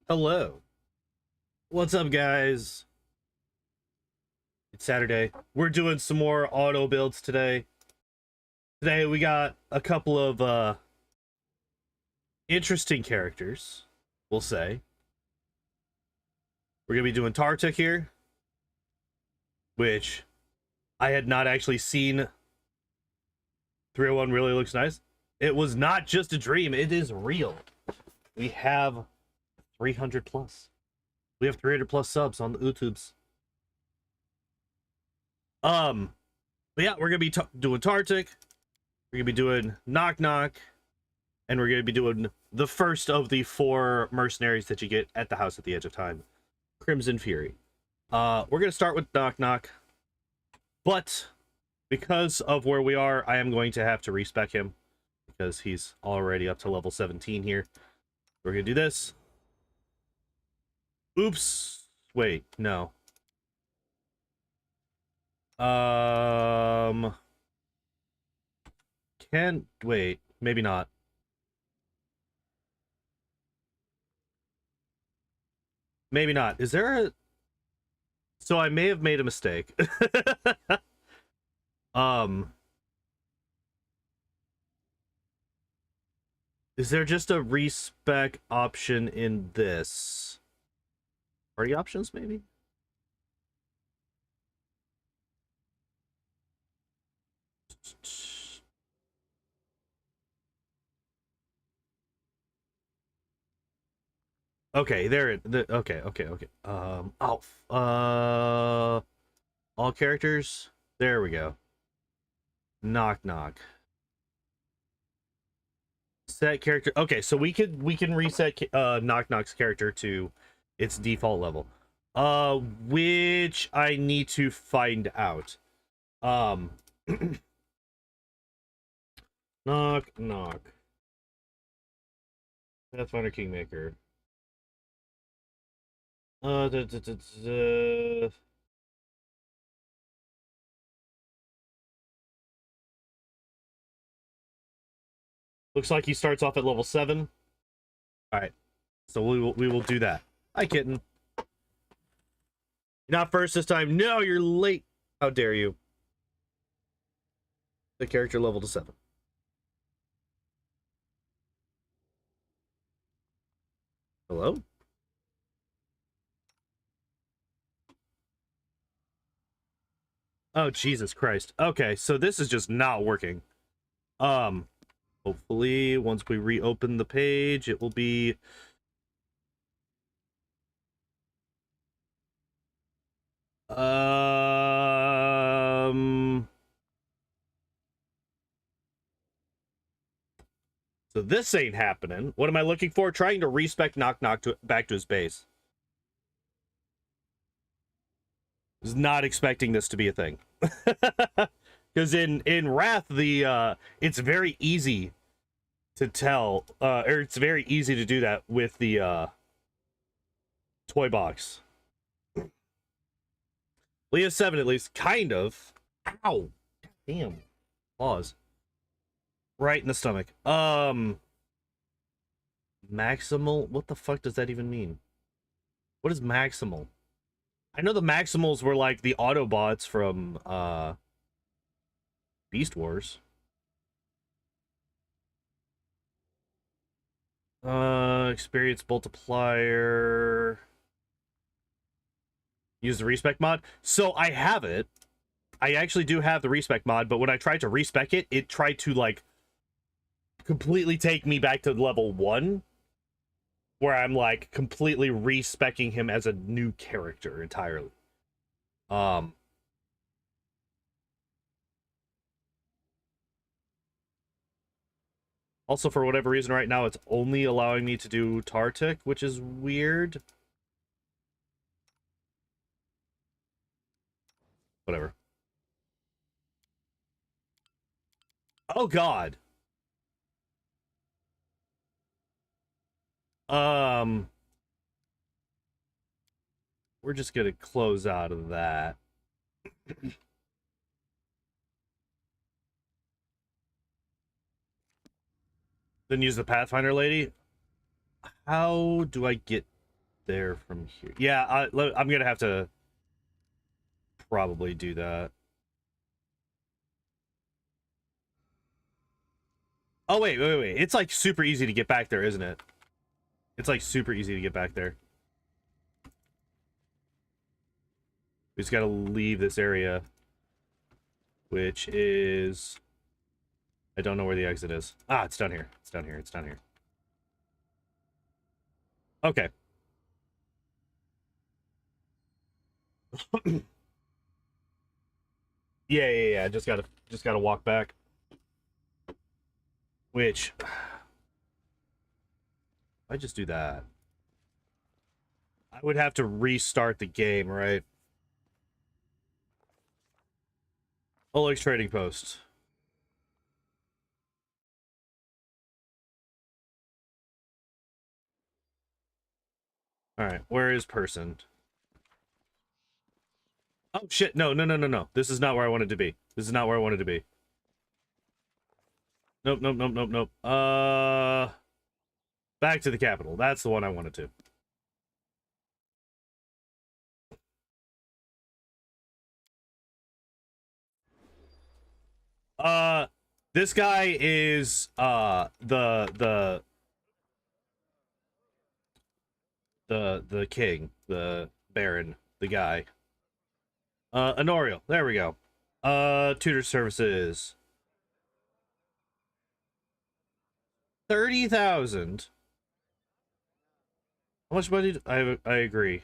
Hello. What's up, guys? It's Saturday. We're doing some more auto builds today. Today we got a couple of interesting characters, we'll say. We're gonna be doing Tartuk here, which I had not actually seen. 301 really looks nice. It was not just a dream, it is real. We have 300 plus. We have 300 plus subs on the YouTubes. But yeah, we're gonna be doing Tartuk. We're gonna be doing Nok-Nok, and we're gonna be doing the first of the 4 mercenaries that you get at the House at the Edge of Time, Crimson Fury. We're gonna start with Nok-Nok, but because of where we are, I am going to have to respec him because he's already up to level 17 here. We're gonna do this. Oops. Wait, no. Can wait, maybe not. Maybe not. Is there a So I may have made a mistake. um is there just a respec option in this? Party options, maybe? Okay, there okay. All characters. There we go. Nok-Nok. Set character. Okay, so we can reset Nok-Nok's character to its default level. Which I need to find out. Nok-Nok. Pathfinder Kingmaker. Da, da, da, da. Looks like he starts off at level 7. All right, so we will do that. Hi, kitten. You're not first this time. No, you're late. How dare you? The character level to 7. Hello? Oh, Jesus Christ. Okay, so this is just not working. Hopefully, once we reopen the page, it will be... So this ain't happening. What am I looking for? Trying to respec Nok-Nok back to his base. Was not expecting this to be a thing. Because in Wrath, it's very easy to tell, or it's very easy to do that with the toy box. Leah 7 at least, kind of. Ow. Damn. Pause. Right in the stomach. Maximal? What the fuck does that even mean? What is maximal? I know the maximals were like the Autobots from Beast Wars. Experience multiplier. Use the respec mod. So I have it. I actually do have the respec mod, but when I tried to respec it, it tried to like completely take me back to level 1, where I'm like completely respecing him as a new character entirely. Also, for whatever reason right now, it's only allowing me to do Tartuk, which is weird. Whatever. Oh god. We're just gonna close out of that. Then use the Pathfinder lady. How do I get there from here. Yeah, I'm gonna have to probably do that. Oh, wait. It's like super easy to get back there, isn't it? It's like super easy to get back there. We just gotta leave this area, which is... I don't know where the exit is. Ah, it's down here. It's down here. It's down here. Okay. Yeah. Just gotta walk back. Which... I just do that. I would have to restart the game, right? Oleg's trading post. Alright, where is person? Oh, shit. No. This is not where I wanted to be. This is not where I wanted to be. Nope. Back to the capital. That's the one I wanted to. This guy is, the king, the baron, the guy. Honorial. There we go. Tutor services. 30,000. How much money? I agree.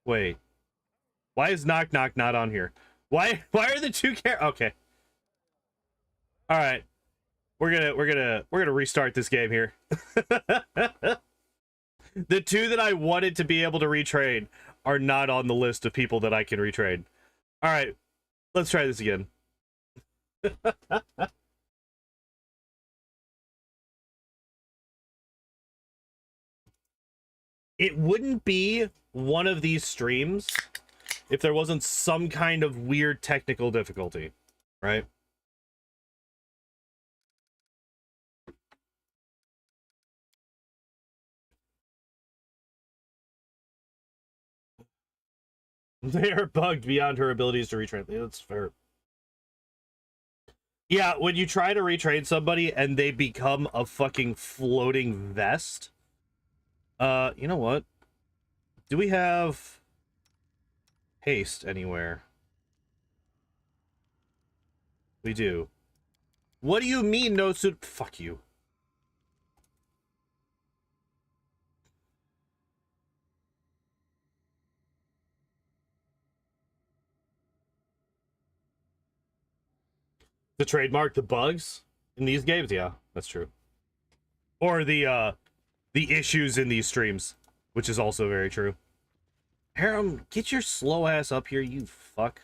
Wait. Why is Nok-Nok not on here? Why are the two okay. All right. We're gonna restart this game here. The two that I wanted to be able to retrade are not on the list of people that I can retrade. All right. Let's try this again. It wouldn't be one of these streams if there wasn't some kind of weird technical difficulty, right? They are bugged beyond her abilities to retrain. That's fair. Yeah, when you try to retrain somebody and they become a fucking floating vest. You know what? Do we have haste anywhere? We do. What do you mean no suit? Fuck you. The trademark, the bugs in these games? Yeah, that's true. Or the issues in these streams, which is also very true. Harem, get your slow ass up here, you fuck.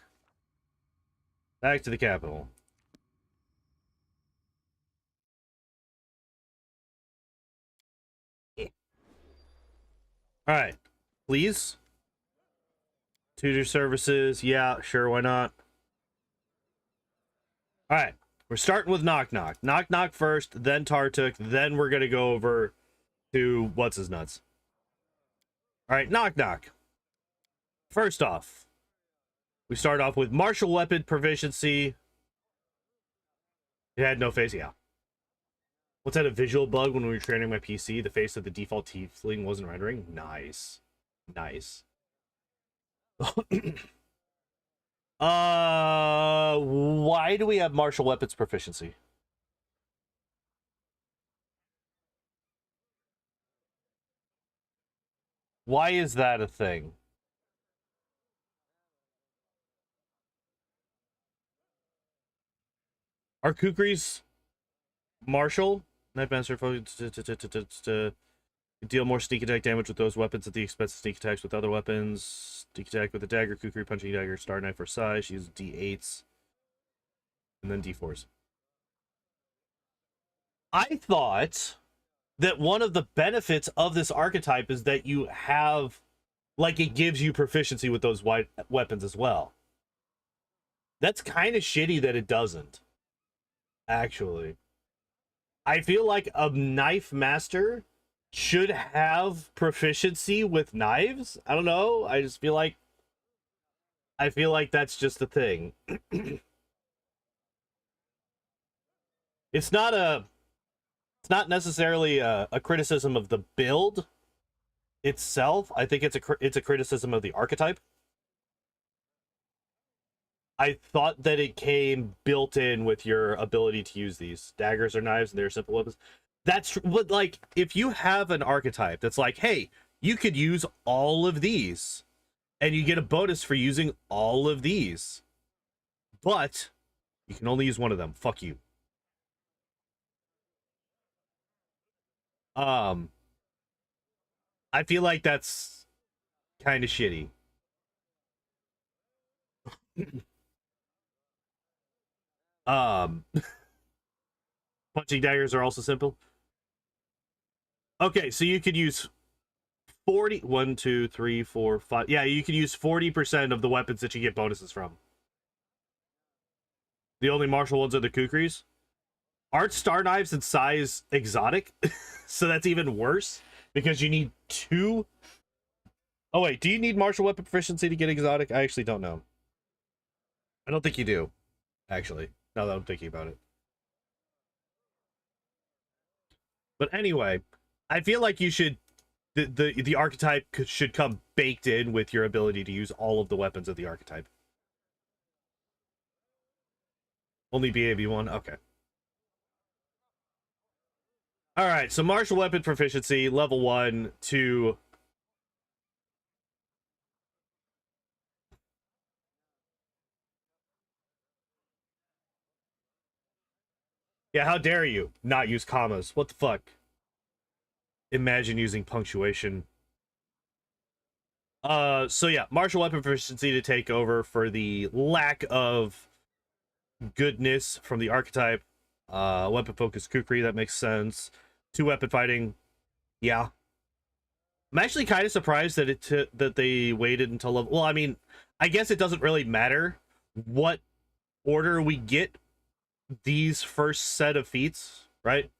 Back to the capital. Alright. Please? Tutor services. Yeah, sure, why not? Alright. We're starting with Nok-Nok. Nok-Nok first, then Tartuk, then we're gonna go over to what's-his-nuts. Alright, Nok-Nok. First off, we start off with martial weapon proficiency. It had no face, yeah. What's that, a visual bug when we were training my PC? The face of the default tiefling wasn't rendering? Nice. Nice. Why do we have martial weapons proficiency? Why is that a thing? Are Kukri's martial? Nightmaster to deal more sneak attack damage with those weapons at the expense of sneak attacks with other weapons. Sneak attack with a dagger, Kukri punching dagger, star knife for size. She uses D8s. And then D4s. I thought that one of the benefits of this archetype is that you have, like, it gives you proficiency with those weapons as well. That's kind of shitty that it doesn't, actually. I feel like a knife master should have proficiency with knives. I don't know. I just feel like that's just the thing. It's not necessarily a criticism of the build itself. I think it's a criticism of the archetype. I thought that it came built in with your ability to use these daggers or knives, and they're simple weapons. That's what, like, if you have an archetype that's like, hey, you could use all of these, and you get a bonus for using all of these, but you can only use one of them. Fuck you. I feel like that's kind of shitty. um, Punching daggers are also simple. Okay, so you could use 40. 1, 2, 3, 4, 5. Yeah, you can use 40% of the weapons that you get bonuses from. The only martial ones are the kukris. Aren't star knives and size exotic? So that's even worse because you need 2. Oh wait, do you need martial weapon proficiency to get exotic? I actually don't know. I don't think you do, actually, now that I'm thinking about it. But anyway, I feel like you should the archetype should come baked in with your ability to use all of the weapons of the archetype. Only BAB1? Okay. Alright, so martial weapon proficiency, level 1 to... Yeah, how dare you not use commas? What the fuck? Imagine using punctuation. So yeah, martial weapon proficiency to take over for the lack of goodness from the archetype. Weapon focus kukri, that makes sense. 2 weapon fighting, yeah. I'm actually kind of surprised that that they waited until level. Well, I mean, I guess it doesn't really matter what order we get these first set of feats, right?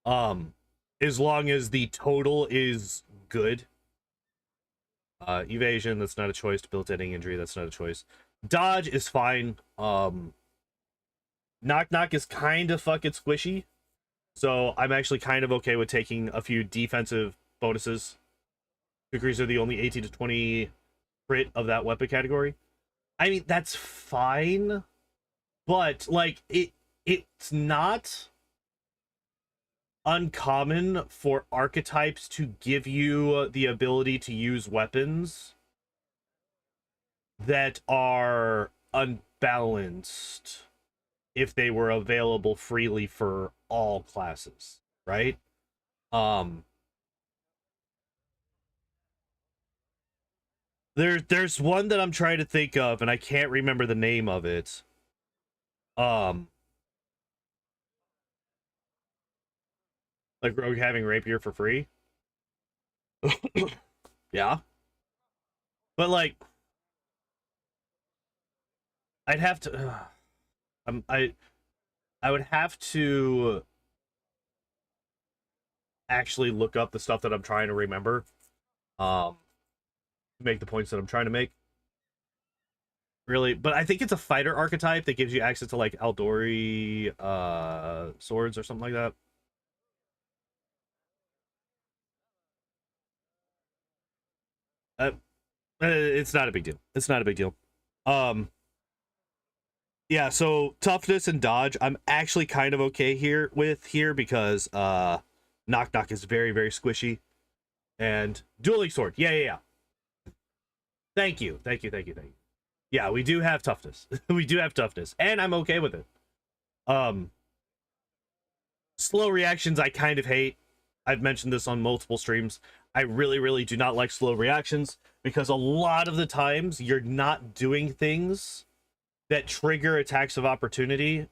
As long as the total is good. Evasion, that's not a choice. Debilitating injury, that's not a choice. Dodge is fine. Knock-Knock is kind of fucking squishy. So I'm actually kind of okay with taking a few defensive bonuses. Kukris are the only 18 to 20 crit of that weapon category. I mean, that's fine. But, like, it's not uncommon for archetypes to give you the ability to use weapons that are unbalanced if they were available freely for all classes, right? There's one that I'm trying to think of and I can't remember the name of it. Like Rogue having rapier for free. Yeah. But like I'd have to I would have to actually look up the stuff that I'm trying to remember. To make the points that I'm trying to make. Really, but I think it's a fighter archetype that gives you access to like Aldori swords or something like that. It's not a big deal. It's not a big deal. Um, yeah. So toughness and dodge, I'm actually kind of okay here because Nok-Nok is very squishy, and dueling sword. Yeah. Thank you. Yeah, we do have toughness. We do have toughness, and I'm okay with it. Um, slow reactions I kind of hate. I've mentioned this on multiple streams. I really do not like slow reactions because a lot of the times you're not doing things that trigger attacks of opportunity.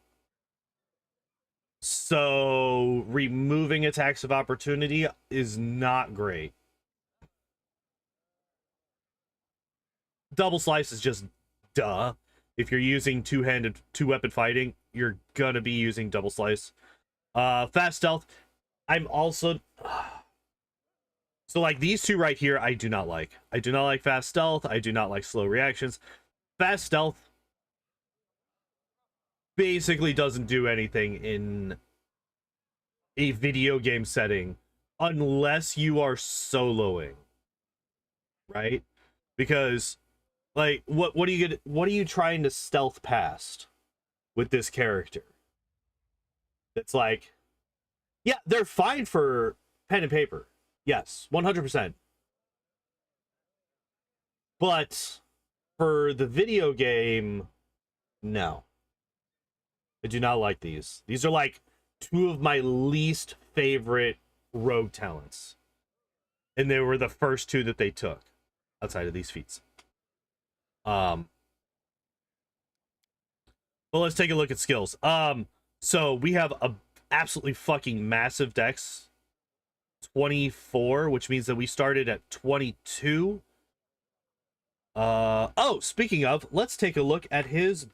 So removing attacks of opportunity is not great. Double slice is just duh. If you're using two weapon fighting, you're gonna be using double slice. Fast stealth, I'm also so like these two right here I do not like. I do not like fast stealth. I do not like slow reactions. Fast stealth basically doesn't do anything in a video game setting unless you are soloing, right? Because like what are you trying to stealth past with this character? It's like, yeah, they're fine for pen and paper. Yes, 100%. But for the video game, no. I do not like these. These are like two of my least favorite rogue talents. And they were the first two that they took outside of these feats. But let's take a look at skills. So we have a absolutely fucking massive dex, 24, which means that we started at 22. Oh, speaking of, let's take a look at his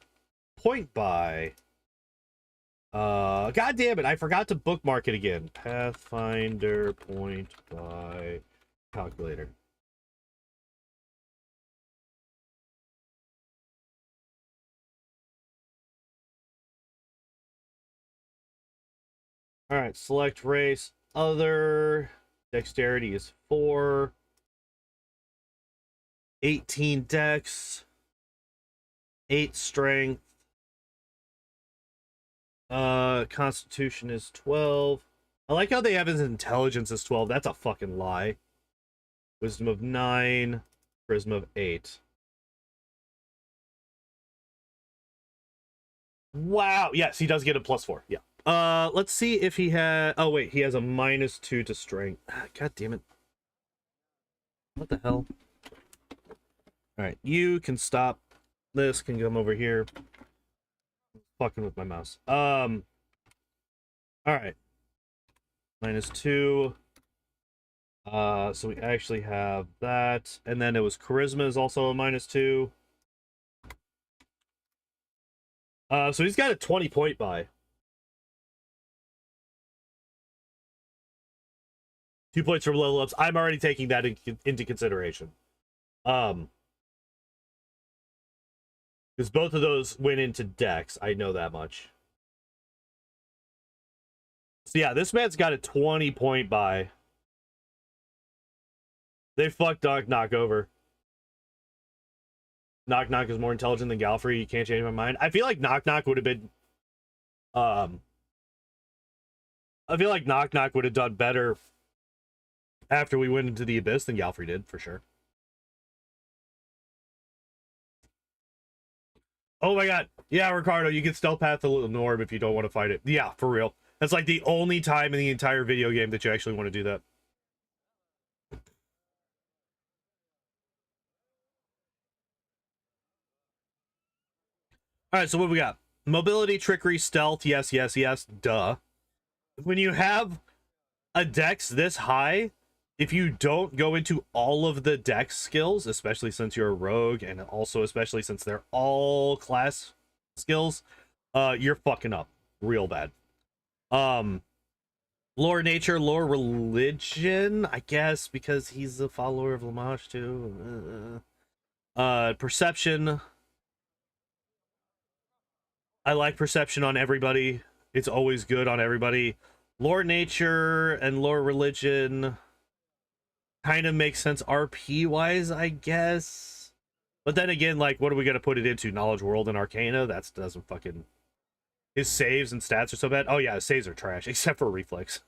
point buy. God damn it, I forgot to bookmark it again. Pathfinder point buy calculator. All right, select race. Other dexterity is 4. 18 dex. 8 strength. Constitution is 12. I like how they have his intelligence as 12. That's a fucking lie. Wisdom of 9. Charisma of 8. Wow. Yes, he does get a +4. Yeah. Let's see if he had... Oh, wait. He has a -2 to strength. God damn it. What the hell? Alright, you can stop. This can come over here. I'm fucking with my mouse. Alright. -2. So we actually have that. And then it was charisma is also a -2. So he's got a 20 point buy. 2 points for level ups. I'm already taking that into consideration. Because both of those went into dex. I know that much. So yeah, this man's got a 20 point buy. They fucked Nok-Nok over. Nok-Nok is more intelligent than Galfrey. You can't change my mind. I feel like Nok-Nok would have been... I feel like Nok-Nok would have done better after we went into the Abyss than Galfrey did, for sure. Oh my god. Yeah, Ricardo, you can stealth path the little Norb if you don't want to fight it. Yeah, for real. That's like the only time in the entire video game that you actually want to do that. Alright, so what we got? Mobility, trickery, stealth. Yes, yes, yes. Duh. When you have a dex this high, if you don't go into all of the dex skills, especially since you're a rogue, and also especially since they're all class skills, you're fucking up real bad. Lore nature, lore religion, I guess, because he's a follower of Lamage too. Perception. I like perception on everybody. It's always good on everybody. Lore nature and lore religion kind of makes sense RP wise, I guess. But then again, like, what are we gonna put it into? Knowledge world and arcana? That doesn't fucking... His saves and stats are so bad. Oh yeah, his saves are trash, except for reflex.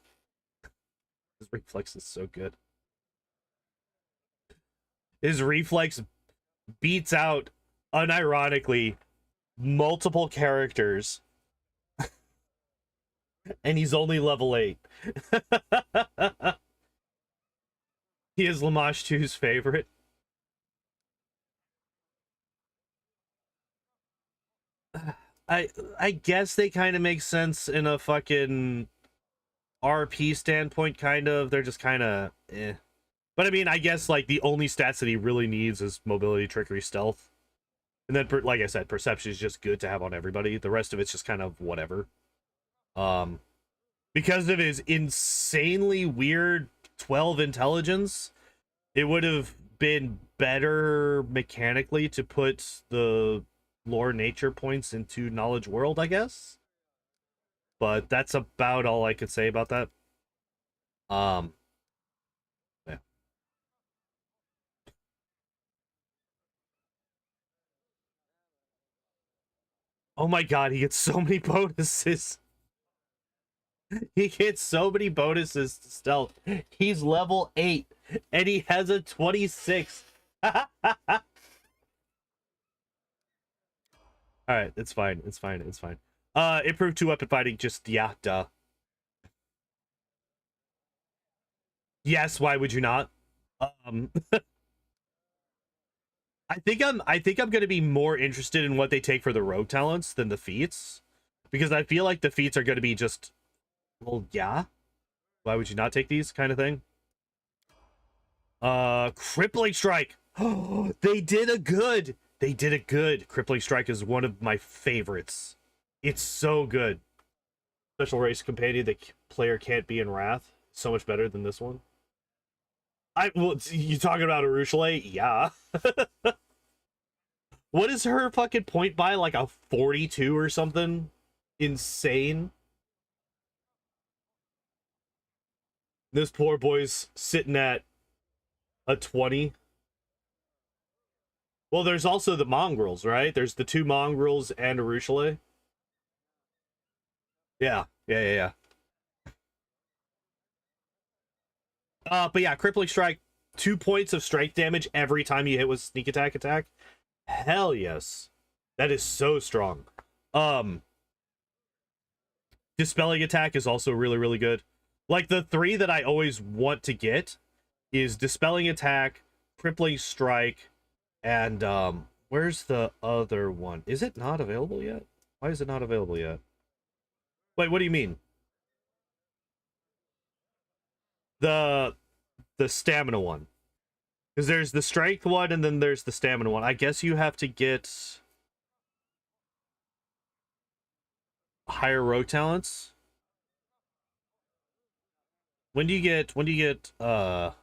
His reflex is so good. His reflex beats out, unironically, multiple characters. And he's only level 8. He is Lamage 2's favorite. I guess they kind of make sense in a fucking RP standpoint, kind of. They're just kind of eh. But I mean, I guess like the only stats that he really needs is mobility, trickery, stealth. And then, like I said, perception is just good to have on everybody. The rest of it's just kind of whatever. Because because of his insanely weird 12 intelligence, it would have been better mechanically to put the lore nature points into knowledge world, I guess. But that's about all I could say about that. Yeah. Oh my god, he gets so many bonuses. He gets so many bonuses to stealth. He's level 8 and he has a 26. Alright, it's fine. It's fine. It's fine. Improved 2-weapon fighting, just yeah, duh. Yes, why would you not? I think I'm gonna be more interested in what they take for the rogue talents than the feats. Because I feel like the feats are gonna be just, well, yeah. Why would you not take these kind of thing? Crippling strike. Oh, they did a good. They did a good. Crippling strike is one of my favorites. It's so good. Special race companion that player can't be in wrath. So much better than this one. Well, you talking about Arushale? Yeah. What is her fucking point by? Like a 42 or something? Insane. This poor boy's sitting at a 20. Well, there's also the mongrels, right? There's the 2 mongrels and Arushale. Yeah. But yeah, crippling strike, 2 points of strike damage every time you hit with sneak attack. Hell yes. That is so strong. Dispelling attack is also really, really good. Like, the 3 that I always want to get is dispelling attack, crippling strike, and where's the other one? Is it not available yet? Why is it not available yet? Wait, what do you mean? The stamina one. Because there's the strength one and then there's the stamina one. I guess you have to get higher rogue talents. When do you get oh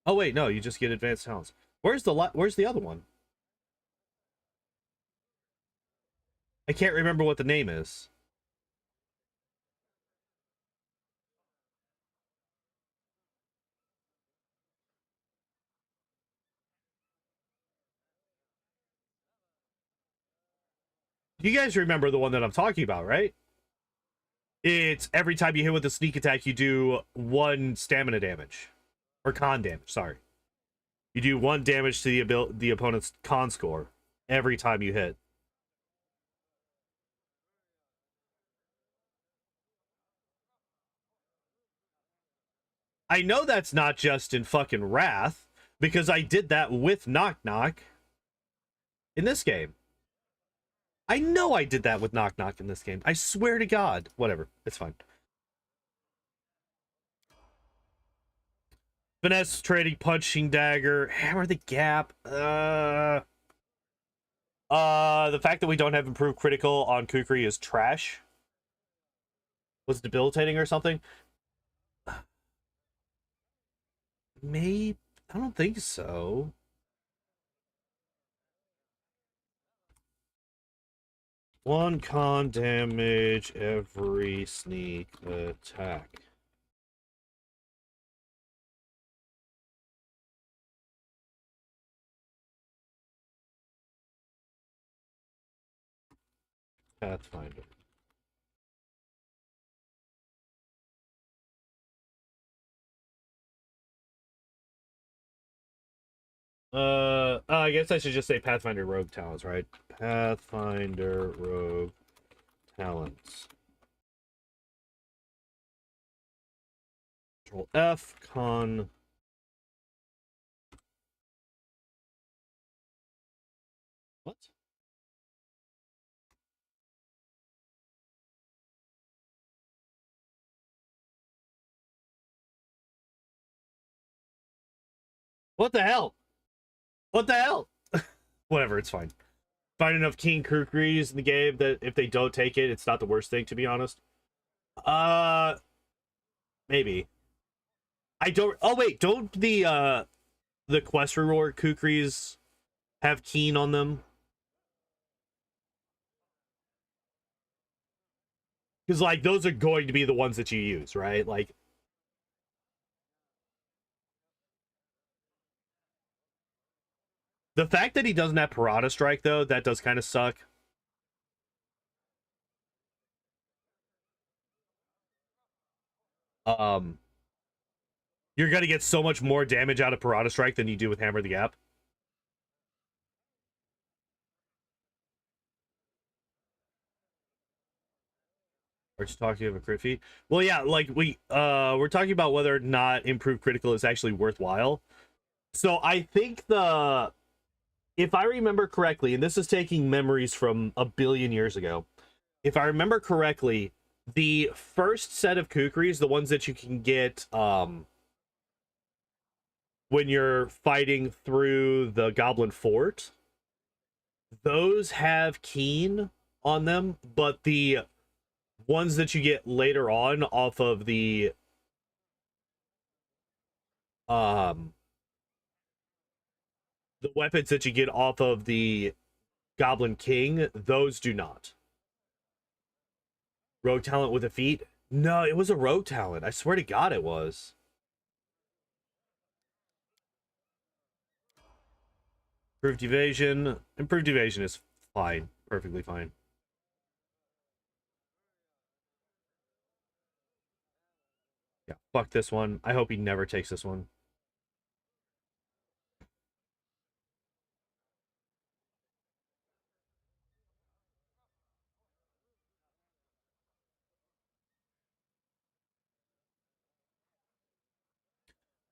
wait, no, you just get advanced talents. Where's the other one? I can't remember what the name is. You guys remember the one that I'm talking about, right? It's every time you hit with a sneak attack, you do 1 stamina damage. Or con damage, sorry. You do 1 damage to the opponent's con score every time you hit. I know that's not just in fucking Wrath, because I did that with Nok-Nok in this game. I know I did that with Nok-Nok in this game. I swear to God. Whatever. It's fine. Finesse, trading, punching dagger, hammer the gap. The fact that we don't have improved critical on Kukri is trash. Was debilitating or something? Maybe. I don't think so. One con damage every sneak attack. Pathfinder. I guess I should just say Pathfinder Rogue Talents, right? Pathfinder Rogue Talents. Control F, con. What? What the hell? What the hell? Whatever, it's fine. Find enough King Kukris in the game that if they don't take it, it's not the worst thing, to be honest. Maybe. I don't. Oh wait, don't the quest reward kukris have keen on them? Because like those are going to be the ones that you use, right? Like the fact that he doesn't have Parada Strike though, that does kind of suck. Um, you're gonna get so much more damage out of Parada Strike than you do with Hammer the Gap. Or just talking of a crit feat. Well, yeah, like we're talking about whether or not improved critical is actually worthwhile. So I think if I remember correctly, and this is taking memories from a billion years ago, if I remember correctly, the first set of kukris, the ones that you can get when you're fighting through the Goblin Fort, those have keen on them, but the ones that you get later on off of um the weapons that you get off of the Goblin King, those do not. Rogue talent with a feat? No, it was a rogue talent. I swear to God it was. Improved evasion. Improved evasion is fine. Perfectly fine. Yeah, fuck this one. I hope he never takes this one.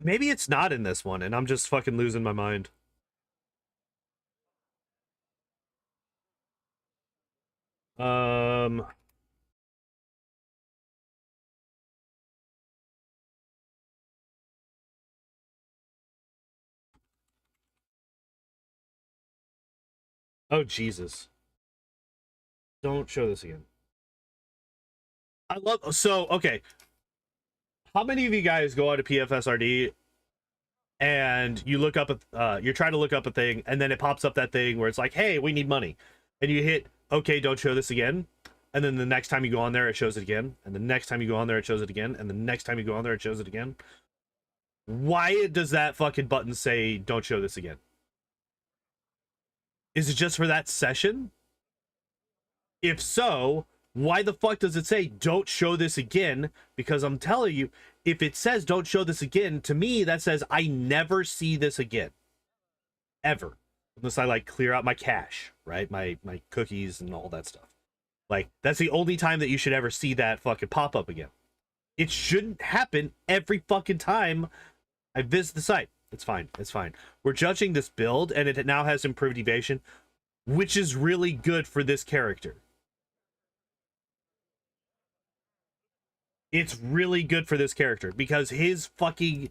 Maybe it's not in this one, and I'm just fucking losing my mind. Um... Oh, Jesus. Don't show this again. I love... So, okay. How many of you guys go out to PFSRD and you look up you're trying to look up a thing, and then it pops up that thing where it's like, hey, we need money, and you hit okay, don't show this again, and then the next time you go on there it shows it again, and the next time you go on there it shows it again, and the next time you go on there it shows it again? Why does that fucking button say don't show this again? Is it just for that session? If so, why the fuck does it say don't show this again? Because I'm telling you, if it says don't show this again, to me that says I never see this again, ever, unless I like clear out my cache, right? My cookies and all that stuff. Like that's the only time that you should ever see that fucking pop up again. It shouldn't happen every fucking time I visit the site. It's fine. It's fine. We're judging this build, and it now has improved evasion, which is really good for this character. It's really good for this character because his fucking...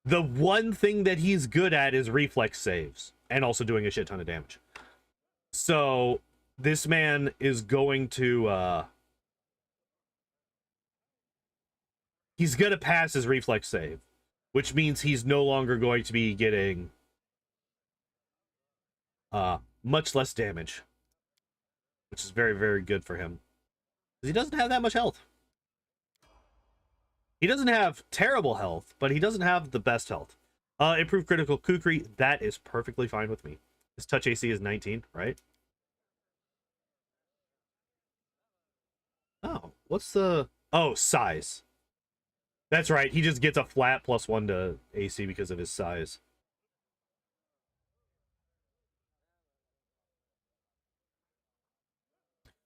the one thing that he's good at is reflex saves and also doing a shit ton of damage. So this man is going to he's gonna pass his reflex save, which means he's no longer going to be getting much less damage, which is very, very good for him because he doesn't have that much health. He doesn't have terrible health, but he doesn't have the best health. Improved critical kukri, that is perfectly fine with me. His touch AC is 19, right? Oh, what's the... oh, size. That's right, he just gets a flat +1 to AC because of his size.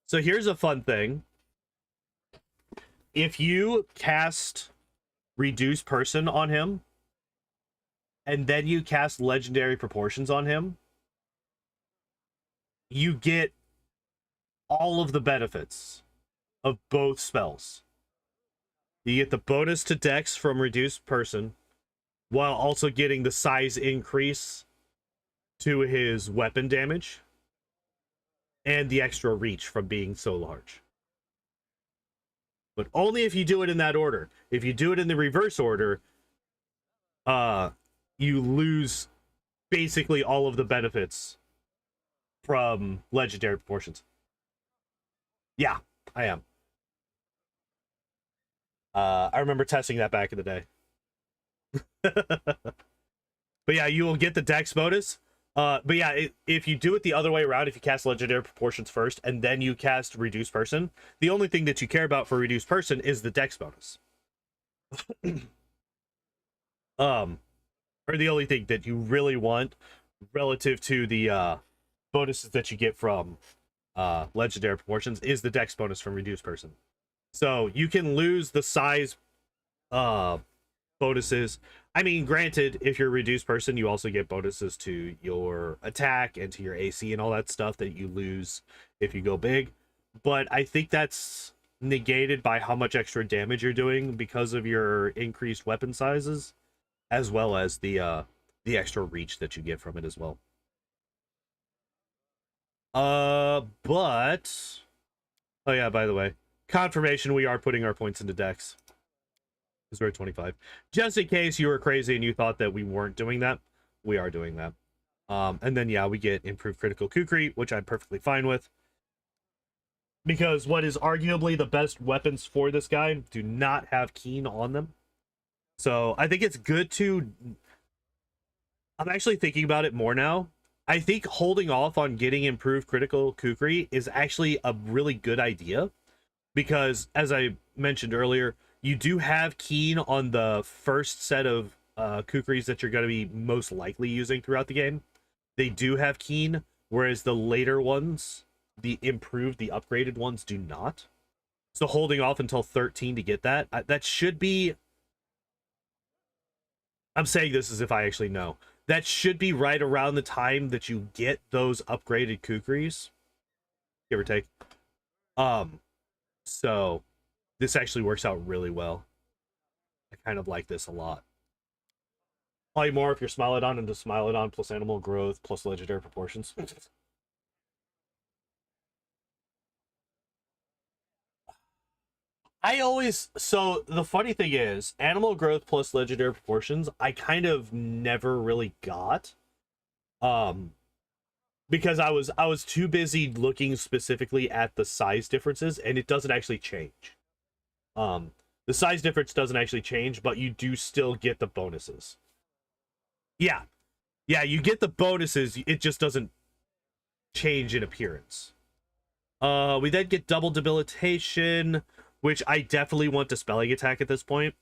So here's a fun thing. If you cast Reduce Person on him, and then you cast Legendary Proportions on him, you get all of the benefits of both spells. You get the bonus to Dex from Reduced Person, while also getting the size increase to his weapon damage, and the extra reach from being so large. but only if you do it in that order. If you do it in the reverse order, you lose basically all of the benefits from legendary proportions. Yeah, I am. I remember testing that back in the day. But yeah, you will get the dex bonus. But yeah, if you do it the other way around, if you cast legendary proportions first and then you cast reduced person, the only thing that you care about for reduced person is the dex bonus. Or the only thing that you really want relative to the bonuses that you get from legendary proportions is the dex bonus from reduced person. So you can lose the size bonuses. I mean, granted, if you're a reduced person, you also get bonuses to your attack and to your AC and all that stuff that you lose if you go big. But I think that's negated by how much extra damage you're doing because of your increased weapon sizes, as well as the extra reach that you get from it as well. But oh yeah, by the way, confirmation, we are putting our points into dex because we're at 25. Just in case you were crazy and you thought that we weren't doing that, we are doing that. And then yeah, we get improved critical kukri, which I'm perfectly fine with, because what is arguably the best weapons for this guy do not have keen on them. So I think it's good to... I'm actually thinking about it more now. I think holding off on getting improved critical kukri is actually a really good idea, because as I mentioned earlier, you do have keen on the first set of kukris that you're going to be most likely using throughout the game. They do have keen, whereas the later ones, the improved, the upgraded ones, do not. So holding off until 13 to get that, that should be... I'm saying this as if I actually know. That should be right around the time that you get those upgraded kukris, give or take. So this actually works out really well. I kind of like this a lot. Probably more if you're Smilodon into Smilodon plus animal growth plus legendary proportions. So the funny thing is, animal growth plus legendary proportions, I kind of never really got. Because I was too busy looking specifically at the size differences, and it doesn't actually change. The size difference doesn't actually change, but you do still get the bonuses. Yeah. Yeah, you get the bonuses, it just doesn't change in appearance. We then get double debilitation, which I definitely want dispelling attack at this point.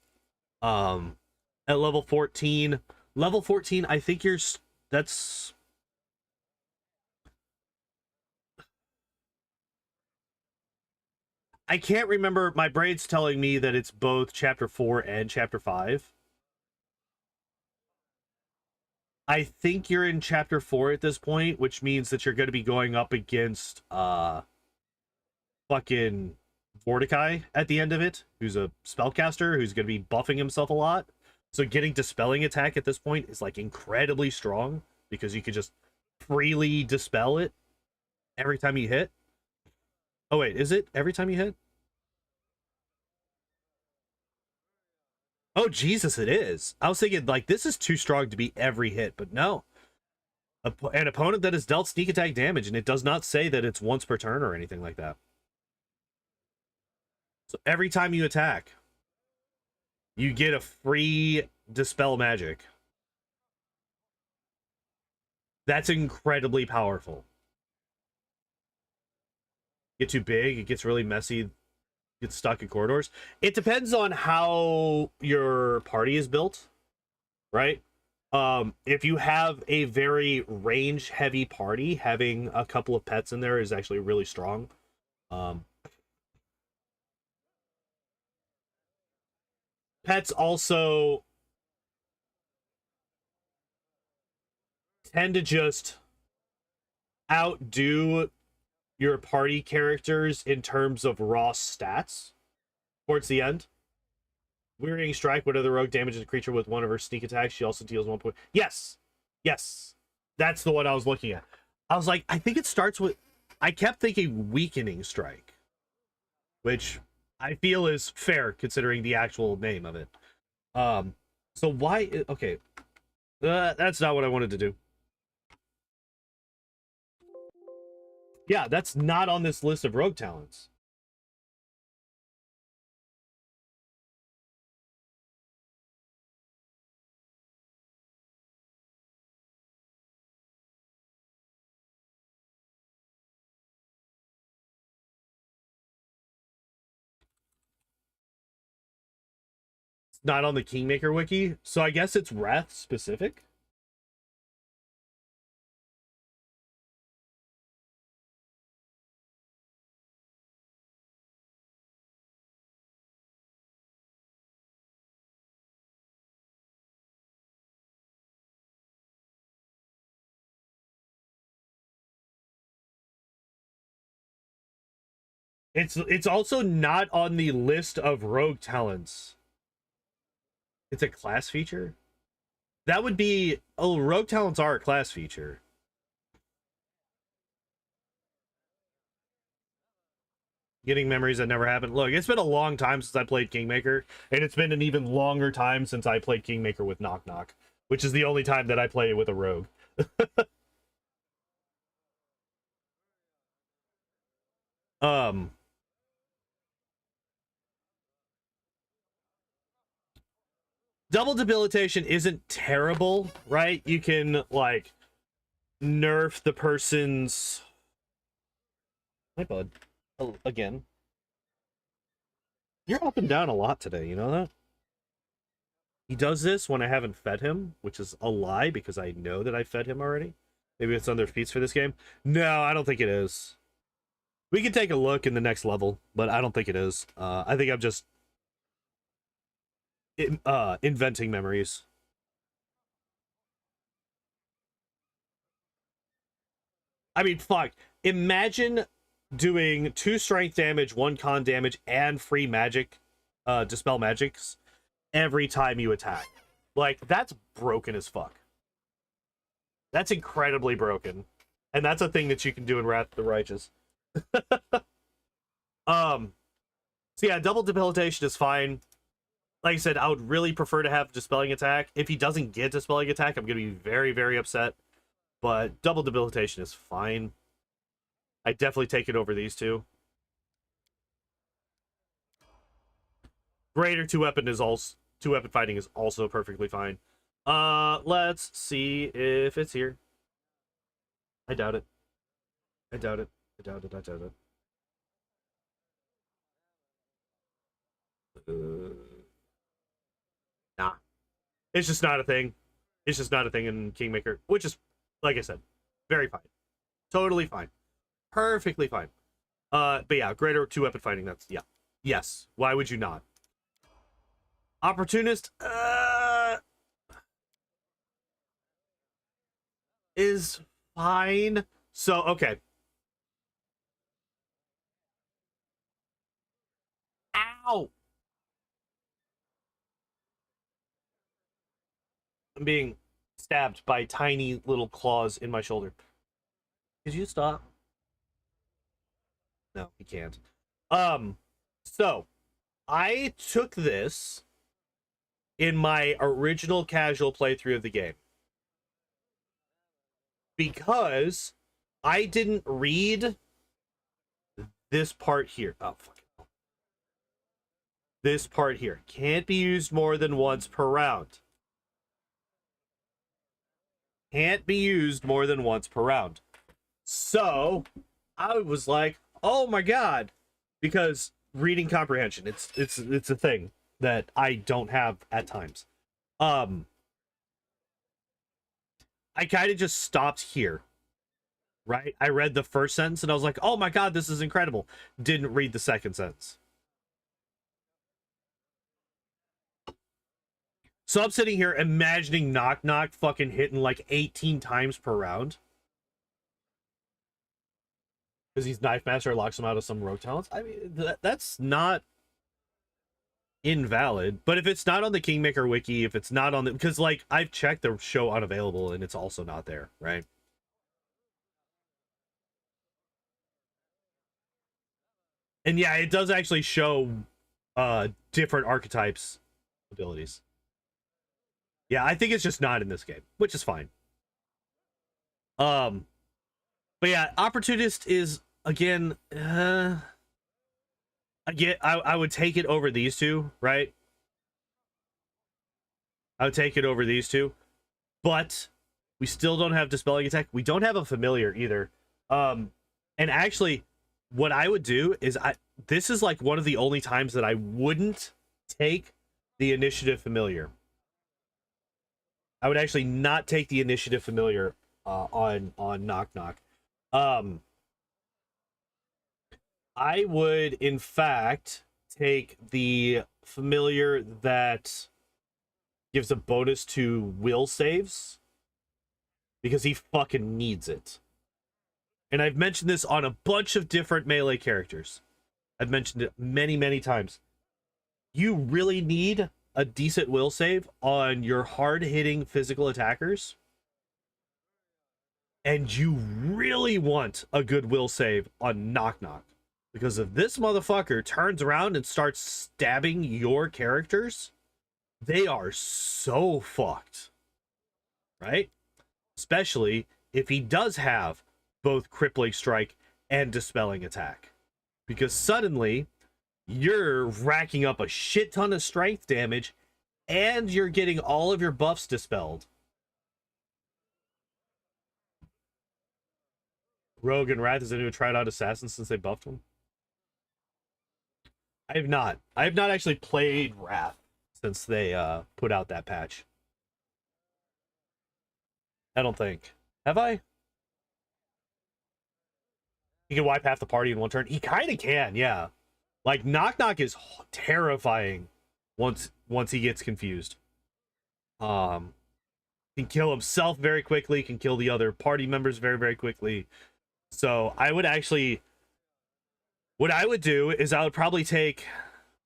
At level 14. Level 14, I think that's... I can't remember. My brain's telling me that it's both chapter 4 and chapter 5. I think you're in chapter 4 at this point, which means that you're going to be going up against fucking Mordecai at the end of it, who's a spellcaster who's going to be buffing himself a lot. So getting dispelling attack at this point is like incredibly strong, because you could just freely dispel it every time you hit. Oh wait, is it every time you hit? Oh Jesus, it is. I was thinking like this is too strong to be every hit, but no. An opponent that has dealt sneak attack damage, and it does not say that it's once per turn or anything like that. So every time you attack, you get a free dispel magic. That's incredibly powerful. Get too big, it gets really messy, gets stuck in corridors. It depends on how your party is built, right? If you have a very range heavy party, having a couple of pets in there is actually really strong. Pets also tend to just outdo your party characters in terms of raw stats towards the end. Wearying Strike, whenever the rogue damages a creature with one of her sneak attacks, she also deals 1 point. Yes! Yes! That's the one I was looking at. I was like, I think it starts with... I kept thinking Weakening Strike, which I feel is fair considering the actual name of it. So why? Okay, that's not what I wanted to do. Yeah, that's not on this list of rogue talents. It's not on the Kingmaker wiki, so I guess it's Wrath specific. It's also not on the list of rogue talents. It's a class feature. That would be, oh, rogue talents are a class feature. Getting memories that never happened. Look, it's been a long time since I played Kingmaker, and it's been an even longer time since I played Kingmaker with Nok-Nok, which is the only time that I play with a rogue. um Double debilitation isn't terrible, right? You can like nerf the person's, hi bud. Oh, again, you're up and down a lot today, you know that? He does this when I haven't fed him, which is a lie because I know that I fed him already. Maybe it's on their feats for this game. No, I don't think it is. We can take a look in the next level, but I don't think it is. I think I'm just inventing memories. I mean, fuck. Imagine doing 2 strength damage, 1 con damage, and free magic, dispel magics every time you attack. Like, that's broken as fuck. That's incredibly broken. And that's a thing that you can do in Wrath of the Righteous. um, so yeah, double debilitation is fine. Like I said, I would really prefer to have dispelling attack. If he doesn't get dispelling attack, I'm going to be very, very upset. But double debilitation is fine. I definitely take it over these two. Greater 2-weapon is also 2-weapon fighting is also perfectly fine. Let's see if it's here. I doubt it. I doubt it. I doubt it. I doubt it. Nah. It's just not a thing. It's just not a thing in Kingmaker, which is, like I said, very fine. Totally fine. Perfectly fine. But yeah, greater 2-weapon fighting, that's, yeah. Yes. Why would you not? Opportunist, is fine. So, okay. Ow! I'm being stabbed by tiny little claws in my shoulder. Could you stop? No, he can't. So I took this in my original casual playthrough of the game because I didn't read this part here. Oh, fuck. This part here can't be used more than once per round. Can't be used more than once per round. So I was like, oh my god, because reading comprehension, it's a thing that I don't have at times. I kind of just stopped here, right? I read the first sentence and I was like, oh my god, this is incredible. Didn't read the second sentence. So I'm sitting here imagining Nok-Nok fucking hitting like 18 times per round. Because he's Knife Master locks him out of some rogue talents. I mean, that's not invalid. But if it's not on the Kingmaker wiki, if it's not on the... Because, like, I've checked the show unavailable and it's also not there, right? And yeah, it does actually show different archetypes abilities. Yeah, I think it's just not in this game, which is fine. But yeah, opportunist is again I would take it over these two, right? I would take it over these two. But we still don't have dispelling attack. We don't have a familiar either. And actually, what I would do is this is like one of the only times that I wouldn't take the initiative familiar. I would actually not take the initiative familiar on Nok-Nok. I would in fact take the familiar that gives a bonus to will saves because he fucking needs it. And I've mentioned this on a bunch of different melee characters. I've mentioned it many, many times. You really need a decent will save on your hard-hitting physical attackers. And you really want a good will save on Nok-Nok. Because if this motherfucker turns around and starts stabbing your characters, they are so fucked. Right? Especially if he does have both crippling strike and dispelling attack. Because suddenly, you're racking up a shit ton of strength damage and you're getting all of your buffs dispelled. Rogue and Wrath, has anyone tried out Assassin since they buffed him? I have not. I have not actually played Wrath since they put out that patch. I don't think. Have I? He can wipe half the party in one turn. He kind of can, yeah. Like, Nok-Nok is terrifying once he gets confused. Can kill himself very quickly, can kill the other party members very, very quickly. So I would actually... What I would do is I would probably take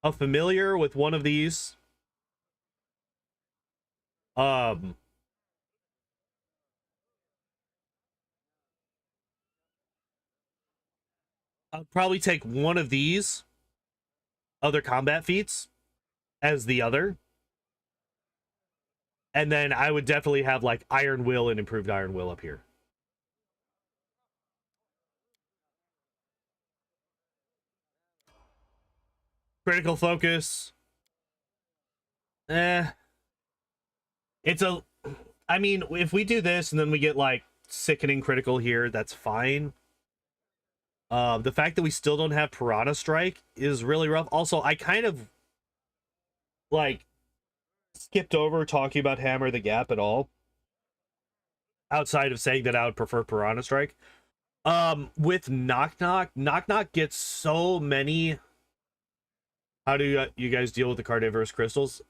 a familiar with one of these. I'd probably take one of these other combat feats as the other. And then I would definitely have like Iron Will and Improved Iron Will up here. Critical Focus. It's a... I mean, if we do this and then we get like Sickening Critical here, that's fine. The fact that we still don't have Piranha Strike is really rough. Also, I kind of like skipped over talking about Hammer the Gap at all, outside of saying that I would prefer Piranha Strike. With Nok-Nok gets so many... How do you guys deal with the Carnivorous Crystals?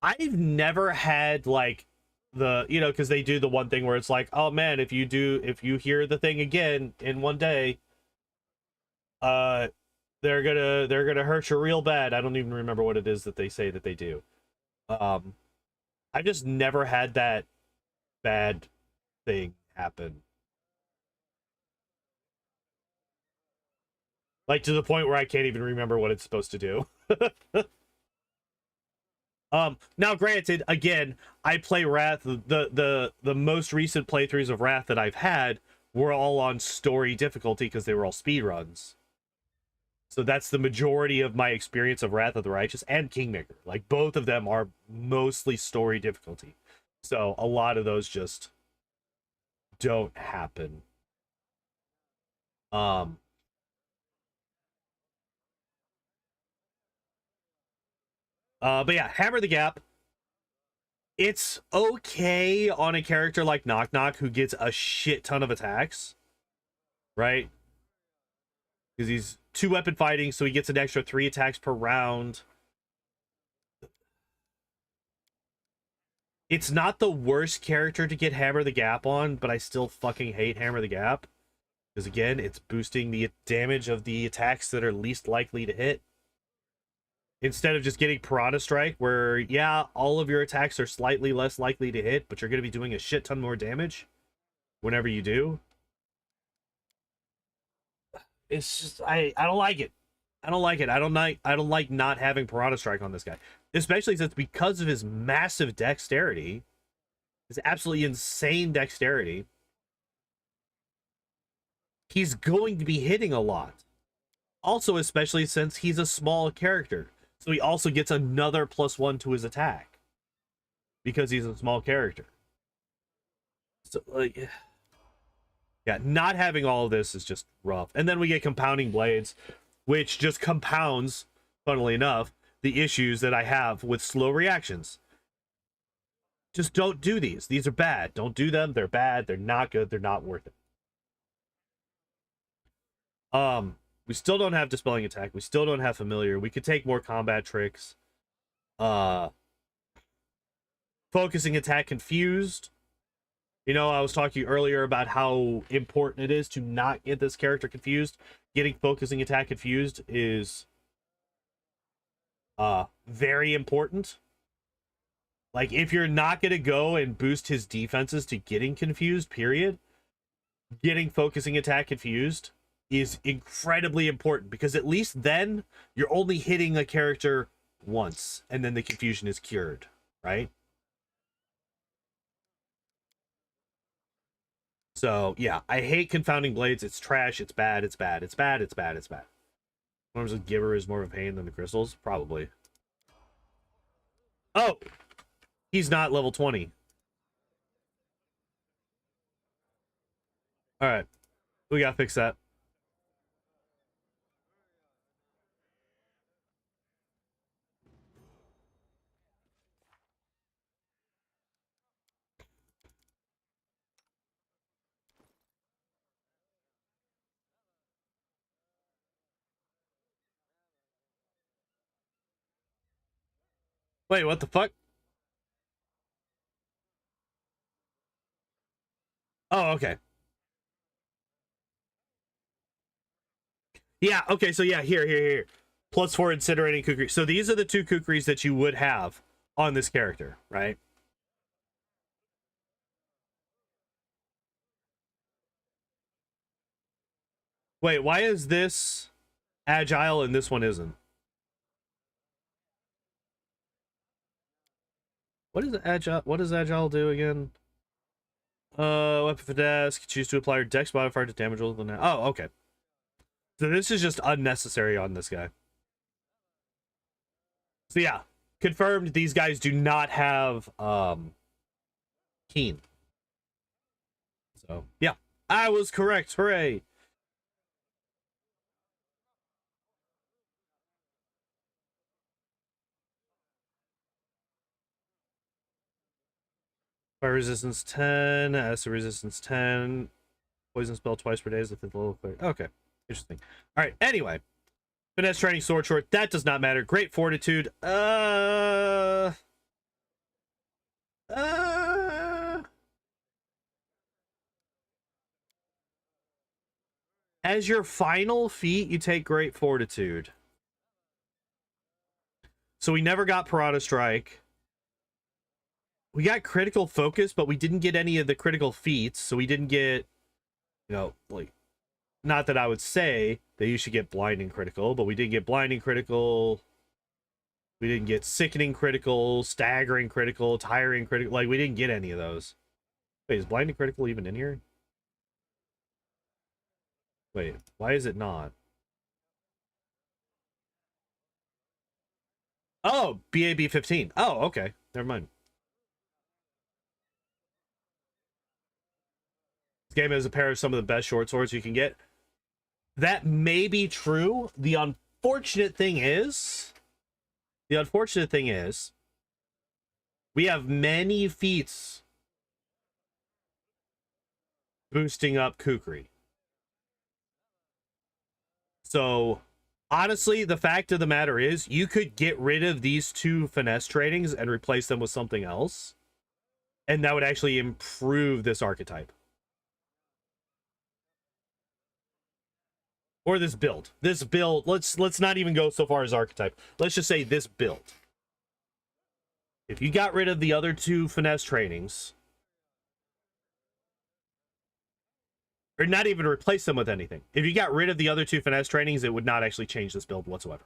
I've never had like the, you know, because they do the one thing where it's like, oh man, if you hear the thing again in one day, they're gonna hurt you real bad. I don't even remember what it is that they say that they do. I just never had that bad thing happen. Like to the point where I can't even remember what it's supposed to do. Now granted, again, I play Wrath. The most recent playthroughs of Wrath that I've had were all on story difficulty because they were all speed runs. So that's the majority of my experience of Wrath of the Righteous and Kingmaker. Like both of them are mostly story difficulty. So a lot of those just don't happen. But yeah, Hammer the Gap. It's okay on a character like Nok-Nok who gets a shit ton of attacks, right? Because he's 2-weapon fighting, so he gets an extra 3 attacks per round. It's not the worst character to get Hammer the Gap on, but I still fucking hate Hammer the Gap. Because again, it's boosting the damage of the attacks that are least likely to hit. Instead of just getting Piranha Strike, where, yeah, all of your attacks are slightly less likely to hit, but you're going to be doing a shit ton more damage whenever you do. It's just, I don't like it. I don't like it. I don't like not having Piranha Strike on this guy. Especially since because of his massive dexterity, his absolutely insane dexterity, he's going to be hitting a lot. Also, especially since he's a small character. So he also gets another +1 to his attack. Because he's a small character. So, like, yeah, not having all of this is just rough. And then we get Compounding Blades, which just compounds, funnily enough, the issues that I have with slow reactions. Just don't do these. These are bad. Don't do them. They're bad. They're not good. They're not worth it. We still don't have Dispelling Attack. We still don't have Familiar. We could take more combat tricks. Focusing Attack Confused. You know, I was talking earlier about how important it is to not get this character confused. Getting Focusing Attack Confused is very important. Like, if you're not going to go and boost his defenses to getting confused, period, getting Focusing Attack Confused is incredibly important, because at least then you're only hitting a character once and then the confusion is cured, right? So yeah, I hate Confounding Blades. It's trash. It's bad. It's bad. It's bad. It's bad. It's bad. Forms of Giver is more of a pain than the crystals, probably. Oh, he's not level 20. All right, we gotta fix that. Wait, what the fuck? Oh, okay. Yeah, okay, so yeah, here. +4 Incinerating Kukri. So these are the two Kukris that you would have on this character, right? Wait, why is this agile and this one isn't? What does agile do again? Weapon finesse, choose to apply your dex modifier to damage roll. Oh, okay. So this is just unnecessary on this guy. So yeah, confirmed these guys do not have keen. So yeah, I was correct. Hooray. Fire resistance 10, acid resistance 10, poison spell twice per day is the 5th level clear. Okay, interesting. All right, anyway. Finesse training sword short, that does not matter. Great fortitude. As your final feat, you take great fortitude. So we never got Piranha Strike. We got critical focus, but we didn't get any of the critical feats. So we didn't get, you know, like, not that I would say that you should get blinding critical, but we did get blinding critical. We didn't get sickening critical, staggering critical, tiring critical. Like, we didn't get any of those. Wait, is blinding critical even in here? Wait, why is it not? Oh, BAB 15. Oh, okay. Never mind. This game has a pair of some of the best short swords you can get. That may be true. The unfortunate thing is, we have many feats boosting up Kukri. So, honestly, the fact of the matter is, you could get rid of these two finesse trainings and replace them with something else, and that would actually improve this archetype. Or this build. This build, let's not even go so far as archetype. Let's just say this build. If you got rid of the other two finesse trainings, or not even replace them with anything. If you got rid of the other two finesse trainings, it would not actually change this build whatsoever.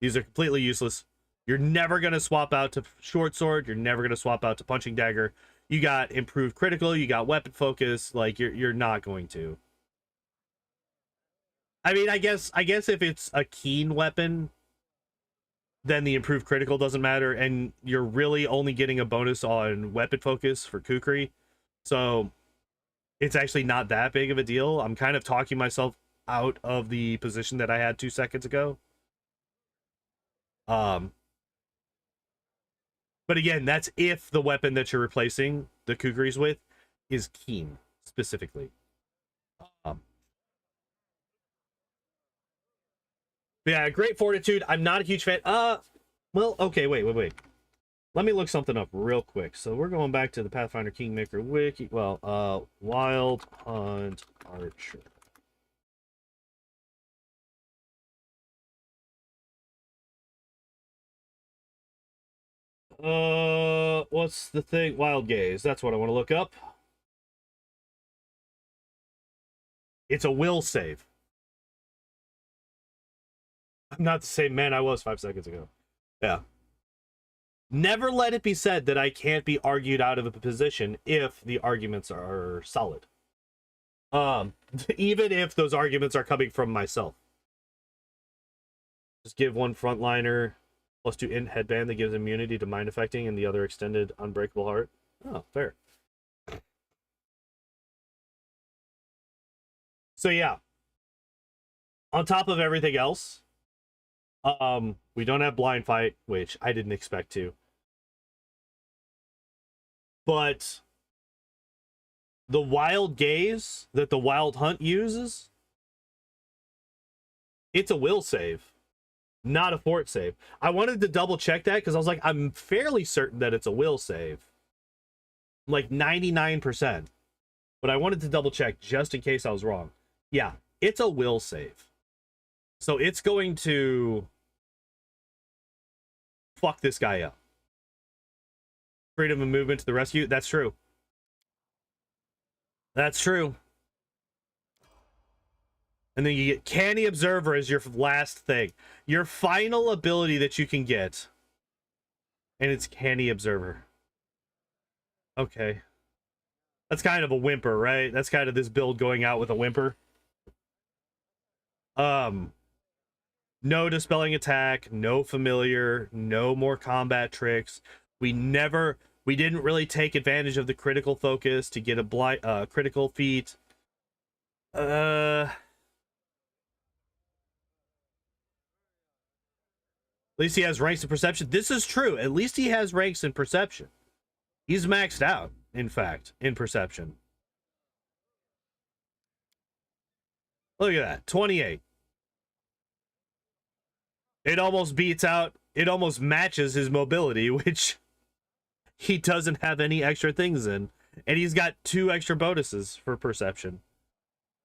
These are completely useless. You're never going to swap out to short sword. You're never going to swap out to punching dagger. You got improved critical. You got weapon focus. Like, you're not going to. I mean, I guess if it's a keen weapon, then the improved critical doesn't matter, and you're really only getting a bonus on weapon focus for Kukri. So it's actually not that big of a deal. I'm kind of talking myself out of the position that I had 2 seconds ago. But again, that's if the weapon that you're replacing the Kukris with is keen, specifically. Yeah, great fortitude. I'm not a huge fan. Well, okay, wait. Let me look something up real quick. So we're going back to the Pathfinder Kingmaker wiki. Well, Wild Hunt Archer. What's the thing? Wild Gaze. That's what I want to look up. It's a will save. I'm not the same man I was 5 seconds ago. Yeah. Never let it be said that I can't be argued out of a position if the arguments are solid. Even if those arguments are coming from myself. Just give one frontliner +2 int headband that gives immunity to mind affecting and the other extended unbreakable heart. Oh, fair. So yeah. On top of everything else, we don't have blind fight, which I didn't expect to. But the wild gaze that the wild hunt uses, it's a will save, not a fort save. I wanted to double check that because I was like, I'm fairly certain that it's a will save. Like 99%. But I wanted to double check just in case I was wrong. Yeah, it's a will save. So it's going to fuck this guy up. Freedom of movement to the rescue. That's true. That's true. And then you get Canny Observer as your last thing. Your final ability that you can get. And it's Canny Observer. Okay. That's kind of a whimper, right? That's kind of this build going out with a whimper. No dispelling attack, no familiar, no more combat tricks. We didn't really take advantage of the critical focus to get a critical feat. At least he has ranks in perception. This is true. At least he has ranks in perception. He's maxed out, in fact, in perception. Look at that, 28. It almost beats out, it almost matches his mobility, which he doesn't have any extra things in. And he's got 2 extra bonuses for perception.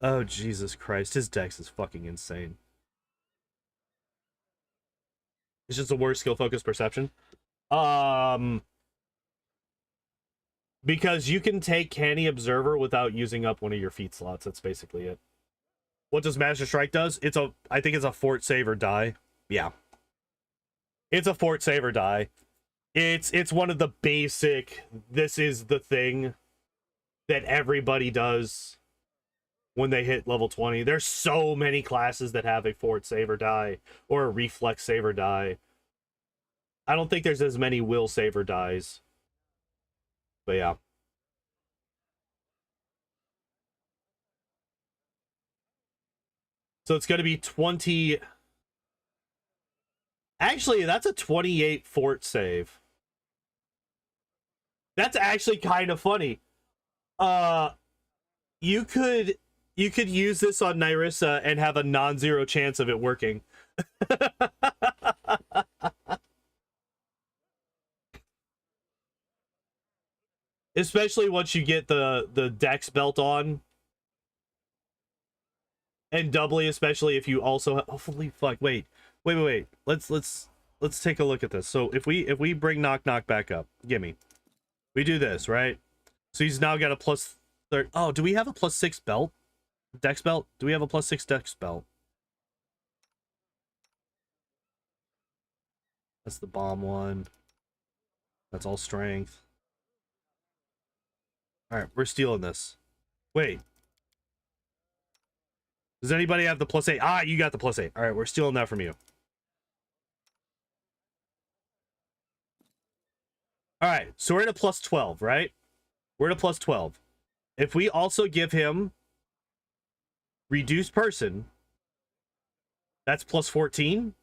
Oh, Jesus Christ. His dex is fucking insane. It's just a worse skill-focused perception. Because you can take Canny Observer without using up one of your feat slots. That's basically it. What does Master Strike does? I think it's a fort save or die. Yeah. It's a fort save or die. It's one of the basic, this is the thing that everybody does when they hit level 20. There's so many classes that have a fort save or die or a reflex save or die. I don't think there's as many will save or dies. But yeah. So it's going to be 20. Actually, that's a 28 fort save. That's actually kind of funny. You could use this on Nyrissa and have a non-zero chance of it working. Especially once you get the dex belt on. And doubly, especially if you also holy fuck, wait. Let's take a look at this. So if we bring Nok-Nok back up, gimme. We do this, right? So he's now got a plus Third. Oh, do we have a +6 belt? Dex belt? Do we have a +6 dex belt? That's the bomb one. That's all strength. Alright, we're stealing this. Wait. Does anybody have the +8? Ah, you got the +8. Alright, we're stealing that from you. Alright, so we're at a +12, right? We're at a +12. If we also give him reduced person, that's +14.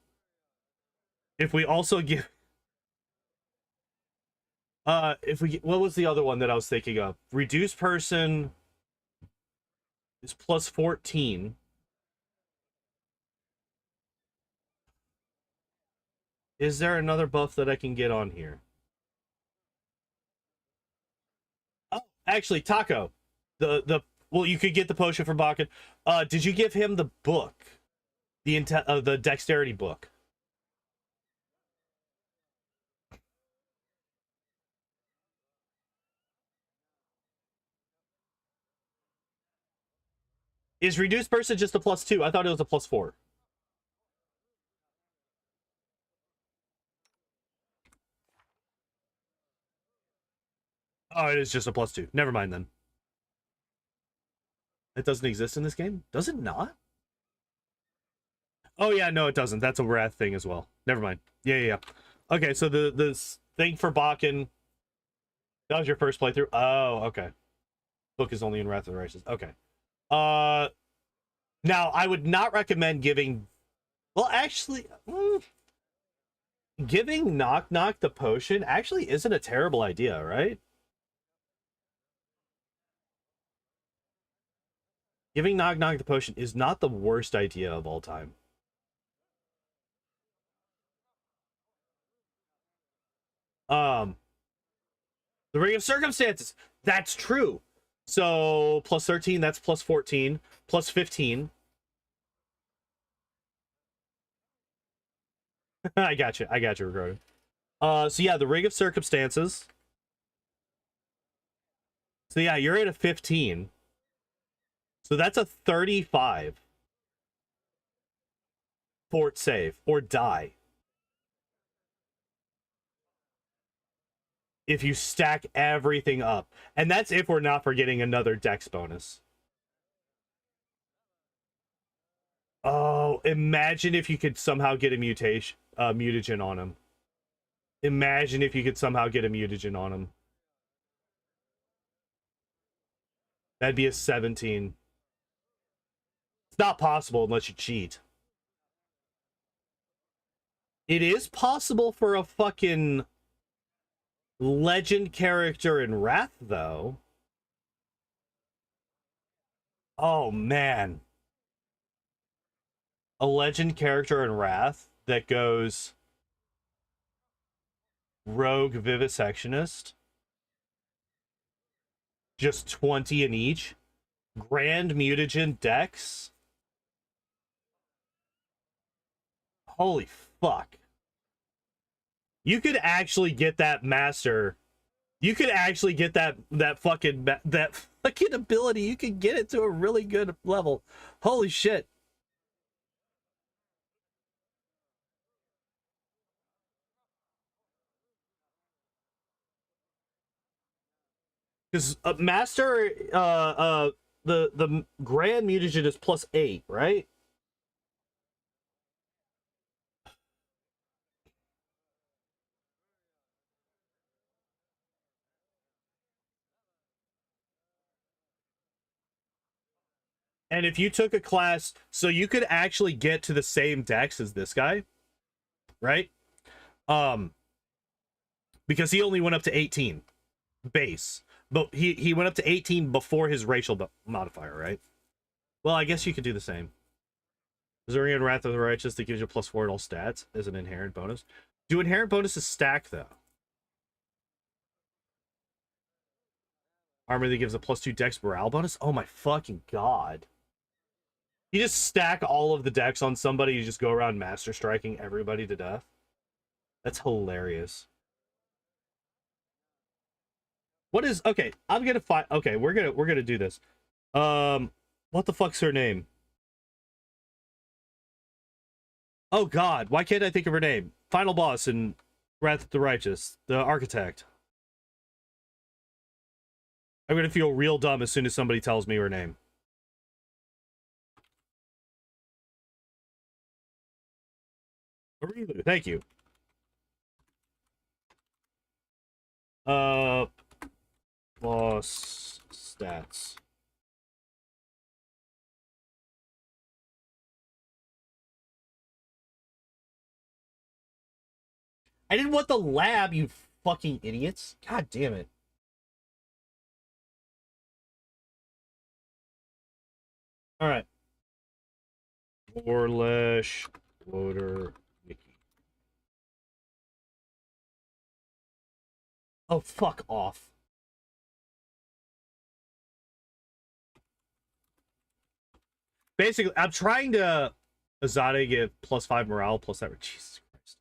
If we also give... if we... What was the other one that I was thinking of? Reduced person is +14. Is there another buff that I can get on here? Oh, actually, Taco. Well, you could get the potion for Bakken. Did you give him the book? The dexterity book? Is reduced person just a +2? I thought it was a +4. Oh, it is just a +2. Never mind then. It doesn't exist in this game? Does it not? Oh yeah, no, it doesn't. That's a wrath thing as well. Never mind. Yeah. Okay, so the thing for Bakken, that was your first playthrough? Oh, okay. Book is only in Wrath of the Righteous. Okay. Now, I would not recommend giving... Well, actually... giving Nok-Nok the potion actually isn't a terrible idea, right? Giving Nok-Nok the potion is not the worst idea of all time. The Ring of Circumstances. That's true. So, +13, that's +14, +15. I got you, Ricardo. So yeah, the Ring of Circumstances. So yeah, you're at a 15. So that's a 35 fort save or die. If you stack everything up. And that's if we're not forgetting another dex bonus. Oh, imagine if you could somehow get a mutagen on him. Imagine if you could somehow get a mutagen on him. That'd be a 17. It's not possible unless you cheat. It is possible for a fucking legend character in Wrath, though. Oh, man. A legend character in Wrath that goes rogue vivisectionist. Just 20 in each. Grand mutagen dex. Holy fuck. You could actually get that master. You could actually get that fucking ability. You could get it to a really good level. Holy shit. Because master the grand mutagen is +8, right? And if you took a class, so you could actually get to the same dex as this guy, right? Because he only went up to 18 base, but he went up to 18 before his racial modifier, right? Well, I guess you could do the same. Missouri and Wrath of the Righteous that gives you +4 at all stats as an inherent bonus. Do inherent bonuses stack though? Armor that gives a +2 dex morale bonus? Oh my fucking god. You just stack all of the decks on somebody, you just go around master striking everybody to death. That's hilarious. What is okay? I'm gonna find. Okay, we're gonna do this. What the fuck's her name? Oh God, why can't I think of her name? Final boss in Wrath of the Righteous, the architect. I'm gonna feel real dumb as soon as somebody tells me her name. Arilu, thank you. Boss stats. I didn't want the lab, you fucking idiots. God damn it. Alright. Warlesh loader wiki. Oh, fuck off. Basically, I'm trying to Azade get +5 morale plus that. Jesus Christ.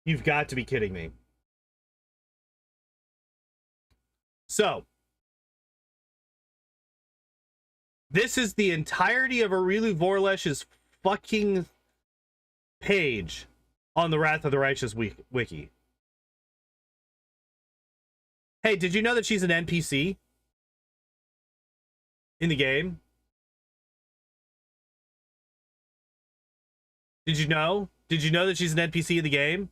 You've got to be kidding me. So, this is the entirety of Arilu Vorlesh's fucking page on the Wrath of the Righteous wiki. Hey, did you know that she's an NPC in the game? Did you know? Did you know that she's an NPC in the game?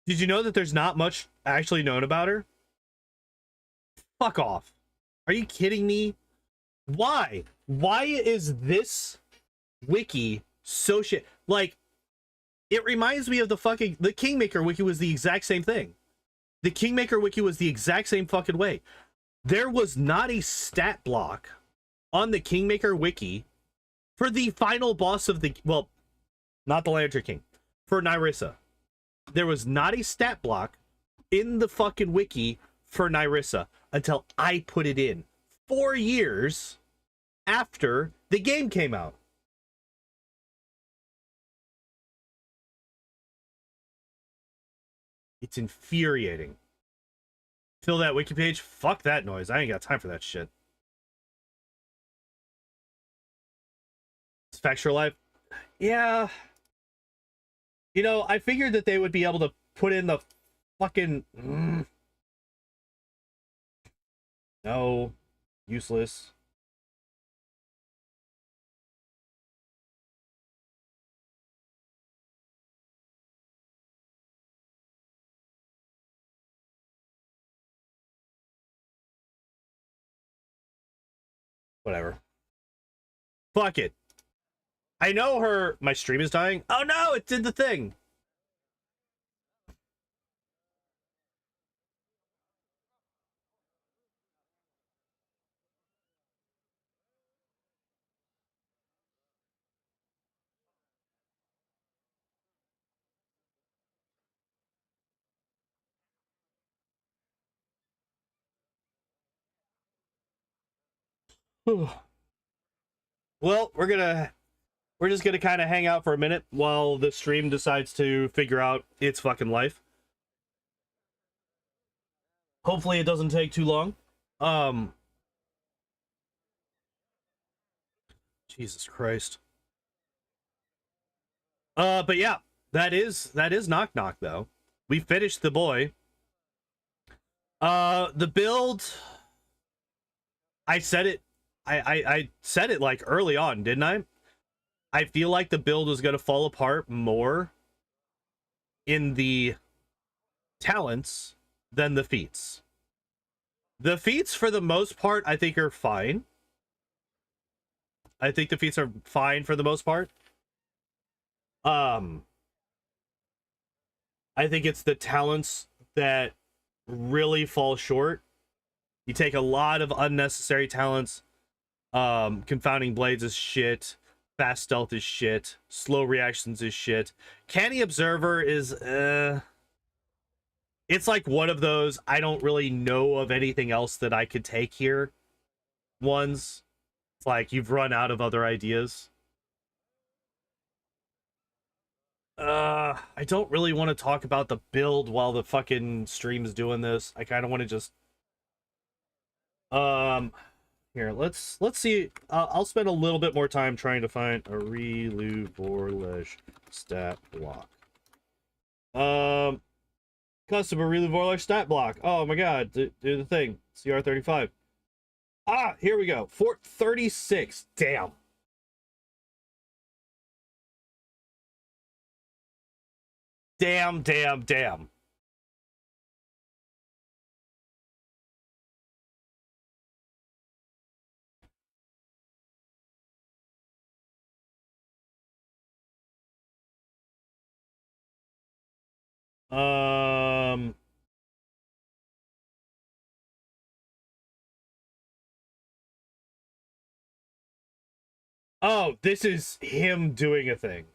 Did you know that there's not much actually known about her? Fuck off. Are you kidding me? Why? Why is this wiki so shit? Like, it reminds me of the Kingmaker wiki was the exact same thing. The Kingmaker wiki was the exact same fucking way. There was not a stat block on the Kingmaker wiki for the final boss of the, well, not the Lantern King, for Nyrissa. There was not a stat block in the fucking wiki for Nyrissa until I put it in 4 years after the game came out. It's infuriating. Fill that wiki page? Fuck that noise. I ain't got time for that shit. It's factual life. Yeah. You know, I figured that they would be able to put in the fucking... No. Useless. Whatever. Fuck it. I know my stream is dying. Oh no, it did the thing. Well, we're just gonna kind of hang out for a minute while the stream decides to figure out its fucking life. Hopefully it doesn't take too long. Jesus Christ. But yeah, that is Nok-Nok though. We finished the boy. The build, I said it I said it like early on, didn't I? I feel like the build was gonna fall apart more in the talents than the feats. The feats, for the most part, I think are fine. I think the feats are fine for the most part. I think it's the talents that really fall short. You take a lot of unnecessary talents. Confounding blades is shit. Fast stealth is shit. Slow reactions is shit. Canny observer is It's like one of those I don't really know of anything else that I could take here ones. It's like you've run out of other ideas. I don't really want to talk about the build while the fucking stream is doing this. I kind of want to just here, let's see. I'll spend a little bit more time trying to find a recruitable stat block. Custom a recruitable stat block. Oh my god, do the thing. CR35. Ah, here we go. Fort 36. Damn. Damn. Um. Oh, this is him doing a thing.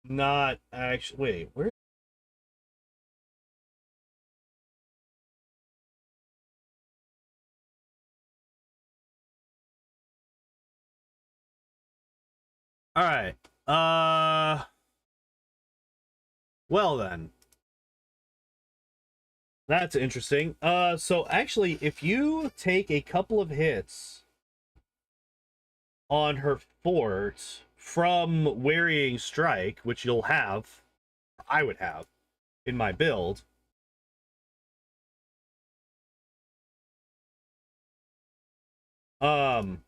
Not actually. Wait, where? All right. Well then. That's interesting. So actually, if you take a couple of hits on her fort from Wearying Strike, which you'll have, I would have, in my build. Um,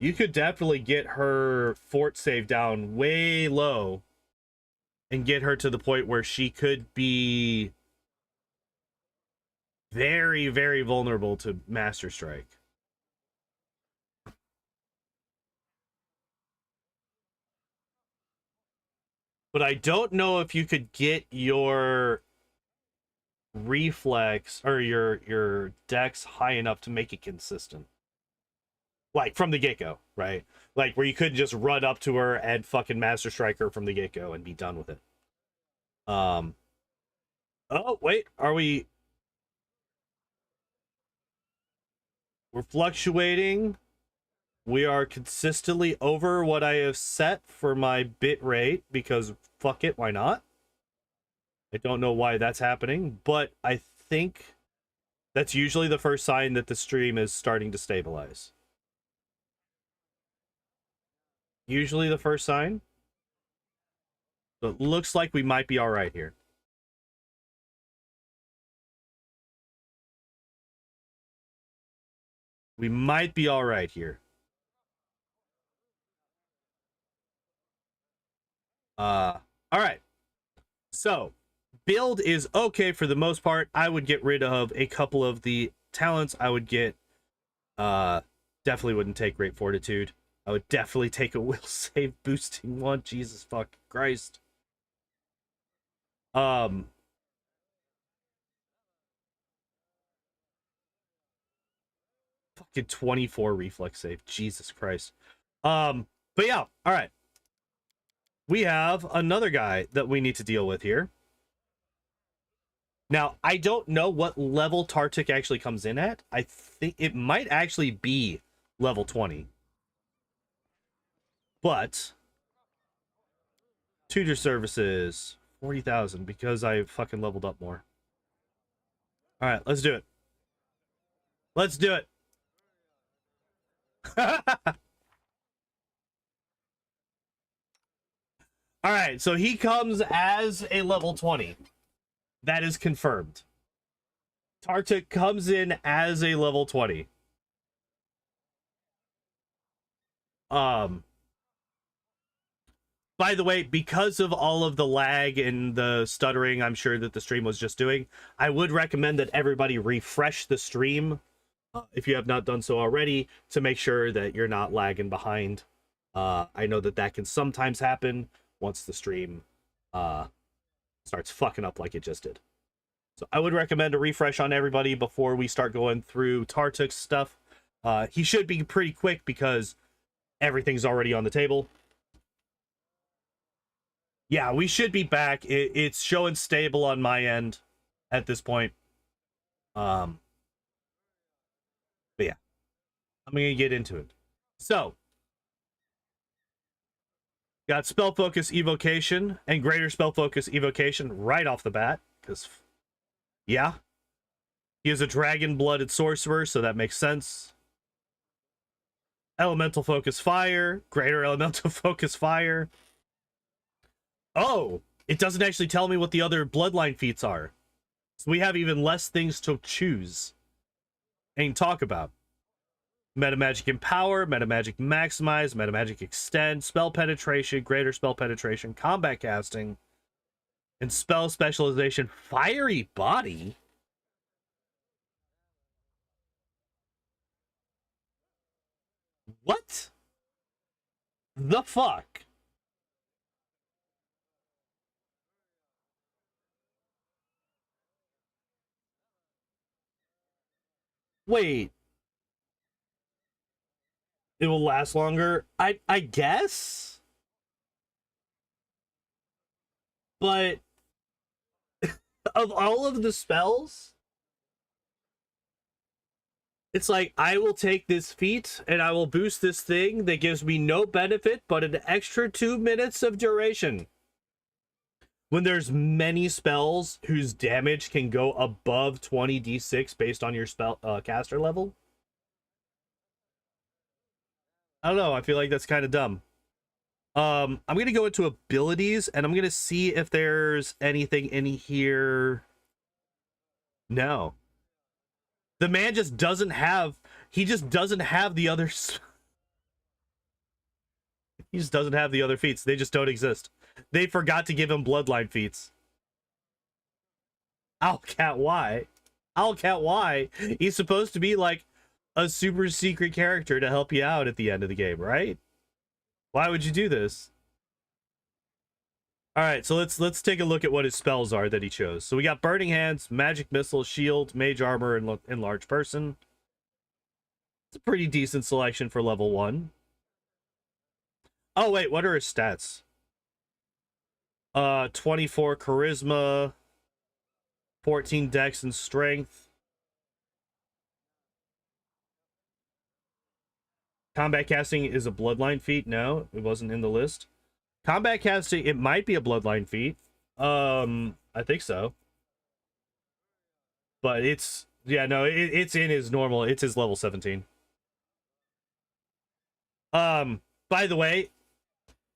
You could definitely get her fort save down way low and get her to the point where she could be very vulnerable to Master Strike. But I don't know if you could get your reflex or your dex high enough to make it consistent. Like from the get-go, right? Like where you could just run up to her and fucking Master Strike her from the get-go and be done with it. Oh, wait, are we... We're fluctuating. We are consistently over what I have set for my bit rate because fuck it, why not? I don't know why that's happening, but I think that's usually the first sign that the stream is starting to stabilize. Usually the first sign. So it looks like we might be all right here. We might be all right here. All right. So, build is okay for the most part. I would get rid of a couple of the talents. I would get, definitely wouldn't take Great Fortitude. I would definitely take a will save boosting one. Jesus fuck Christ. Fucking 24 reflex save. Jesus Christ. But yeah, all right. We have another guy that we need to deal with here. Now, I don't know what level Tartuk actually comes in at. I think it might actually be level 20. But tutor services 40,000 because I fucking leveled up more. All right, let's do it. Let's do it. All right, so he comes as a level 20. That is confirmed. Tartuk comes in as a level 20. By the way, because of all of the lag and the stuttering I'm sure that the stream was just doing, I would recommend that everybody refresh the stream if you have not done so already to make sure that you're not lagging behind. I know that that can sometimes happen once the stream starts fucking up like it just did. So I would recommend a refresh on everybody before we start going through Tartuk's stuff. He should be pretty quick because everything's already on the table. Yeah, we should be back. It's showing stable on my end at this point. But yeah, I'm gonna get into it. So, got spell focus evocation and greater spell focus evocation right off the bat, because yeah, he is a dragon blooded sorcerer, so that makes sense. Elemental focus fire, greater elemental focus fire. Oh, it doesn't actually tell me what the other bloodline feats are. So we have even less things to choose and talk about. Metamagic Empower, Metamagic Maximize, Metamagic Extend, Spell Penetration, Greater Spell Penetration, Combat Casting, and Spell Specialization. Fiery Body? What the fuck? Wait, it will last longer? I guess? But of all of the spells, it's like, I will take this feat and I will boost this thing that gives me no benefit but an extra 2 minutes of duration. When there's many spells whose damage can go above 20d6 based on your spell caster level. I don't know, I feel like that's kind of dumb. I'm gonna go into abilities and I'm gonna see if there's anything in here. No. The man just doesn't have, he just doesn't have the others. He just doesn't have the other feats. They just don't exist. They forgot to give him bloodline feats. Owlcat, why? Owlcat, why? He's supposed to be like a super secret character to help you out at the end of the game, right? Why would you do this? All right, so let's take a look at what his spells are that he chose. So we got Burning Hands, Magic Missile, Shield, Mage Armor, and Enlarged Person. It's a pretty decent selection for level 1. Oh wait, what are his stats? 24 Charisma, 14 Dex and Strength. Combat Casting is a Bloodline feat. No, it wasn't in the list. Combat Casting, it might be a Bloodline feat. I think so. But it's, yeah, no, it's in his normal, it's his level 17. By the way,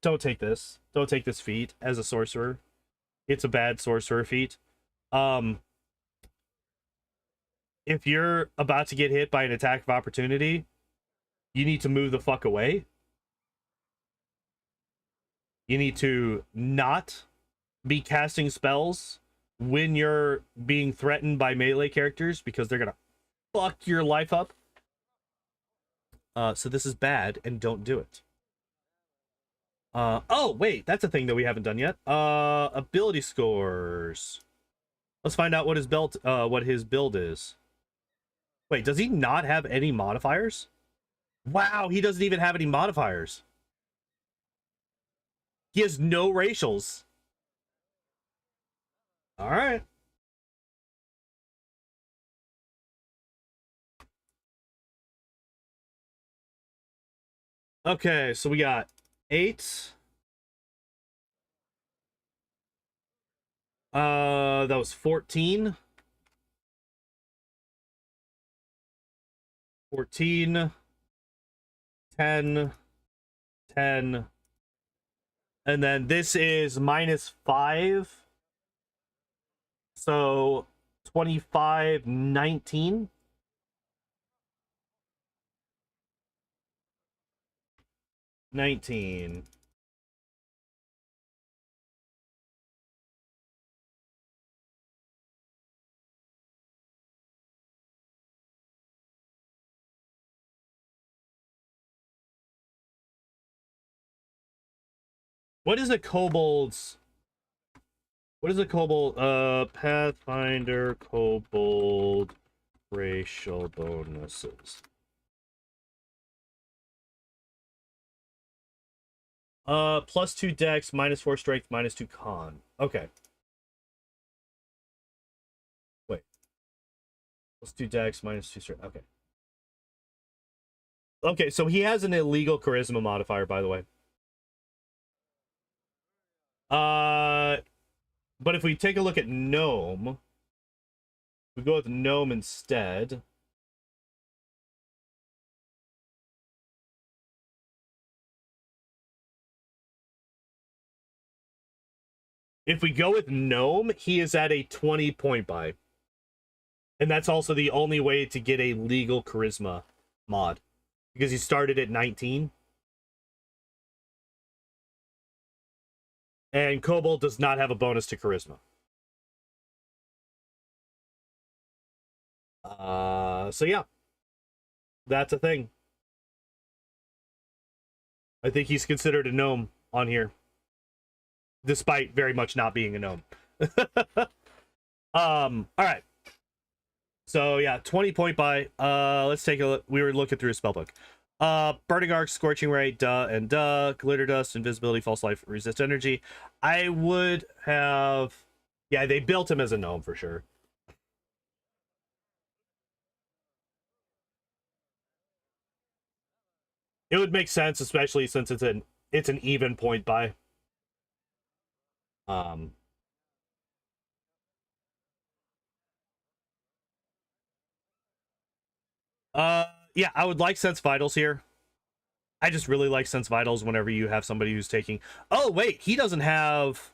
don't take this. Don't take this feat as a sorcerer. It's a bad sorcerer feat. If you're about to get hit by an attack of opportunity, you need to move the fuck away. You need to not be casting spells when you're being threatened by melee characters because they're gonna fuck your life up. So this is bad and don't do it. Oh wait, that's a thing that we haven't done yet. Ability scores. Let's find out what his build is. Wait, does he not have any modifiers? Wow, he doesn't even have any modifiers. He has no racials. All right. Okay, so we got 8. That was 14. 14. 10. 10. And then this is -5. So 25, 19. 19. What is a kobold's... What is a kobold? Pathfinder kobold racial bonuses. +2 dex, -4 strength, -2 con. Okay. Wait. +2 dex, -2 strength. Okay. Okay, so he has an illegal charisma modifier, by the way. But if we take a look at gnome, we go with gnome instead. If we go with gnome, he is at a 20-point buy. And that's also the only way to get a legal charisma mod, because he started at 19. And kobold does not have a bonus to charisma. So yeah, that's a thing. I think he's considered a gnome on here, despite very much not being a gnome. All right. So yeah, 20-point buy. Let's take a look. We were looking through his spellbook. Burning Arc, Scorching Ray, Glitter Dust, Invisibility, False Life, Resist Energy. I would have... Yeah, they built him as a gnome for sure. It would make sense, especially since it's an even point buy. Yeah, I would like Sense Vitals here. I just really like Sense Vitals whenever you have somebody who's taking... Oh, wait, he doesn't have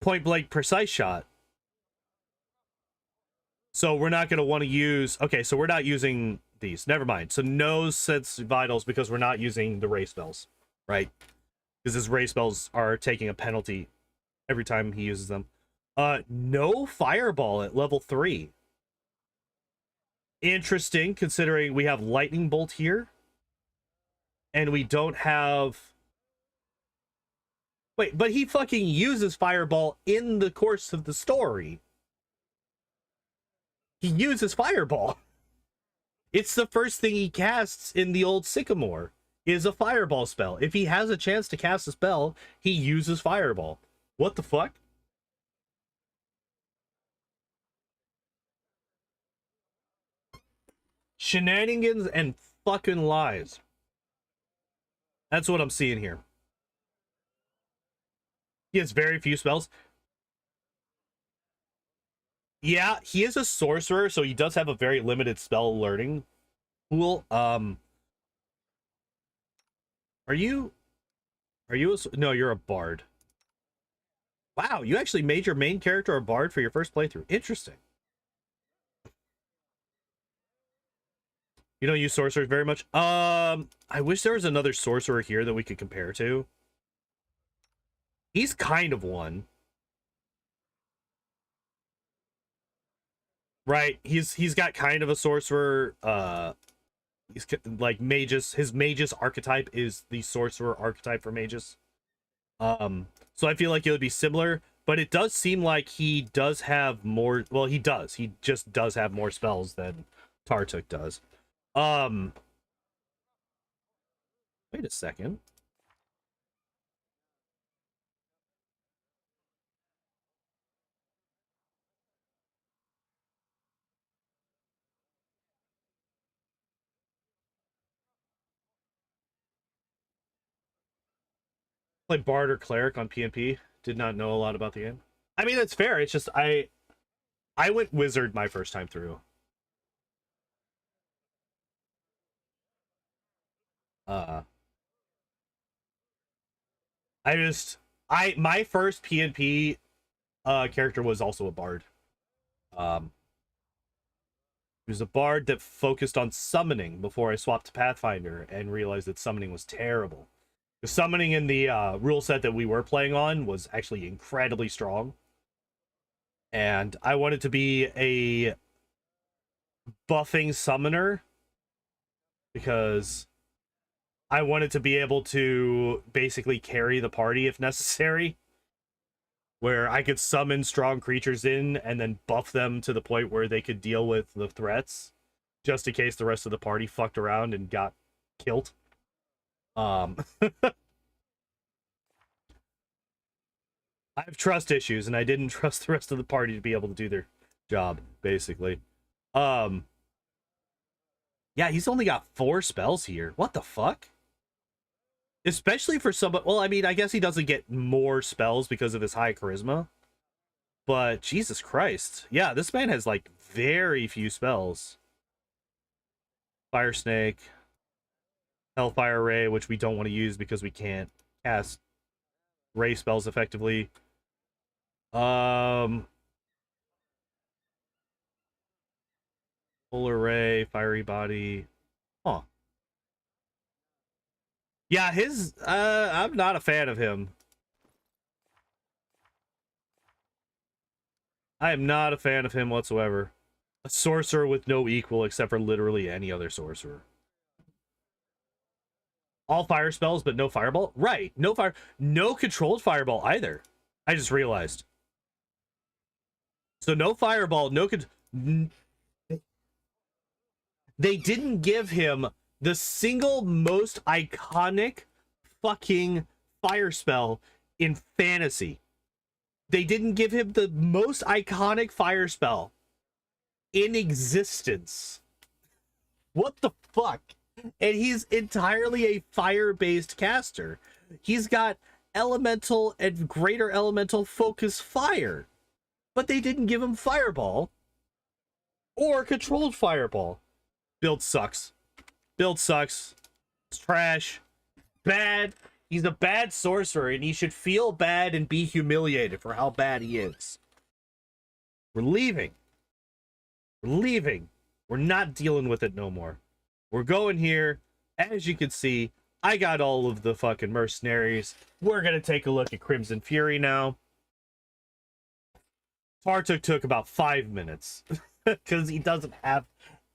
point blank precise shot. So we're not going to want to use... Okay, so we're not using these. Never mind. So no Sense Vitals because we're not using the Ray spells, right? Because his Ray spells are taking a penalty every time he uses them. No Fireball at level 3. Interesting, considering we have Lightning Bolt here. And we don't have... Wait, but he fucking uses Fireball in the course of the story. He uses Fireball. It's the first thing he casts in the old Sycamore, is a Fireball spell. If he has a chance to cast a spell, he uses Fireball. What the fuck? Shenanigans and fucking lies. That's what I'm seeing here. He has very few spells. Yeah, he is a sorcerer, so he does have a very limited spell learning pool. Are you no, you're a bard. Wow, you actually made your main character a bard for your first playthrough. Interesting. You don't use sorcerers very much? I wish there was another sorcerer here that we could compare to. He's kind of one. Right, he's got kind of a sorcerer, he's like magus. His magus archetype is the sorcerer archetype for magus. So I feel like it would be similar, but it does seem like he does have more. Well, he just does have more spells than Tartuk does. Wait a second. Play bard or cleric on PnP. Did not know a lot about the game. I mean, it's fair. It's just I went wizard my first time through. My first PnP character was also a bard. He was a bard that focused on summoning before I swapped to Pathfinder and realized that summoning was terrible. The summoning in the rule set that we were playing on was actually incredibly strong. And I wanted to be a buffing summoner because I wanted to be able to basically carry the party if necessary, where I could summon strong creatures in and then buff them to the point where they could deal with the threats, just in case the rest of the party fucked around and got killed. I have trust issues, and I didn't trust the rest of the party to be able to do their job, basically. Yeah, he's only got 4 spells here. What the fuck? Especially for somebody... Well, I mean, I guess he doesn't get more spells because of his high charisma. But, Jesus Christ. Yeah, this man has, like, very few spells. Fire Snake. Hellfire Ray, which we don't want to use because we can't cast ray spells effectively. Polar Ray, Fiery Body. Huh. Yeah, his... I'm not a fan of him. I am not a fan of him whatsoever. A sorcerer with no equal except for literally any other sorcerer. All fire spells, but no fireball? Right. No fire... No controlled fireball either. I just realized. So no fireball, no... They didn't give him the single most iconic fucking fire spell in fantasy. They didn't give him the most iconic fire spell in existence. What the fuck? And he's entirely a fire-based caster. He's got elemental and greater elemental focus fire. But they didn't give him fireball or controlled fireball. Build sucks. Build sucks. It's trash. Bad. He's a bad sorcerer, and he should feel bad and be humiliated for how bad he is. We're leaving. We're leaving. We're not dealing with it no more. We're going here. As you can see, I got all of the fucking mercenaries. We're going to take a look at Crimson Fury now. Tartuk took about 5 minutes because he doesn't have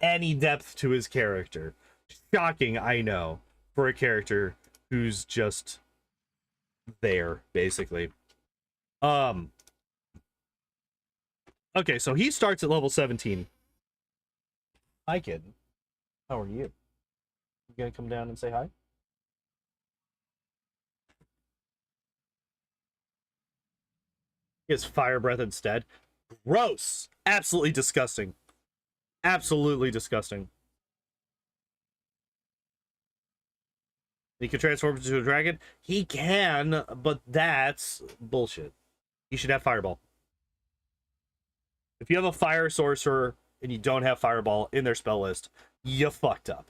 any depth to his character. Shocking, I know, for a character who's just there, basically. Okay, so he starts at level 17. Hi, kid. How are you? You gonna come down and say hi? He has fire breath instead. Gross! Absolutely disgusting. Absolutely disgusting. He can transform into a dragon? He can, but that's bullshit. He should have fireball. If you have a fire sorcerer and you don't have fireball in their spell list, you fucked up.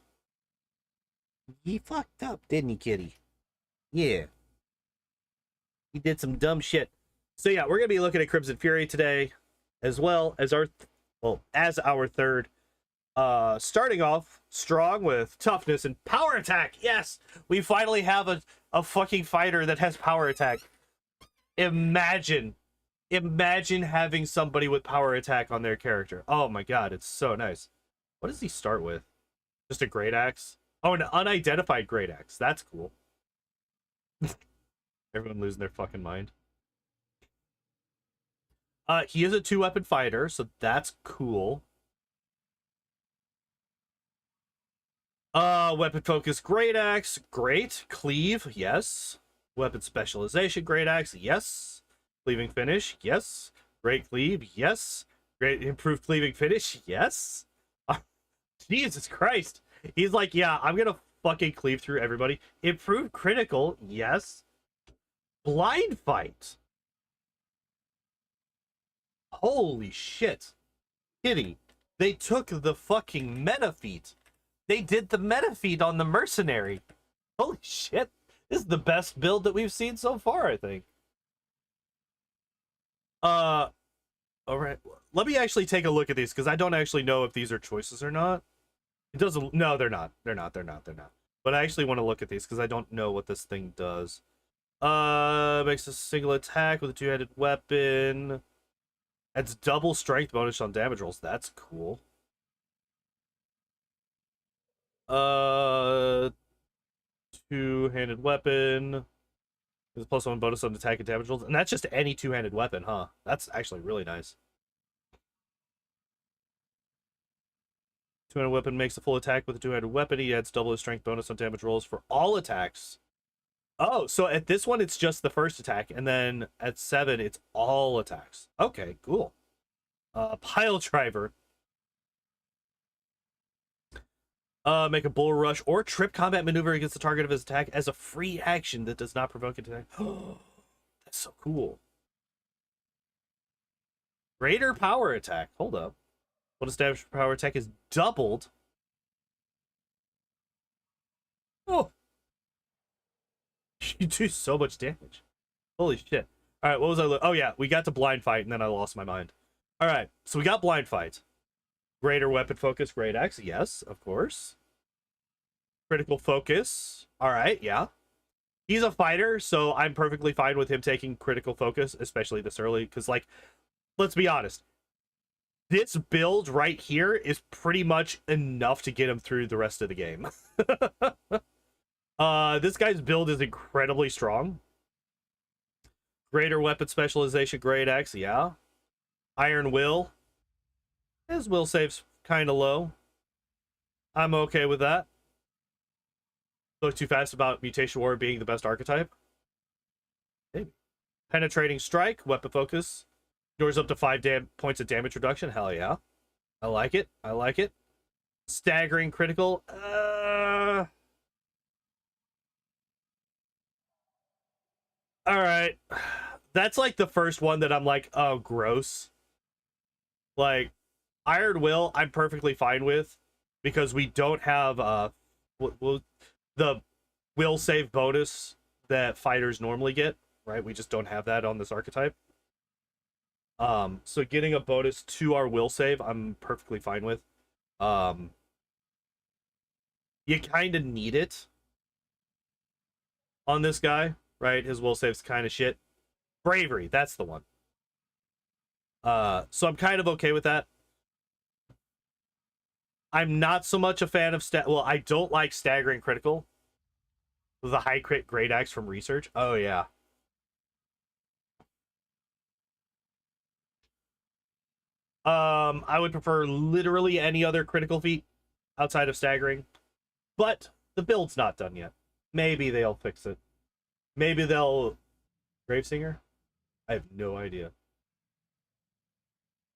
He fucked up, didn't he, kitty? Yeah. He did some dumb shit. So yeah, we're gonna be looking at Crimson Fury today, as well as our third. Starting off strong with toughness and power attack. Yes, we finally have a fucking fighter that has power attack. Imagine having somebody with power attack on their character. Oh my god, it's so nice. What does he start with? Just a great axe? Oh, an unidentified great axe. That's cool. Everyone losing their fucking mind. He is a 2-weapon fighter, so that's cool. Weapon focus, great axe, great. Cleave, yes. Weapon specialization, great axe, yes. Cleaving finish, yes. Great cleave, yes. Great improved cleaving finish, yes. Jesus Christ. He's like, yeah, I'm gonna fucking cleave through everybody. Improved critical, yes. Blind fight. Holy shit. Kitty. They took the fucking meta feat. They did the meta feat on the mercenary. Holy shit. This is the best build that we've seen so far, I think. Alright. Let me actually take a look at these, because I don't actually know if these are choices or not. It doesn't... No, they're not. They're not. But I actually want to look at these, because I don't know what this thing does. Makes a single attack with a 2-handed weapon. Adds double strength bonus on damage rolls. That's cool. two-handed weapon. There's a +1 bonus on attack and damage rolls. And that's just any two-handed weapon, huh? That's actually really nice. Two-handed weapon makes a full attack with a two-handed weapon. He adds double his strength bonus on damage rolls for all attacks. Oh, so at this one, it's just the first attack. And then at 7, it's all attacks. Okay, cool. Pile driver. Make a bull rush or trip combat maneuver against the target of his attack as a free action that does not provoke an attack. Oh, that's so cool. Greater power attack. Hold up. What is damage power attack is doubled. Oh. You do so much damage. Holy shit. All right, what was I? Oh, yeah, we got to blind fight, and then I lost my mind. All right, so we got blind fight. Greater weapon focus, great axe. Yes, of course. Critical focus. All right, yeah. He's a fighter, so I'm perfectly fine with him taking critical focus, especially this early. Because, like, let's be honest. This build right here is pretty much enough to get him through the rest of the game. This guy's build is incredibly strong. Greater weapon specialization, great axe, yeah. Iron will. His will save's kind of low. I'm okay with that. Spoke too fast about Mutation War being the best archetype. Maybe. Penetrating strike, weapon focus. Yours up to 5 points of damage reduction. Hell yeah. I like it. I like it. Staggering critical. Alright. That's like the first one that I'm like, oh, gross. Like, Iron Will, I'm perfectly fine with. Because we don't have the will save bonus that fighters normally get. Right? We just don't have that on this archetype. So getting a bonus to our will save, I'm perfectly fine with. You kind of need it on this guy, right? His will save's kind of shit. Bravery, that's the one. So I'm kind of okay with that. I'm not so much a fan of well, I don't like staggering critical. The high crit great axe from research. Oh yeah. I would prefer literally any other critical feat outside of staggering. But the build's not done yet. Maybe they'll fix it. Maybe they'll... Gravesinger? I have no idea.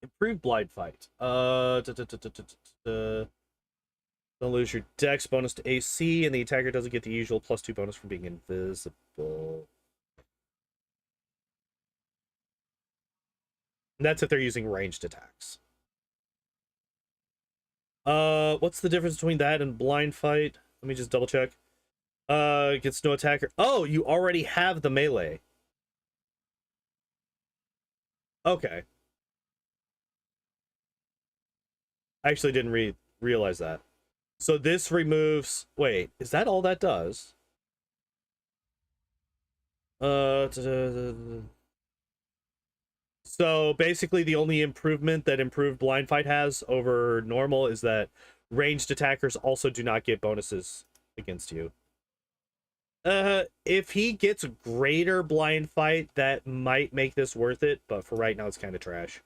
Improved blind fight. Don't lose your dex bonus to AC, and the attacker doesn't get the usual +2 bonus from being invisible. And that's if they're using ranged attacks. What's the difference between that and blind fight? Let me just double check. Gets no attacker. Oh, you already have the melee. Okay. I actually didn't realize that. So this removes... Wait, is that all that does? So basically the only improvement that improved blind fight has over normal is that ranged attackers also do not get bonuses against you. If he gets greater blind fight, that might make this worth it, but for right now it's kind of trash.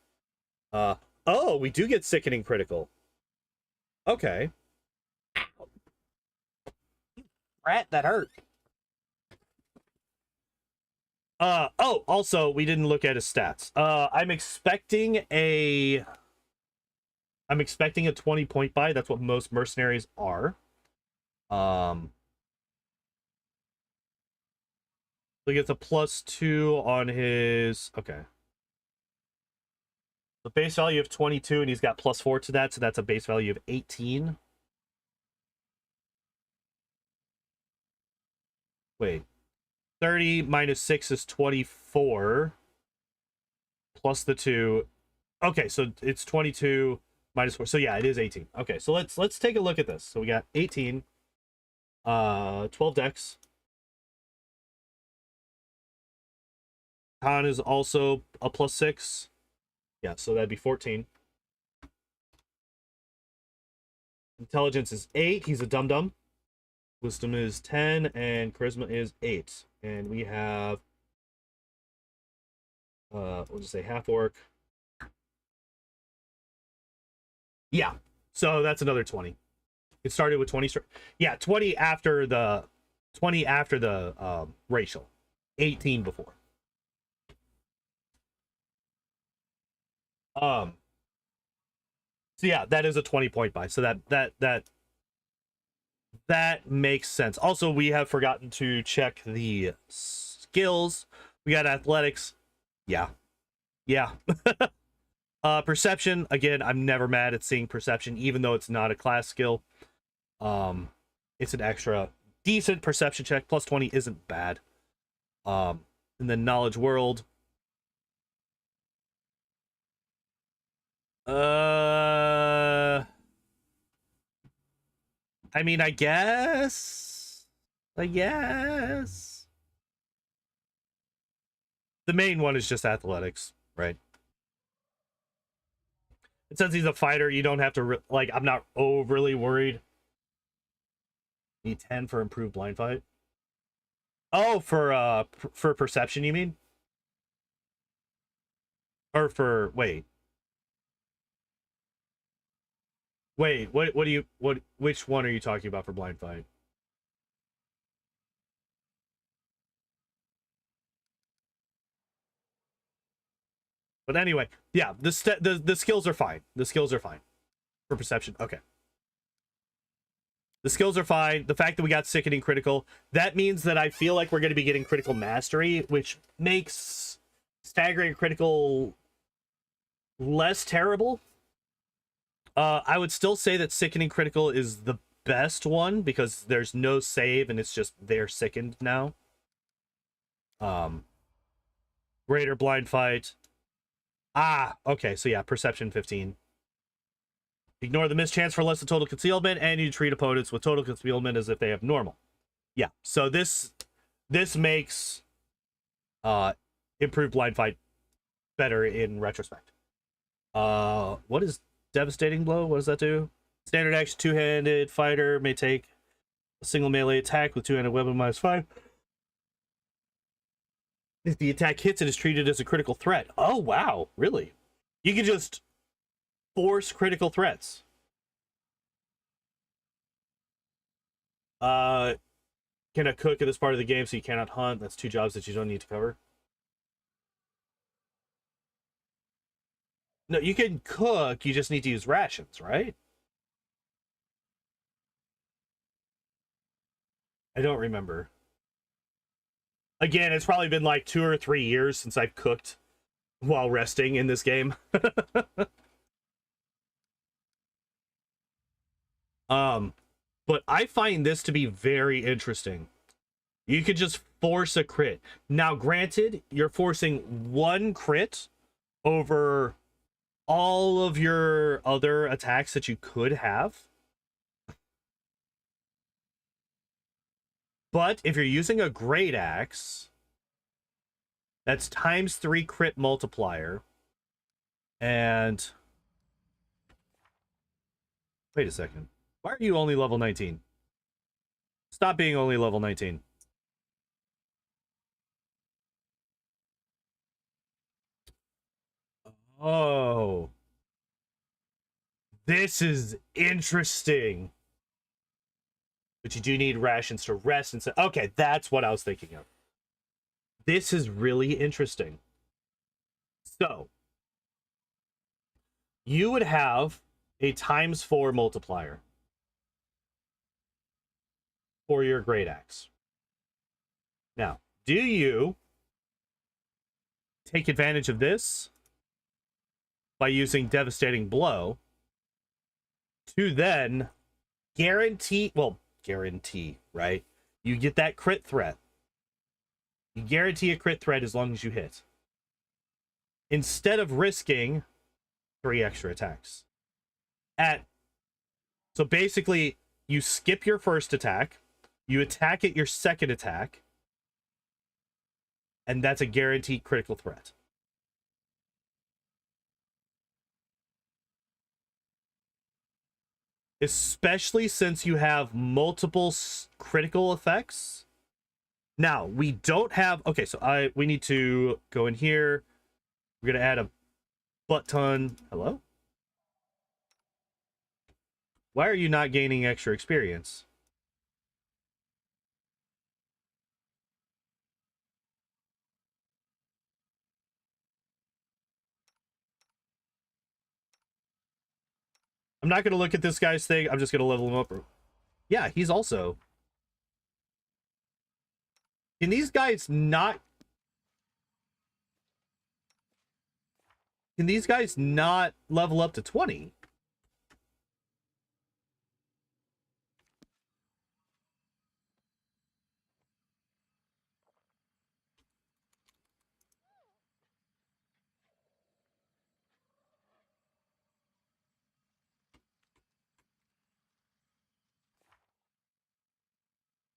Oh, we do get sickening critical. Okay. Rat, that hurt. Oh, also, we didn't look at his stats. I'm expecting a 20 point buy. That's what most mercenaries are. So he gets a +2 on his... Okay. The base value of 22, and he's got +4 to that, so that's a base value of 18. Wait. 30 minus 6 is 24. Plus the 2. Okay, so it's 22 minus 4. So yeah, it is 18. Okay, so let's take a look at this. So we got 18. 12 dex. Con is also a +6. Yeah, so that'd be 14. Intelligence is 8. He's a dum-dum. Wisdom is 10 and charisma is 8. And we have we'll just say half orc. Yeah. So that's another 20. It started with 20. Yeah, 20 after the racial. 18 before. So yeah, that is a 20-point buy. So that makes sense. Also, we have forgotten to check the skills. We got athletics. Yeah. Yeah. Perception, again, I'm never mad at seeing perception, even though it's not a class skill. It's an extra decent perception check. Plus 20 isn't bad. And then knowledge world. I mean, I guess. The main one is just athletics, right? And since he's a fighter, you don't have to like. I'm not overly worried. Need 10 for improved blind fight. Oh, for perception, you mean? Or for wait, what do you which one are you talking about for blind fight? But anyway, yeah, the skills are fine. The skills are fine for perception. Okay. The skills are fine. The fact that we got sickening critical, that means that I feel like we're going to be getting critical mastery, which makes staggering critical less terrible. I would still say that sickening critical is the best one because there's no save and it's just they're sickened now. Greater blind fight. Okay, so yeah, perception 15. Ignore the mischance for less than total concealment, and you treat opponents with total concealment as if they have normal. Yeah, so this makes improved blind fight better in retrospect. What is devastating blow? What does that do? Standard action, two-handed fighter may take a single melee attack with two-handed weapon -5. If the attack hits, it is treated as a critical threat. Oh wow, really? You can just force critical threats. Cannot cook at this part of the game, so you cannot hunt. That's 2 jobs that you don't need to cover. No, you can cook, you just need to use rations, right? I don't remember. Again, it's probably been like 2 or 3 years since I've cooked while resting in this game. But I find this to be very interesting. You could just force a crit. Now, granted, you're forcing 1 crit over all of your other attacks that you could have. But if you're using a great axe, that's ×3 crit multiplier. And wait a second. Why are you only level 19? Stop being only level 19. Oh. This is interesting. But you do need rations to rest and say, okay, that's what I was thinking of. This is really interesting. So, you would have a ×4 multiplier for your great axe. Now, do you take advantage of this by using devastating blow to then guarantee, right? You get that crit threat. You guarantee a crit threat as long as you hit. Instead of risking 3 extra attacks. So basically, you skip your first attack, you attack at your second attack, and that's a guaranteed critical threat. especially since you have multiple critical effects. Now, we don't have... Okay, so we need to go in here. We're going to add a butt ton. Hello? Why are you not gaining extra experience? I'm not going to look at this guy's thing. I'm just going to level him up. Yeah, he's also... Can these guys not... Can these guys not level up to 20?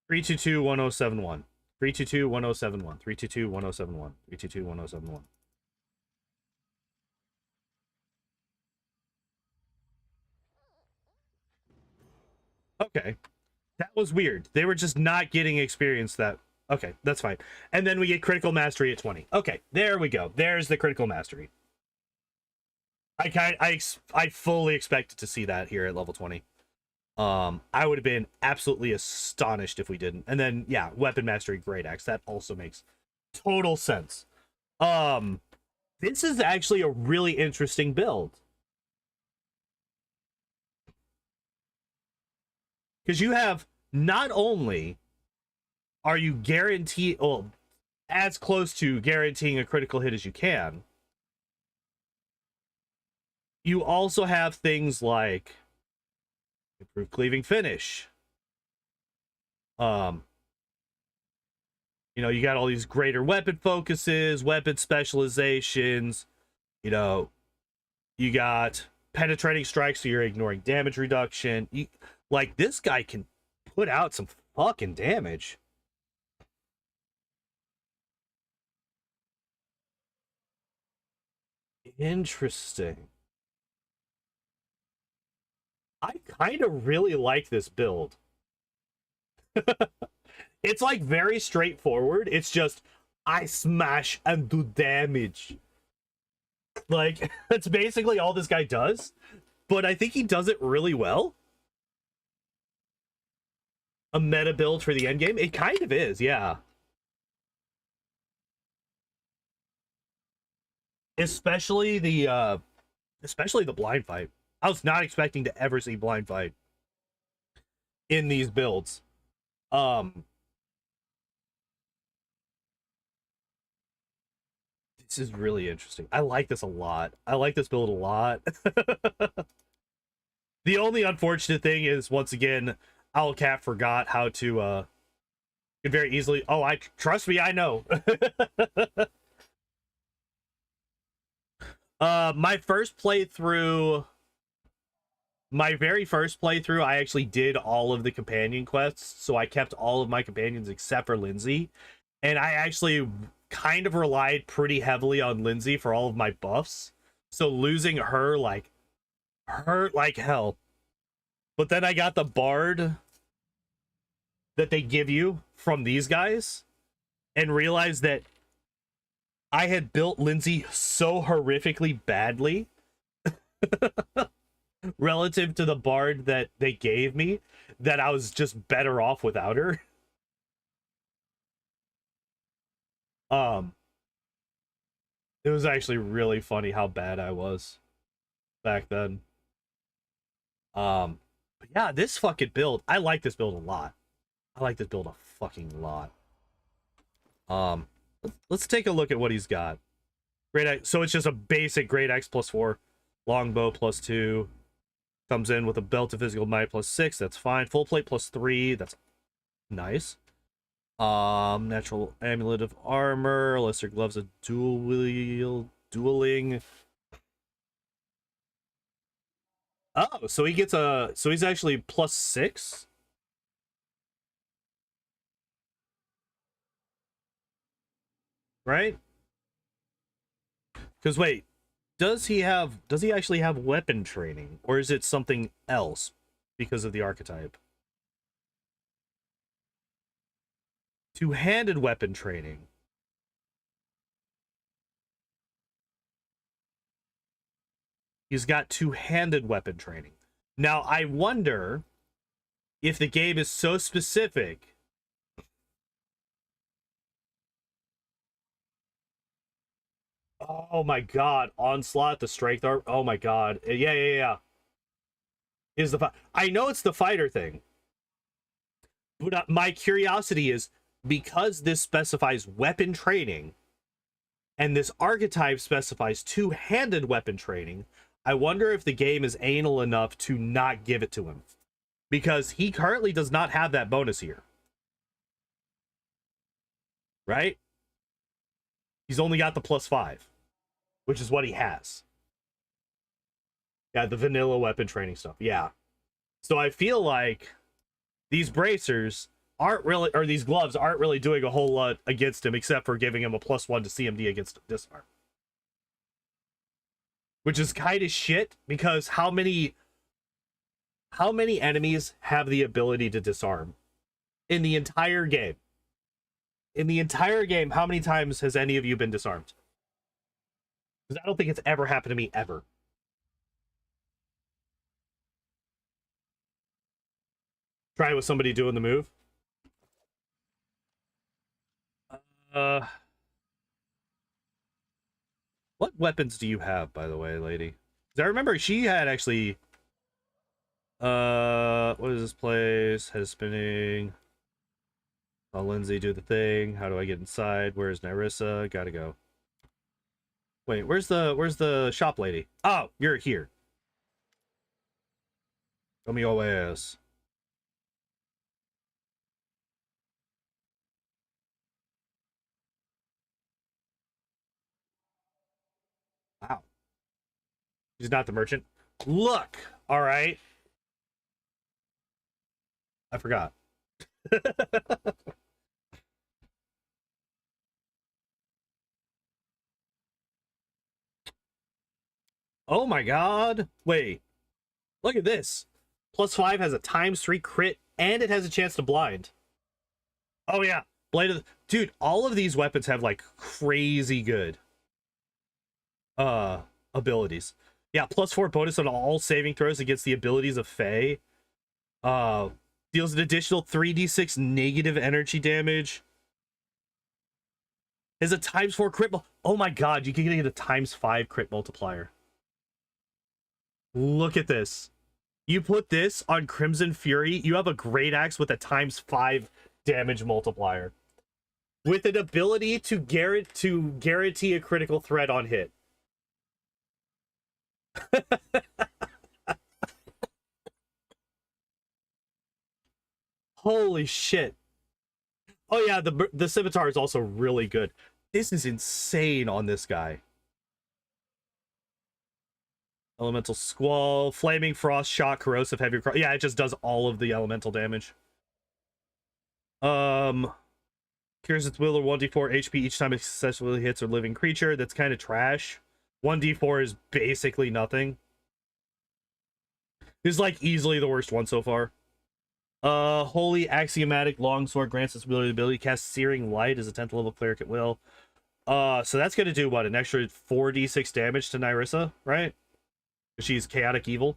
Three two two 1071. 322 1071. 322 1071. 322 1071. Okay. That was weird. They were just not getting experience that... Okay, that's fine. And then we get critical mastery at 20. Okay, there we go. There's the critical mastery. I fully expected to see that here at level 20. I would have been absolutely astonished if we didn't. And then, yeah, weapon mastery, great axe. That also makes total sense. This is actually a really interesting build. Because you have, not only are you guaranteed, well, as close to guaranteeing a critical hit as you can, you also have things like improved cleaving finish. You know, you got all these greater weapon focuses, weapon specializations. You know, you got penetrating strikes, so you're ignoring damage reduction. Like, this guy can put out some fucking damage. Interesting. I kind of really like this build. It's like very straightforward. It's just, I smash and do damage. Like, that's basically all this guy does. But I think he does it really well. A meta build for the endgame? It kind of is, yeah. Especially the blind fight. I was not expecting to ever see blind fight in these builds. This is really interesting. I like this a lot. I like this build a lot. The only unfortunate thing is, once again, Owlcat forgot how to very easily... Oh, trust me, I know. My very first playthrough, I actually did all of the companion quests, so I kept all of my companions except for Lindsay, and I actually kind of relied pretty heavily on Lindsay for all of my buffs, so losing her, like, hurt like hell. But then I got the bard that they give you from these guys and realized that I had built Lindsay so horrifically badly relative to the bard that they gave me that I was just better off without her. It was actually really funny how bad I was back then. But yeah, this fucking build, I like this build a lot. I like this build a fucking lot. Let's take a look at what he's got. Great Axe, so it's just a basic Great Axe +4, longbow +2, comes in with a belt of physical might +6, that's fine. Full plate +3, that's nice. Natural amulet of armor, lesser gloves of dueling. Oh, so he gets so he's actually +6. Right? Because wait, does he actually have weapon training, or is it something else? because of the archetype. Two-handed weapon training. He's got two-handed weapon training. Now, I wonder if the game is so specific. Oh my god, Onslaught, the strength art. Oh my god. Yeah. Is the I know it's the fighter thing. But my curiosity is, because this specifies weapon training and this archetype specifies two-handed weapon training, I wonder if the game is anal enough to not give it to him, because he currently does not have that bonus here, right? He's only got the +5, which is what he has. Yeah, the vanilla weapon training stuff. Yeah. So I feel like these bracers aren't really, or these gloves aren't really doing a whole lot against him, except for giving him a +1 to CMD against disarm. Which is kind of shit, because how many enemies have the ability to disarm in the entire game? In the entire game, how many times has any of you been disarmed? Because I don't think it's ever happened to me, ever. Try it with somebody doing the move. What weapons do you have, by the way, lady? Because I remember she had actually... what is this place? Head spinning. I'll Lindsay do the thing. How do I get inside? Where's Nyrissa? Gotta go. Wait, where's the shop lady? Oh, you're here. Show me your wares. Wow. She's not the merchant. Look! Alright. I forgot. Oh my god. Wait. Look at this. +5 has a ×3 crit, and it has a chance to blind. Oh yeah. Blade of the... Dude, all of these weapons have like crazy good abilities. Yeah, +4 bonus on all saving throws against the abilities of Fae. Deals an additional 3d6 negative energy damage. Has a ×4 crit. Oh my god, you can get a ×5 crit multiplier. Look at this. You put this on Crimson Fury, you have a great axe with a ×5 damage multiplier, with an ability to guarantee a critical threat on hit. Holy shit. Oh yeah, the scimitar is also really good. This is insane on this guy. Elemental Squall, Flaming Frost, Shock, Corrosive, Heavy Cross. Yeah, it just does all of the elemental damage. Cures its will or 1d4 HP each time it successfully hits a living creature. That's kind of trash. 1d4 is basically nothing. This is like easily the worst one so far. Holy Axiomatic Longsword grants its ability to cast Searing Light as a 10th level cleric at will. So that's gonna do what, an extra 4d6 damage to Nyrissa, right? She's chaotic evil.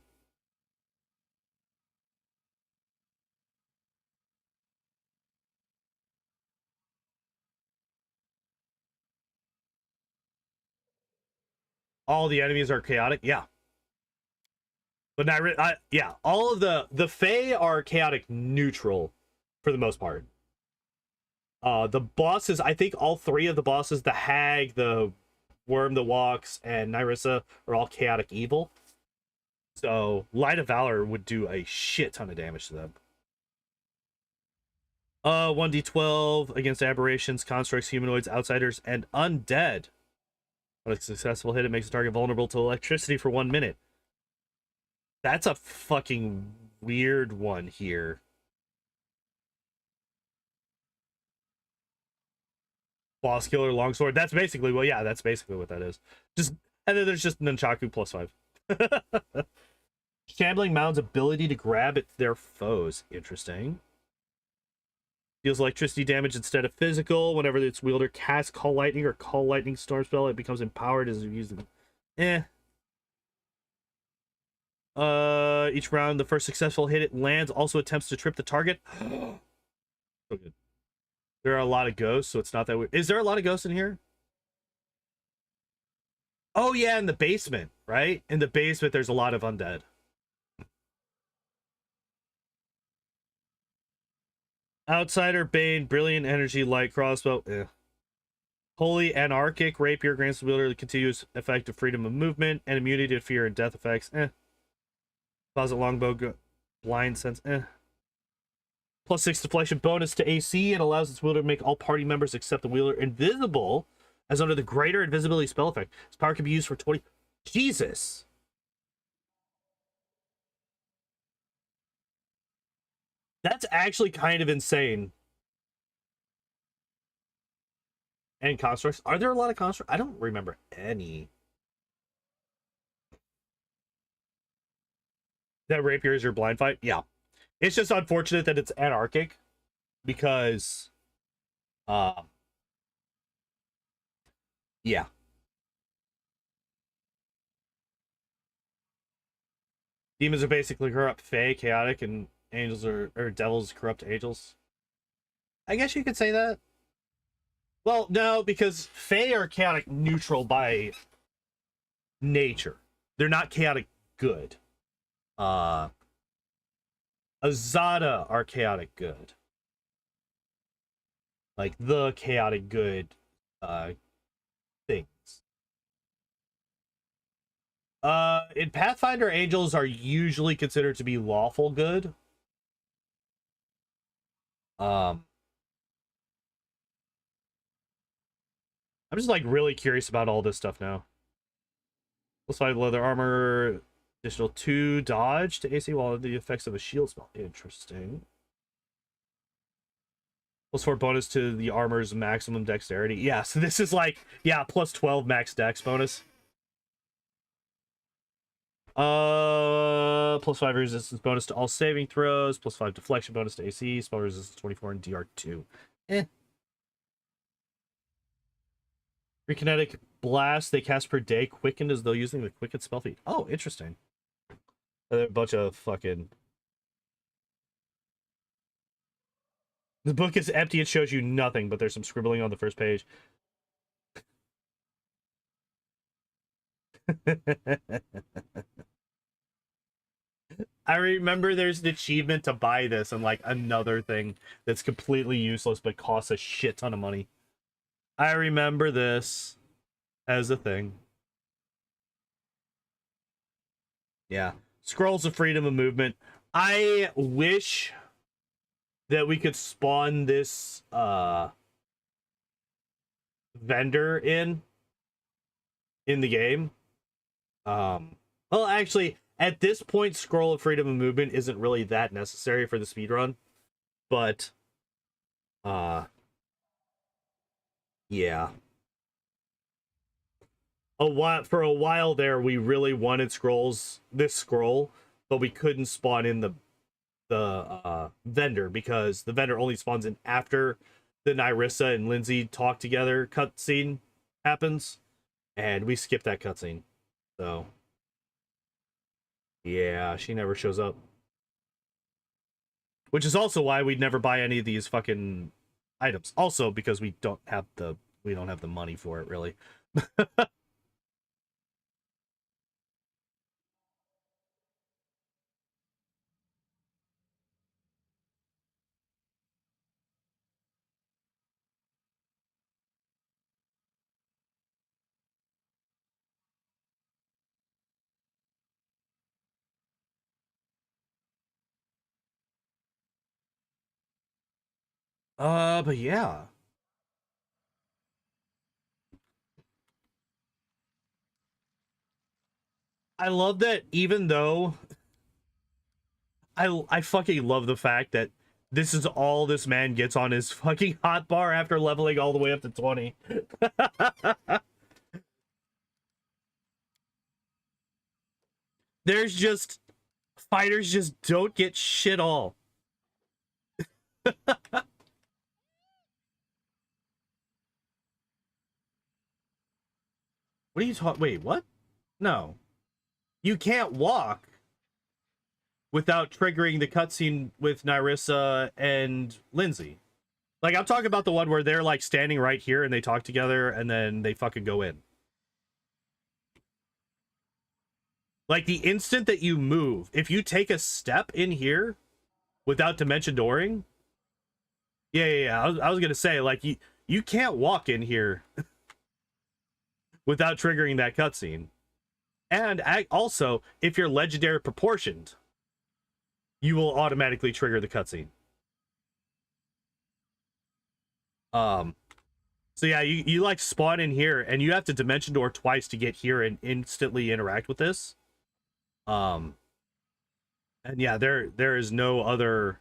All the enemies are chaotic, yeah. But yeah, all of the Fae are chaotic neutral for the most part. The bosses, I think all three of the bosses, the Hag, the Worm that Walks, and Nyrissa, are all chaotic evil. So Light of Valor would do a shit ton of damage to them. 1d12 against aberrations, constructs, humanoids, outsiders, and undead. On a successful hit, it makes the target vulnerable to electricity for 1 minute. That's a fucking weird one here. Boss killer, longsword. That's basically, well, yeah, that's basically what that is. Just, and then there's just Nunchaku +5. Shambling Mound's ability to grab at their foes. Interesting. Deals electricity damage instead of physical. Whenever its wielder casts Call Lightning or Call Lightning Storm spell, it becomes empowered as you use them. Each round, the first successful hit it lands also attempts to trip the target. So good. There are a lot of ghosts, so it's not that weird. Is there a lot of ghosts in here? Oh yeah, in the basement, right? In the basement, there's a lot of undead. Outsider, Bane, Brilliant Energy, Light Crossbow. Holy Anarchic, Rapier grants the wielder the continuous effect of freedom of movement and immunity to fear and death effects. Closet Longbow, Blind Sense. +6 deflection bonus to AC and allows its wielder to make all party members except the wielder invisible as under the greater invisibility spell effect. Its power can be used for 20. Jesus. That's actually kind of insane. And constructs. Are there a lot of constructs? I don't remember any. That rapier is your blind fight? Yeah. It's just unfortunate that it's anarchic because yeah. Demons are basically corrupt fae, chaotic, and angels or devils corrupt angels. I guess you could say that. Well, no, because fae are chaotic neutral by nature. They're not chaotic good. Azada are chaotic good. Like the chaotic good things. In Pathfinder, angels are usually considered to be lawful good. I'm just like really curious about all this stuff now. +5 leather armor, additional 2 dodge to AC while the effects of a shield spell. Interesting. +4 bonus to the armor's maximum dexterity. Yeah, so this is like, yeah, +12 max dex bonus. +5 resistance bonus to all saving throws, +5 deflection bonus to AC, spell resistance 24 and DR2. Kinetic blast they cast per day, quickened as though using the quicken spell feat. Oh, interesting. A bunch of fucking. The book is empty, it shows you nothing, but there's some scribbling on the first page. I remember there's an achievement to buy this and like another thing that's completely useless but costs a shit ton of money. I remember this as a thing. Yeah. Scrolls of freedom of movement. I wish that we could spawn this vendor in the game. Well, actually, at this point, Scroll of Freedom of Movement isn't really that necessary for the speedrun. But, yeah. For a while there, we really wanted this scroll, but we couldn't spawn in the vendor because the vendor only spawns in after the Nyrissa and Lindsay talk together cutscene happens, and we skipped that cutscene. So, yeah, she never shows up. Which is also why we'd never buy any of these fucking items. Also, because we don't have the money for it, really. But yeah. I love that even though I fucking love the fact that this is all this man gets on his fucking hotbar after leveling all the way up to 20. There's just Fighters just don't get shit all. What are you talking? Wait, what? No. You can't walk without triggering the cutscene with Nyrissa and Lindsay. Like, I'm talking about the one where they're, like, standing right here and they talk together and then they fucking go in. Like, the instant that you move, if you take a step in here without dimension dooring... Yeah. I was gonna say, like, you can't walk in here without triggering that cutscene. And also, if you're legendary proportioned, you will automatically trigger the cutscene. So yeah, you like spawn in here and you have to dimension door twice to get here and instantly interact with this. And yeah, there is no other,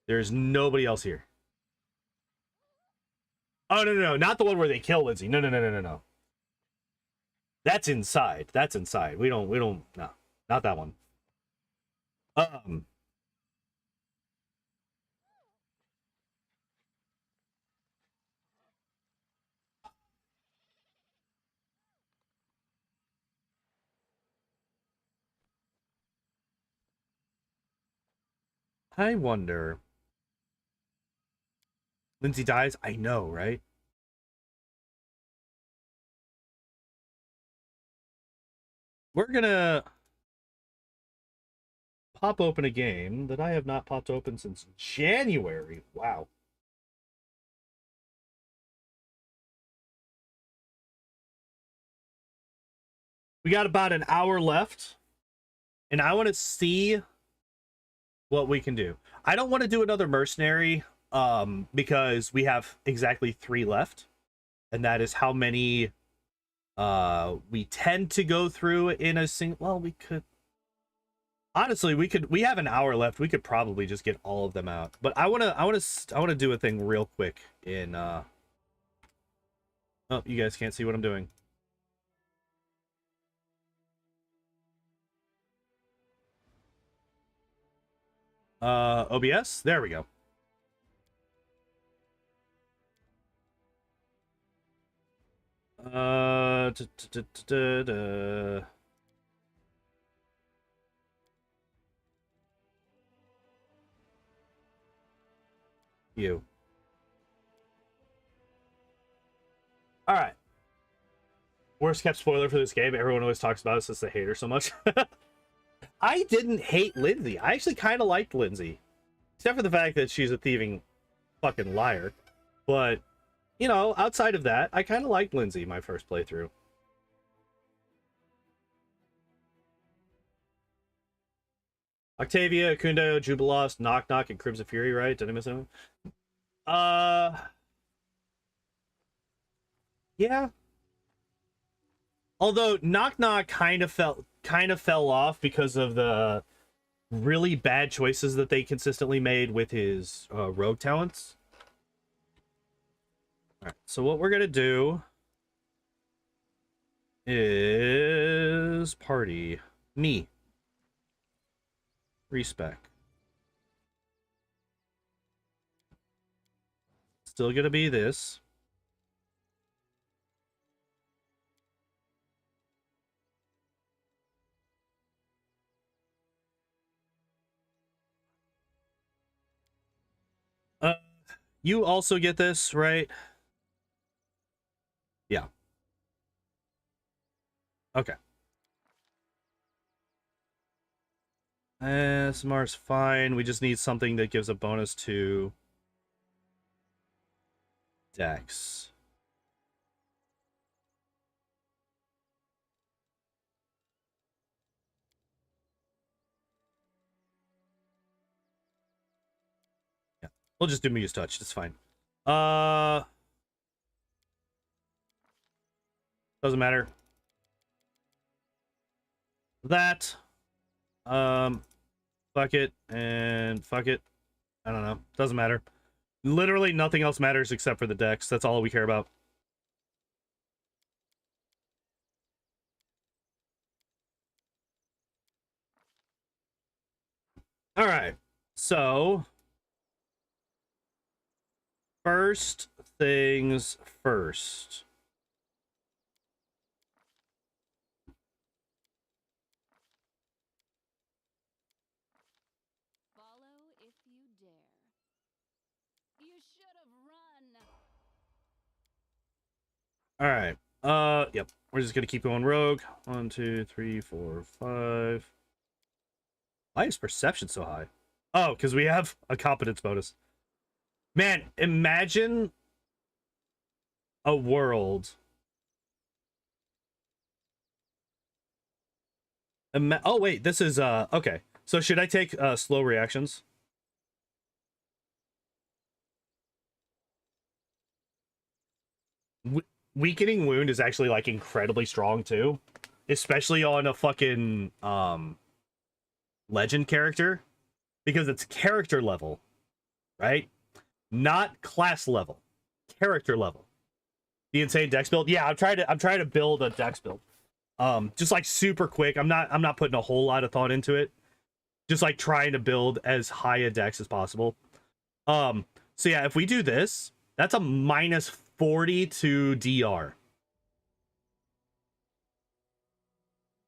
there's nobody else here. Oh no, not the one where they kill Lindsay. No. That's inside. That's inside. We don't no. Not that one. I wonder. Lindsay dies? I know, right? We're gonna pop open a game that I have not popped open since January. Wow. We got about an hour left, and I want to see what we can do. I don't want to do another mercenary because we have exactly 3 left, and that is how many we tend to go through in a single. Well, we could honestly, we have an hour left. We could probably just get all of them out, but I want to do a thing real quick in oh, you guys can't see what I'm doing. OBS, there we go. You. All right. Worst kept spoiler for this game. Everyone always talks about it since they hate her so much. I didn't hate Lindsay. I actually kind of liked Lindsay. Except for the fact that she's a thieving fucking liar. But, you know, outside of that, I kind of liked Lindsay my first playthrough. Octavia, Akundo, Jubilost, Nok-Nok, and Crimson Fury, right? Did I miss anyone? Yeah. Although Nok-Nok kind of fell off because of the really bad choices that they consistently made with his rogue talents. All right, so what we're gonna do is party me respec. Still gonna be this. You also get this, right? Yeah. Okay. SMR's fine. We just need something that gives a bonus to Dex. Yeah. We'll just do Muse Touch. It's fine. Doesn't matter. That. Fuck it and fuck it. I don't know. Doesn't matter. Literally nothing else matters except for the Dex. That's all we care about. All right. So, first things first. Follow if you dare. You should have run. All right. Yep. We're just gonna keep going rogue. 1, 2, 3, 4, 5. Why is perception so high? Oh, because we have a competence bonus. Man, imagine a world. Oh wait, this is okay. So should I take slow reactions? Weakening wound is actually like incredibly strong too, especially on a fucking legend character, because it's character level, right? Not class level, character level. The insane dex build. Yeah, I'm trying to build a dex build. Just like super quick. I'm not putting a whole lot of thought into it. Just like trying to build as high a dex as possible. So yeah, if we do this, that's a minus 40 to DR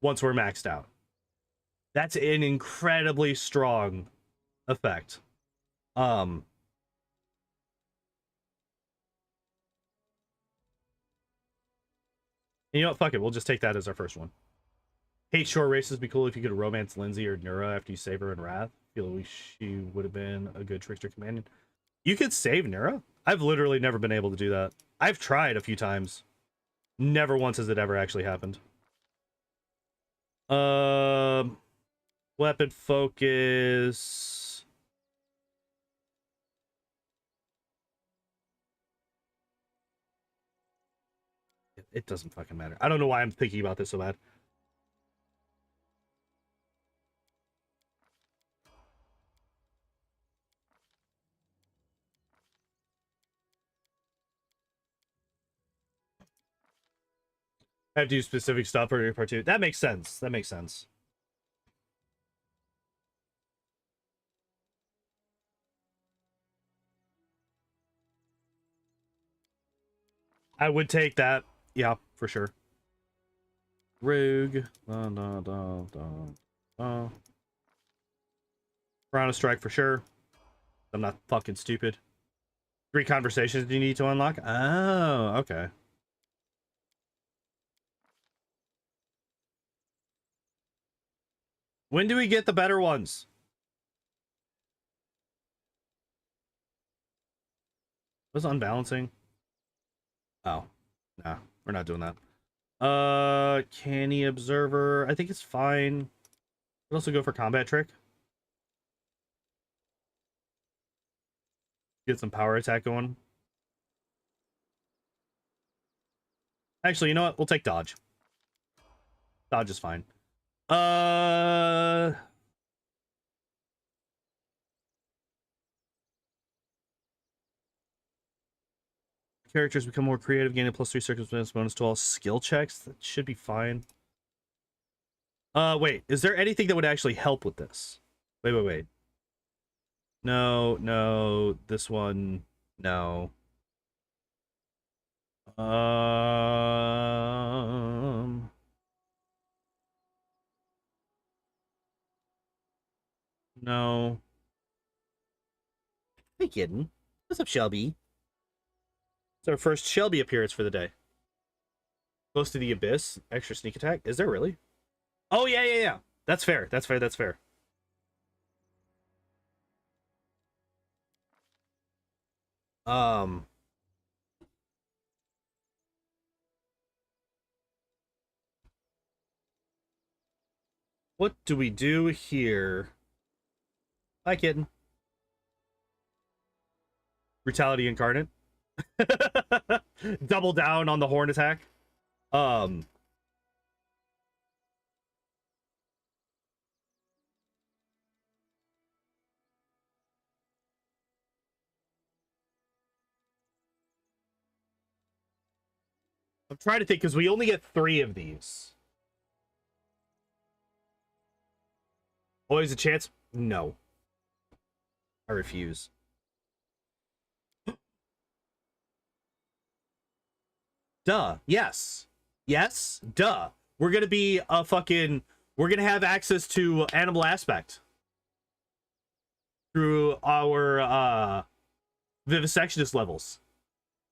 once we're maxed out. That's an incredibly strong effect. Um, you know what? Fuck it. We'll just take that as our first one. Hate short races. Be cool if you could romance Lindsay or Nura after you save her in Wrath. Feel like she would have been a good trickster companion. You could save Nura? I've literally never been able to do that. I've tried a few times. Never once has it ever actually happened. Weapon focus. It doesn't fucking matter. I don't know why I'm thinking about this so bad. I have to do specific stuff for part 2. That makes sense. That makes sense. I would take that. Yeah, for sure. Rogue. Piranha Strike for sure. I'm not fucking stupid. 3 conversations you need to unlock? Oh, okay. When do we get the better ones? Was unbalancing? Oh, nah, we're not doing that. Canny Observer. I think it's fine. Could also go for Combat Trick. Get some power attack going. Actually, you know what? We'll take Dodge. Dodge is fine. Characters become more creative, gaining +3 circumstance bonus to all skill checks. That should be fine. Wait. Is there anything that would actually help with this? Wait. No, no. This one, no. Um, no. Hey, kidding. What's up, Shelby? It's our first Shelby appearance for the day. Close to the abyss. Extra sneak attack. Is there really? Oh, yeah. That's fair. That's fair. Um, what do we do here? Hi, kitten. Brutality incarnate. Double down on the horn attack. Um, I'm trying to think because we only get 3 of these. Always a chance? No. I refuse. Duh. Yes. Yes. Duh. We're gonna be a fucking. We're gonna have access to animal aspect through our vivisectionist levels.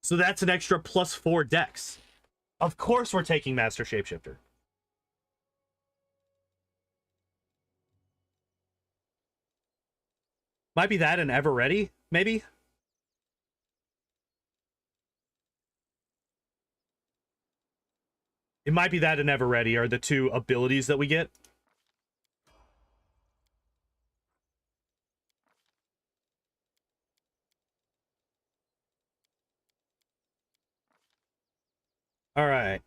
So that's an extra +4 dex. Of course we're taking Master Shapeshifter. Might be that and Ever Ready, maybe? It might be that and Ever Ready are the two abilities that we get. All right.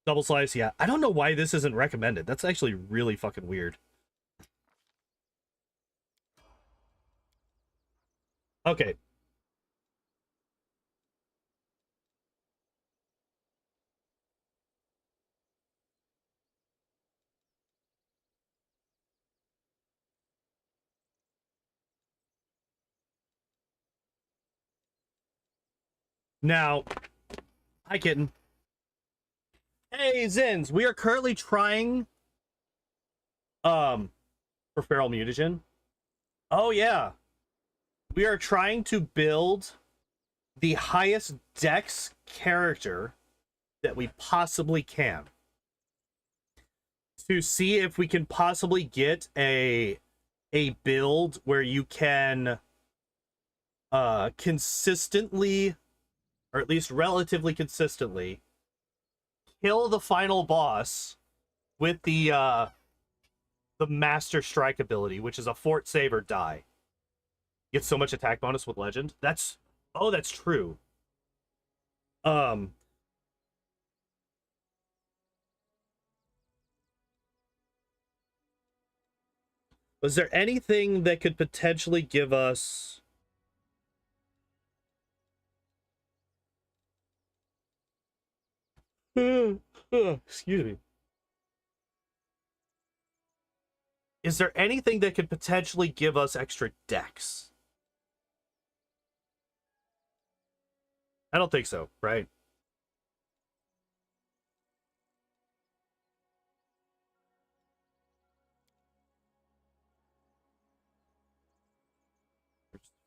Double slice, yeah. I don't know why this isn't recommended. That's actually really fucking weird. Okay. Now, hi kitten. Hey Zins, we are currently trying for feral mutagen. Oh yeah. We are trying to build the highest dex character that we possibly can to see if we can possibly get a build where you can consistently, or at least relatively consistently, kill the final boss with the Master Strike ability, which is a fort save or die. Get so much attack bonus with legend. That's true. Was there anything that could potentially give us excuse me. Is there anything that could potentially give us extra dex? I don't think so, right?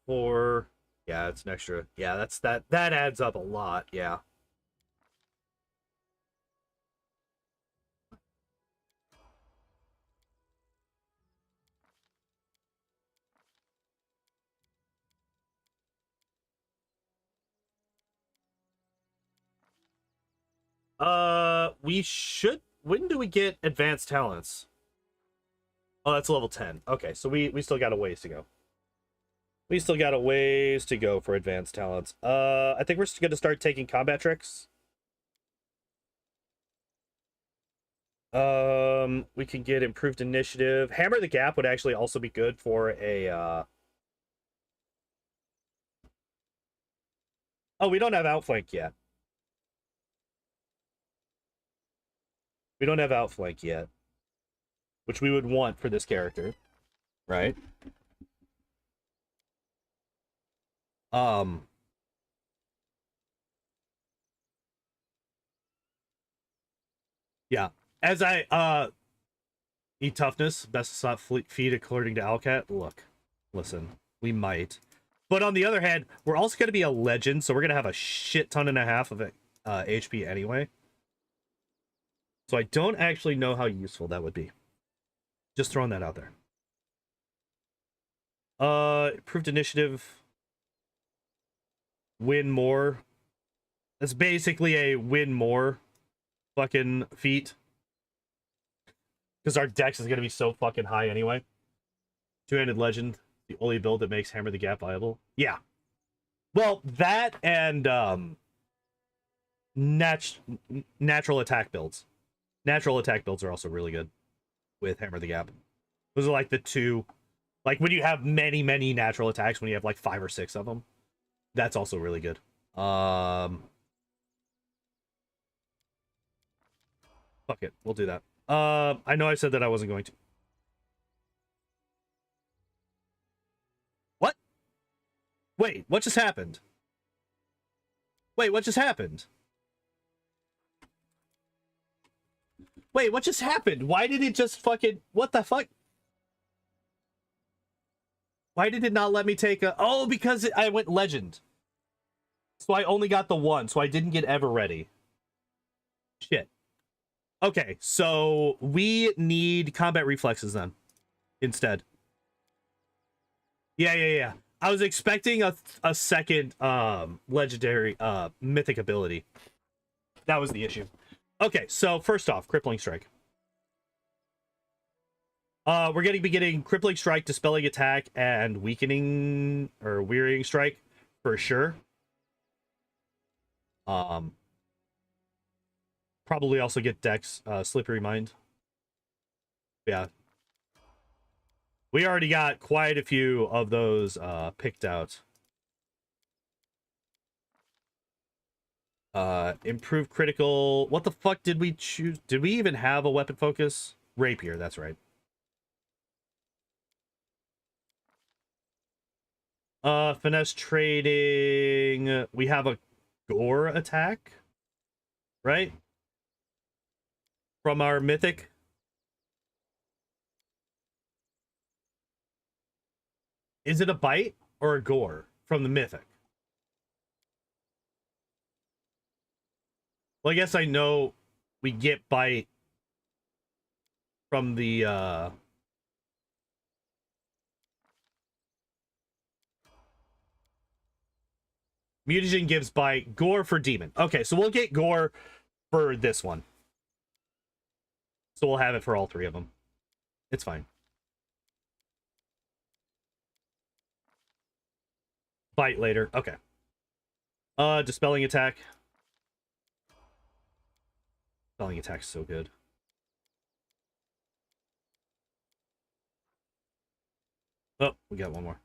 Or yeah, it's an extra. Yeah, that adds up a lot. Yeah. We should. When do we get advanced talents? Oh, that's level 10. Okay, so we still got a ways to go. We still got a ways to go for advanced talents. I think we're going to start taking combat tricks. We can get improved initiative. Hammer the Gap would actually also be good for a Oh, we don't have outflank yet. We don't have outflank yet, which we would want for this character, right? Um yeah. As I eat toughness, best slot feed according to Owlcat. Look, listen, we might. But on the other hand, we're also going to be a legend, so we're going to have a shit ton and a half of HP anyway. So I don't actually know how useful that would be. Just throwing that out there. Improved initiative. Win more. That's basically a win more fucking feat. Because our dex is going to be so fucking high anyway. Two-handed legend. The only build that makes Hammer the Gap viable. Yeah. Well, that and natural attack builds. Natural attack builds are also really good with Hammer the Gap. Those are like the two. Like when you have many natural attacks, when you have like 5 or 6 of them, that's also really good. Fuck it, we'll do that. I know I said that I wasn't going to. Wait, what just happened? Wait, what just happened? Wait, what just happened? Why did it just fucking... What the fuck? Why did it not let me take a... Oh, because I went legend. So I only got the one, so I didn't get ever ready. Shit. Okay, so we need combat reflexes then. Instead. Yeah. I was expecting a second legendary mythic ability. That was the issue. Okay, so first off, crippling strike. We're going to be getting crippling strike, dispelling attack, and weakening or wearying strike for sure. Probably also get Dex, slippery mind. Yeah. We already got quite a few of those picked out. Improve critical. What the fuck did we choose? Did we even have a weapon focus? Rapier, that's right. Finesse trading. We have a gore attack, right? From our mythic. Is it a bite or a gore from the mythic? Well, I guess I know we get bite from the mutagen gives bite, gore for demon. Okay, so we'll get gore for this one. So we'll have it for all three of them. It's fine. Bite later. Okay. Dispelling attack. Dispelling attack's so good. Oh, we got one more.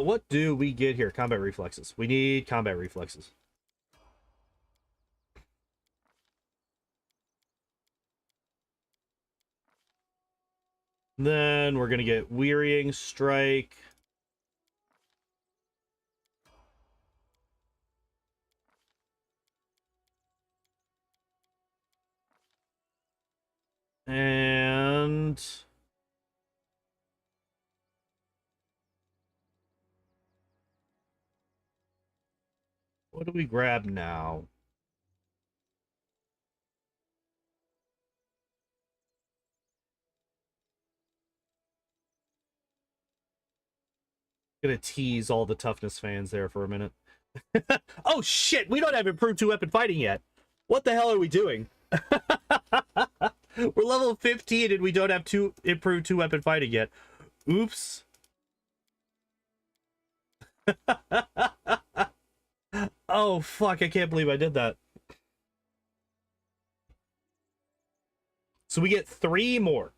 What do we get here? Combat reflexes. We need combat reflexes. Then we're gonna get wearying strike. And what do we grab now? Gonna tease all the toughness fans there for a minute. Oh shit, we don't have improved 2-weapon fighting yet. What the hell are we doing? We're level 15 and we don't have improved 2-weapon fighting yet. Oops. Oh fuck, I can't believe I did that. So we get 3 more.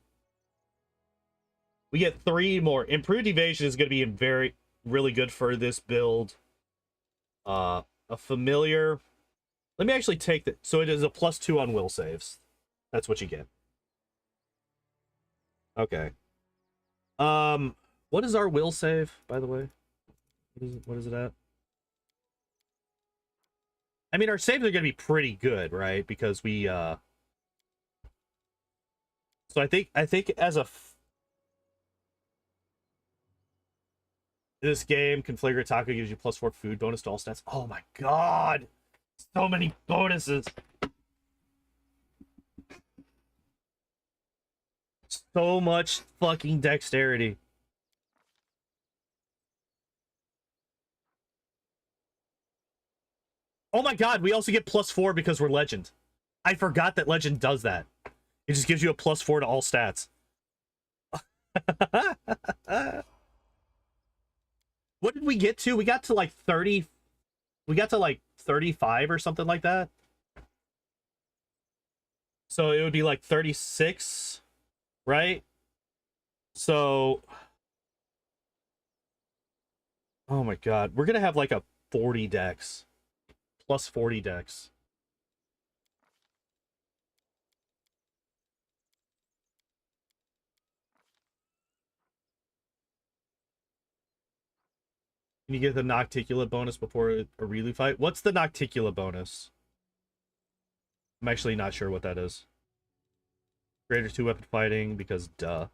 We get 3 more. Improved evasion is going to be really good for this build. A familiar. Let me actually take that. So it is a +2 on will saves. That's what you get. Okay. What is our will save, by the way? What is it at? I mean, our saves are going to be pretty good, right? Because we so I think as a this game, Configure Taco gives you +4 food bonus to all stats. Oh my god! So many bonuses! So much fucking dexterity. Oh my god, we also get +4 because we're legend. I forgot that legend does that. It just gives you a +4 to all stats. What did we get to? We got to like 30. We got to like 35 or something like that. So it would be like 36, right? So, oh my god, we're gonna have like a 40 dex. +40 dex. Can you get the Nocticula bonus before a Relu fight? What's the Nocticula bonus? I'm actually not sure what that is. Greater 2-weapon fighting, because duh.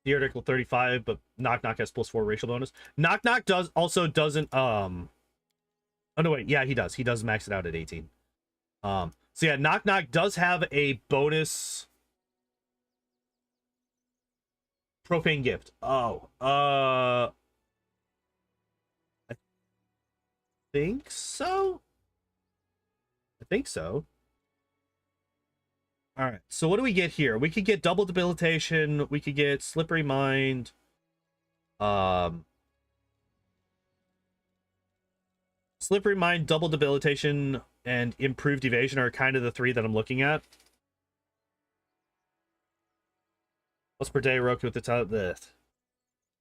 Theoretical 35, but Nok-Nok has +4 racial bonus. Nok-Nok doesn't oh no wait, yeah, he does. He does max it out at 18. So yeah, Nok-Nok does have a bonus profane gift. Oh, I think so. I think so. All right. So what do we get here? We could get double debilitation. We could get slippery mind. Slippery mind, double debilitation, and improved evasion are kind of the three that I'm looking at. What's per day? Roku at the top. It's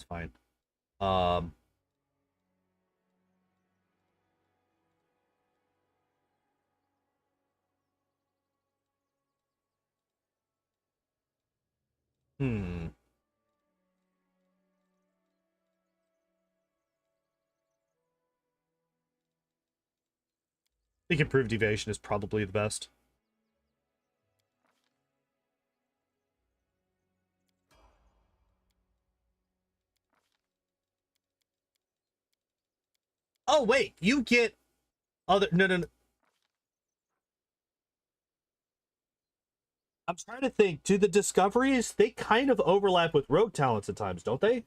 fine. Hmm. I think improved evasion is probably the best. Oh wait, you get other no. I'm trying to think. Do the discoveries, they kind of overlap with rogue talents at times, don't they?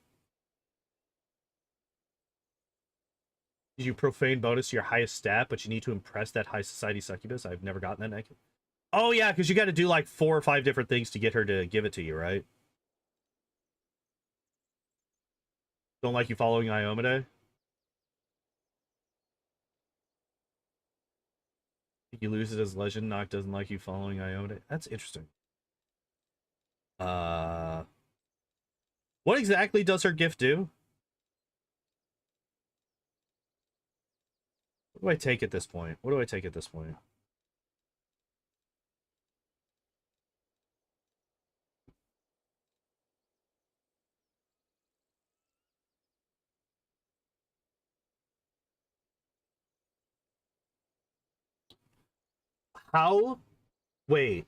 You profane bonus to your highest stat, but you need to impress that high society succubus. I've never gotten that naked. Oh yeah, because you got to do like 4 or 5 different things to get her to give it to you, right? Don't like you following Iomade. You lose it as legend. Nock doesn't like you following Iomade. That's interesting. What exactly does her gift do? What do I take at this point? What do I take at this point? How? Wait.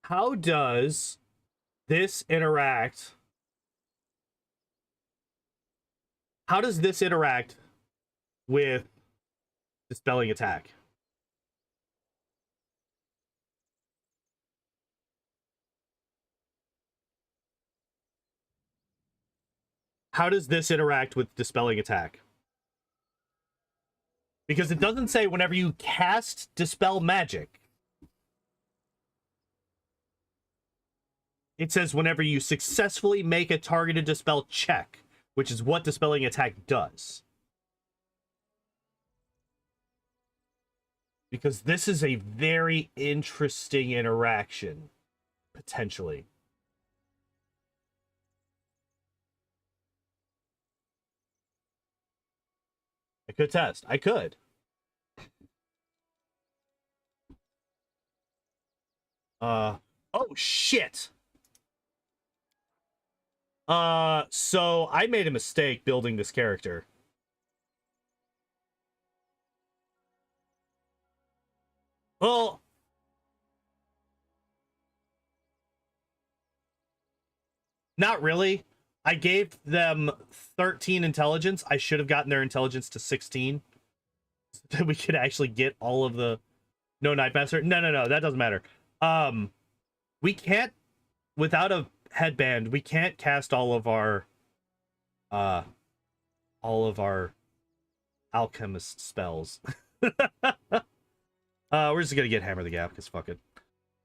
How does this interact? How does this interact with dispelling attack? How does this interact with dispelling attack? Because it doesn't say whenever you cast dispel magic. It says whenever you successfully make a targeted dispel check, which is what dispelling attack does. Because this is a very interesting interaction, potentially. I could test. I could. Oh shit. So I made a mistake building this character. Well, not really. I gave them 13 intelligence. I should have gotten their intelligence to 16. So that we could actually get all of the... No, Nightmaster. No. That doesn't matter. We can't... Without a headband, we can't cast all of our alchemist spells. We're just gonna get Hammer the Gap, because fuck it.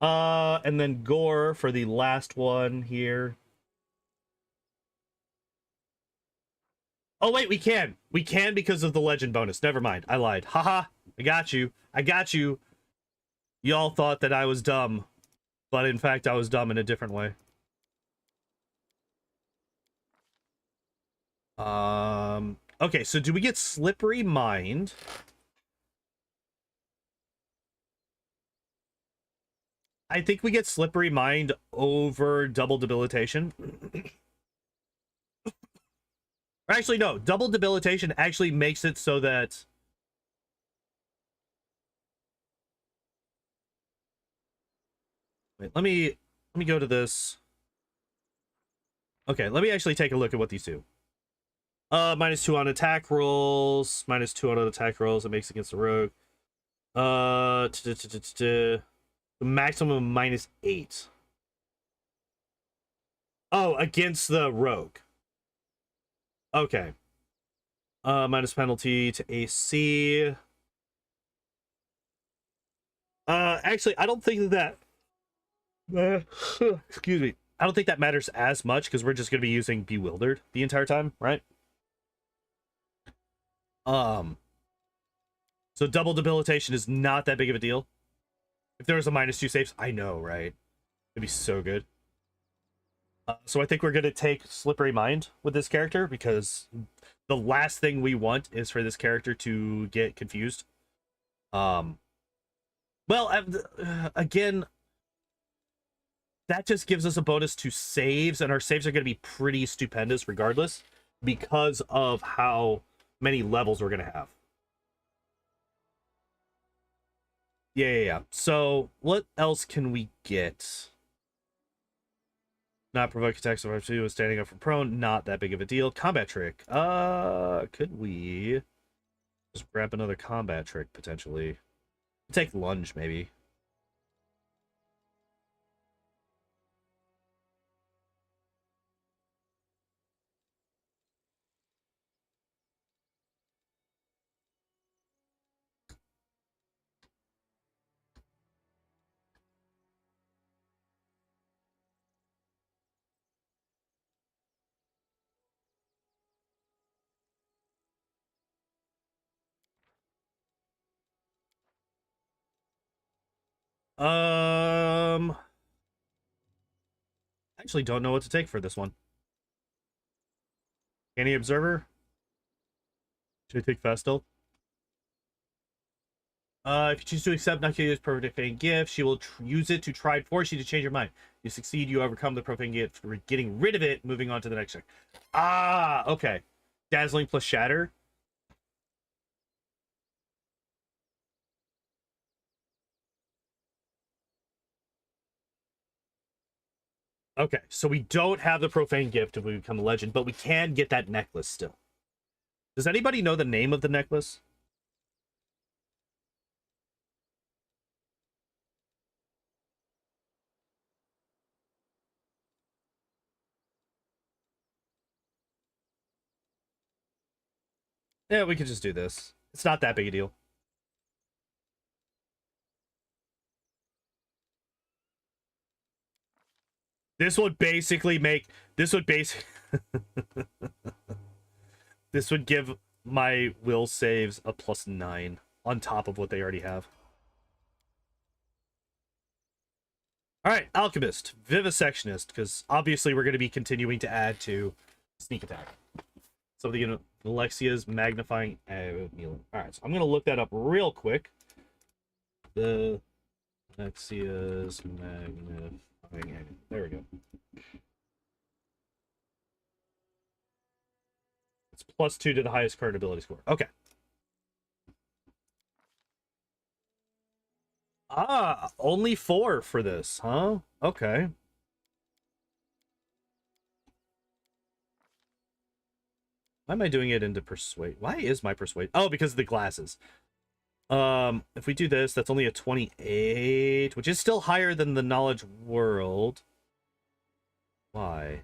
And then Gore for the last one here. Oh, wait, we can. We can because of the legend bonus. Never mind. I lied. Haha. I got you. I got you. Y'all thought that I was dumb. But in fact, I was dumb in a different way. Okay, so do we get Slippery Mind? I think we get Slippery Mind over double debilitation. Actually, no. Double debilitation actually makes it so that... Wait, let me go to this. Okay, let me actually take a look at what these do. -2 on attack rolls, -2 on attack rolls. It makes against the rogue. The maximum -8. Oh, against the rogue. Okay. Minus penalty to AC. Actually, I don't think that. Excuse me. I don't think that matters as much because we're just going to be using Bewildered the entire time, right? So double debilitation is not that big of a deal. If there was a -2 saves, I know, right? It'd be so good. So I think we're going to take Slippery Mind with this character because the last thing we want is for this character to get confused. Well, again, that just gives us a bonus to saves, and our saves are going to be pretty stupendous regardless because of how many levels we're going to have. Yeah. So what else can we get? Not provoke attacks of R2 with standing up from prone. Not that big of a deal. Combat trick. Could we just grab another combat trick potentially? Take lunge maybe. Actually don't know what to take for this one. Any observer? Should I take fast stealth? If you choose to accept Nok-Nok's profane gift, she will use it to try and force you to change your mind. You succeed, you overcome the profane gift, getting rid of it, moving on to the next check. Ah, okay. Dazzling plus shatter. Okay, so we don't have the profane gift if we become a legend, but we can get that necklace still. Does anybody know the name of the necklace? Yeah, we could just do this. It's not that big a deal. This would basically make... This would basically... This would give my will saves a +9 on top of what they already have. Alright, Alchemist, Vivisectionist, because obviously we're going to be continuing to add to Sneak Attack. So the Alexia's Magnifying... Alright, so I'm going to look that up real quick. The Alexia's Magnifying... There we go. It's +2 to the highest current ability score. Okay. Ah, only 4 for this, huh? Okay. Why am I doing it into persuade? Why is my persuade? Oh, because of the glasses. If we do this, that's only a 28, which is still higher than the knowledge world. Why?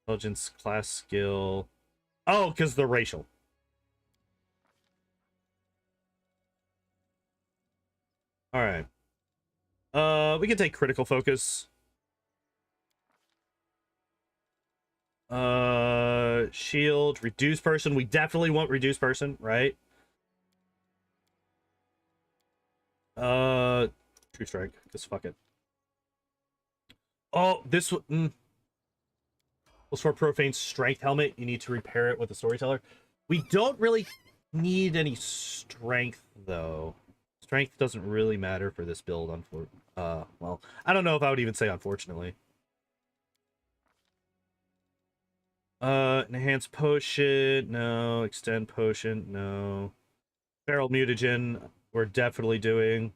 Intelligence, class, skill. Oh, because the racial. All right. We can take critical focus. Shield, reduce person. We definitely want reduce person, right? True strike. Just fuck it. Oh, this was for profane strength helmet. You need to repair it with a storyteller. We don't really need any strength though. Strength doesn't really matter for this build, well, I don't know if I would even say unfortunately. Enhance potion, no. Extend potion, no. Feral mutagen, we're definitely doing.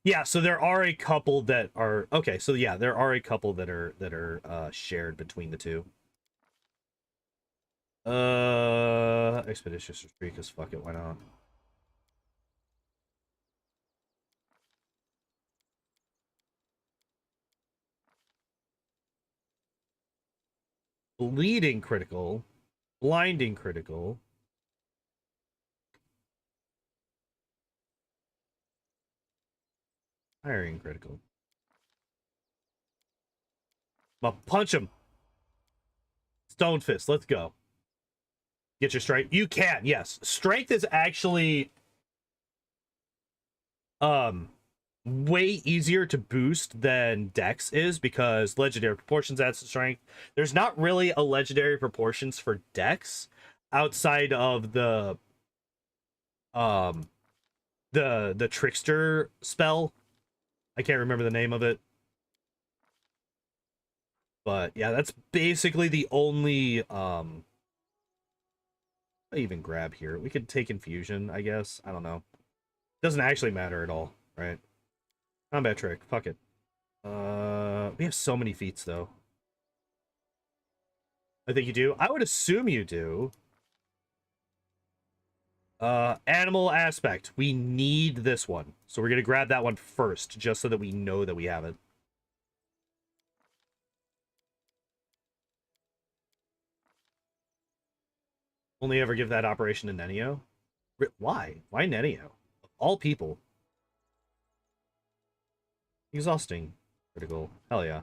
Yeah, so there are a couple that are okay. So yeah, there are a couple that are shared between the two. Expeditious retreat, because fuck it, why not? Bleeding critical, blinding critical. Hiring critical. But punch him. Stone fist, let's go. Get your strength. You can, yes. Strength is actually way easier to boost than Dex is because legendary proportions adds to strength. There's not really a legendary proportions for Dex outside of the trickster spell. I can't remember the name of it. But yeah, that's basically the only I even grab here. We could take infusion, I guess. I don't know. Doesn't actually matter at all, right? Combat trick. Fuck it. We have so many feats though. I think you do. I would assume you do. Animal aspect. We need this one. So we're gonna grab that one first, just so that we know that we have it. Only ever give that operation to Nenio? Why? Why Nenio? Of all people. Exhausting. Critical. Hell yeah.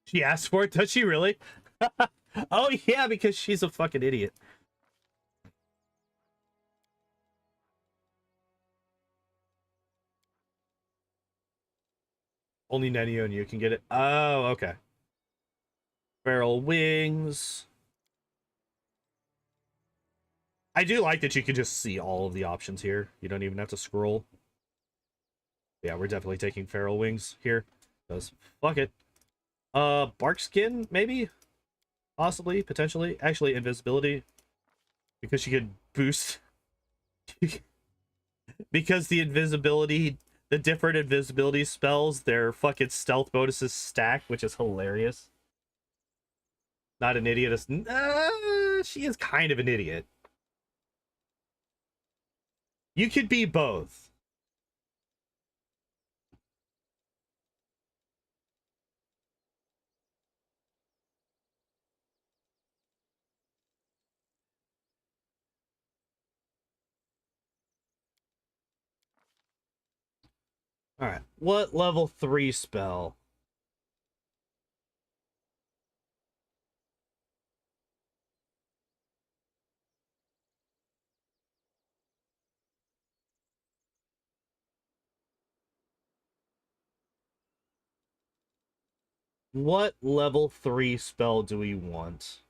She asked for it, does she really? Oh yeah, because she's a fucking idiot. Only Nenio and you can get it. Oh, okay. Feral wings. I do like that you can just see all of the options here. You don't even have to scroll. Yeah, we're definitely taking feral wings here. Because fuck it. Bark skin, maybe? Possibly, potentially. Actually, invisibility. Because she could boost. Because the different invisibility spells, their fucking stealth bonuses stack, which is hilarious. Not an idiot. She is kind of an idiot. You could be both. All right. What level 3 spell? What level 3 spell do we want?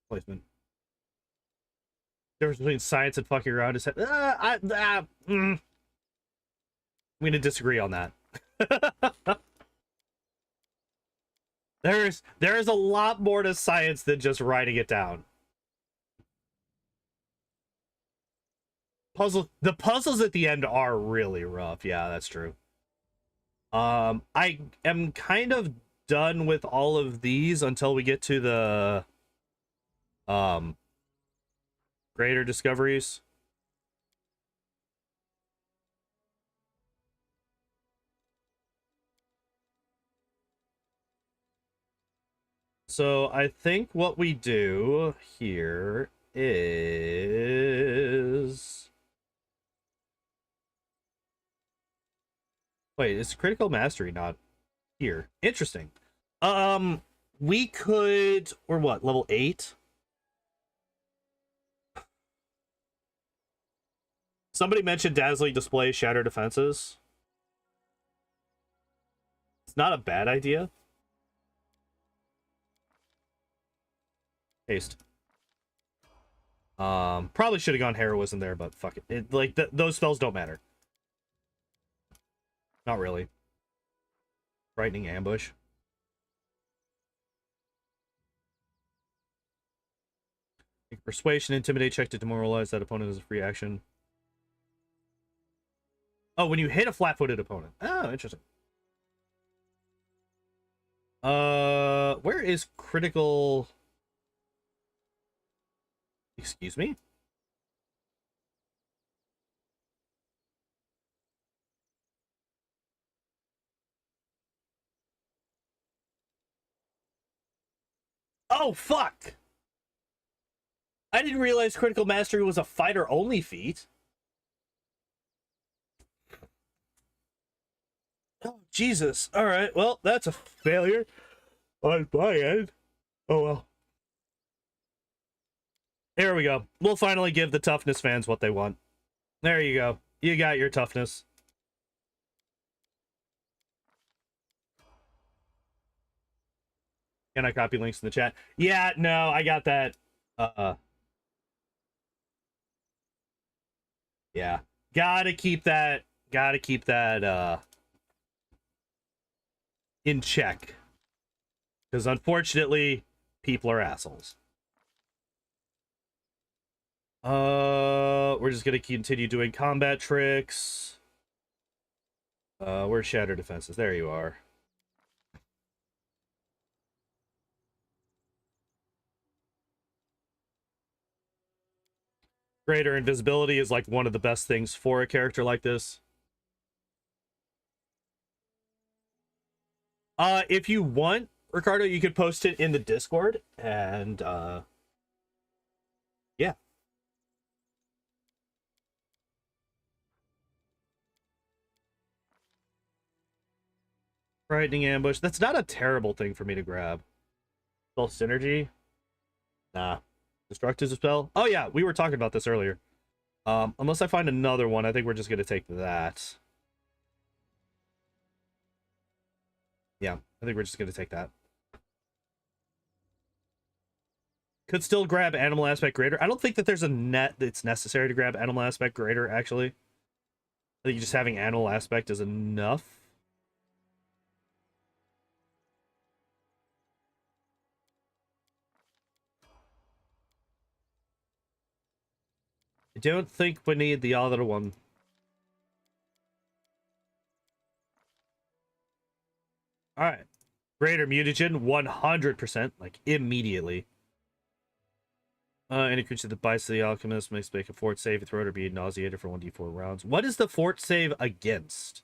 Placement. Difference between science and fucking around is I'm gonna disagree on that. There is a lot more to science than just writing it down. The puzzles at the end are really rough. Yeah, that's true. I am kind of done with all of these until we get to the greater discoveries. So I think what we do here is... Wait, is critical mastery not... here. Interesting. We could, or what, level 8? Somebody mentioned dazzling display, shatter defenses. It's not a bad idea. Haste. Probably should have gone heroism there, but fuck it. Like those spells don't matter. Not really. Frightening ambush. Persuasion, intimidate check to demoralize that opponent as a free action. Oh, when you hit a flat-footed opponent. Oh, interesting. Where is critical? Excuse me? Oh, fuck! I didn't realize critical mastery was a fighter-only feat. Oh, Jesus. Alright, well, that's a failure on my end. Oh, well. Here we go. We'll finally give the toughness fans what they want. There you go. You got your toughness. Can I copy links in the chat? Yeah, no, I got that. Yeah. Gotta keep that in check. Because unfortunately, people are assholes. We're just gonna continue doing combat tricks. Where's shatter defenses? There you are. Greater invisibility is like one of the best things for a character like this. If you want, Ricardo, you could post it in the Discord, and yeah. Frightening ambush. That's not a terrible thing for me to grab. Spell synergy. Nah. Destructive spell. Oh yeah, we were talking about this earlier. Unless I find another one, I think we're just gonna take that. Yeah, I think we're just gonna take that. Could still grab animal aspect greater. I don't think that there's a net that's necessary to grab animal aspect greater, actually. I think just having animal aspect is enough. I don't think we need the other one. Alright. Greater mutagen, 100%. Like, immediately. Any creature that bites the alchemist makes make a fort save, throw it or be nauseated for 1d4 rounds. What is the fort save against?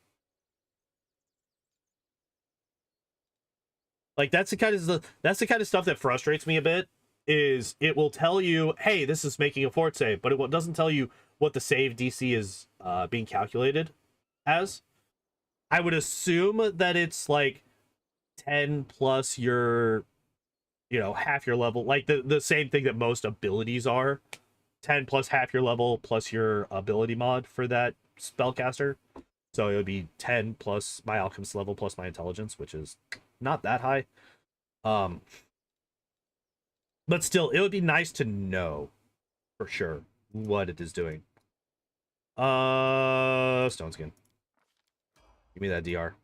Like, that's the kind of stuff that frustrates me a bit. Is it will tell you, hey, this is making a fort save, but it doesn't tell you what the save DC is being calculated as. I would assume that it's like 10 plus your, half your level, like the same thing that most abilities are. 10 plus half your level plus your ability mod for that spellcaster. So it would be 10 plus my alchemist level plus my intelligence, which is not that high. But still, it would be nice to know for sure what it is doing. Stone skin. Give me that DR.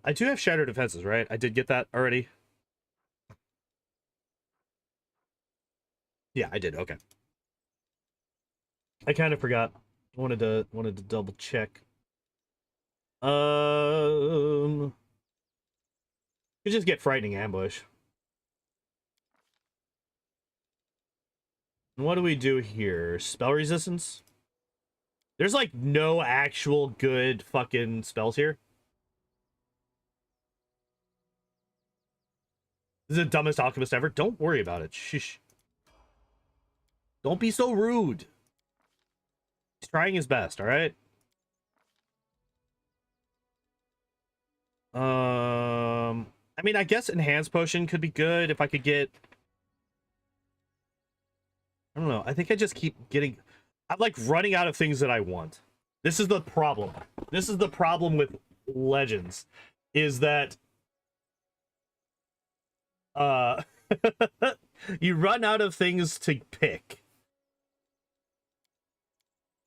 I do have shattered defenses, right? I did get that already. Yeah, I did. Okay. I kind of forgot. Wanted to double check. You just get frightening ambush. And what do we do here? Spell resistance? There's like no actual good fucking spells here. This is the dumbest alchemist ever. Don't worry about it. Shh. Don't be so rude. He's trying his best, all right? I mean, I guess enhanced potion could be good if I could get... I don't know. I think I just keep getting... I'm like running out of things that I want. This is the problem. This is the problem with Legends, is that you run out of things to pick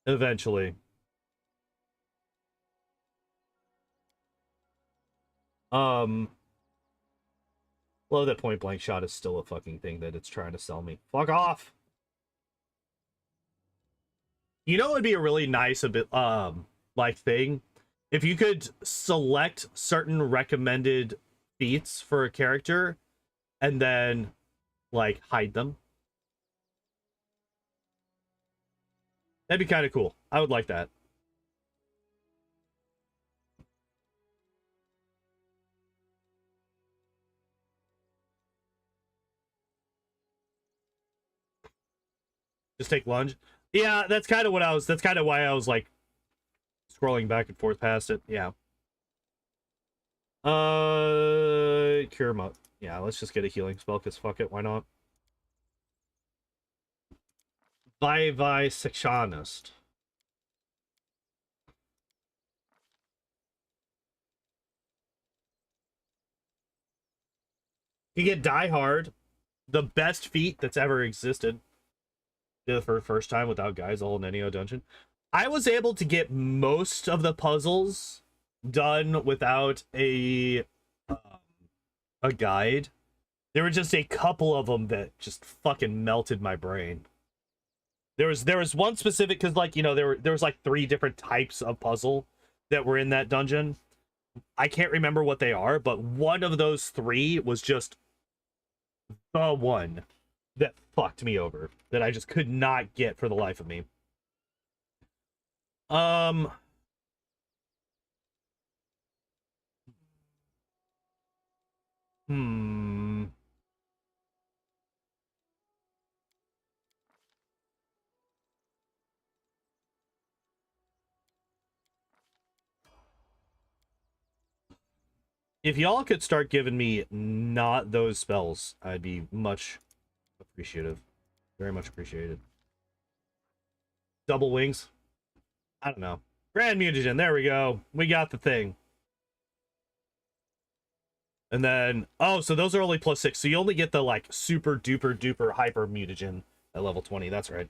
eventually. Well, that point blank shot is still a fucking thing that it's trying to sell me. Fuck off. You know, it'd be a really nice like thing if you could select certain recommended feats for a character and then like hide them. That'd be kind of cool. I would like that. Just take lunge. Yeah, that's kind of what I was. That's kind of why I was like scrolling back and forth past it. Yeah. Cure mode. Yeah, let's just get a healing spell because fuck it, why not? Vivisectionist. You get Die Hard, the best feat that's ever existed. Did it for the first time without guys the whole Nenio dungeon. I was able to get most of the puzzles done without a guide. There were just a couple of them that just fucking melted my brain. There was one specific, because like, you know, there was like 3 different types of puzzle that were in that dungeon. I can't remember what they are, but one of those 3 was just the one that fucked me over, that I just could not get for the life of me. If y'all could start giving me not those spells, I'd be much appreciative. Very much appreciated. Double wings? I don't know. Grand mutagen, there we go. We got the thing. And then, oh, so those are only +6. So you only get the like super duper duper hyper mutagen at level 20. That's right.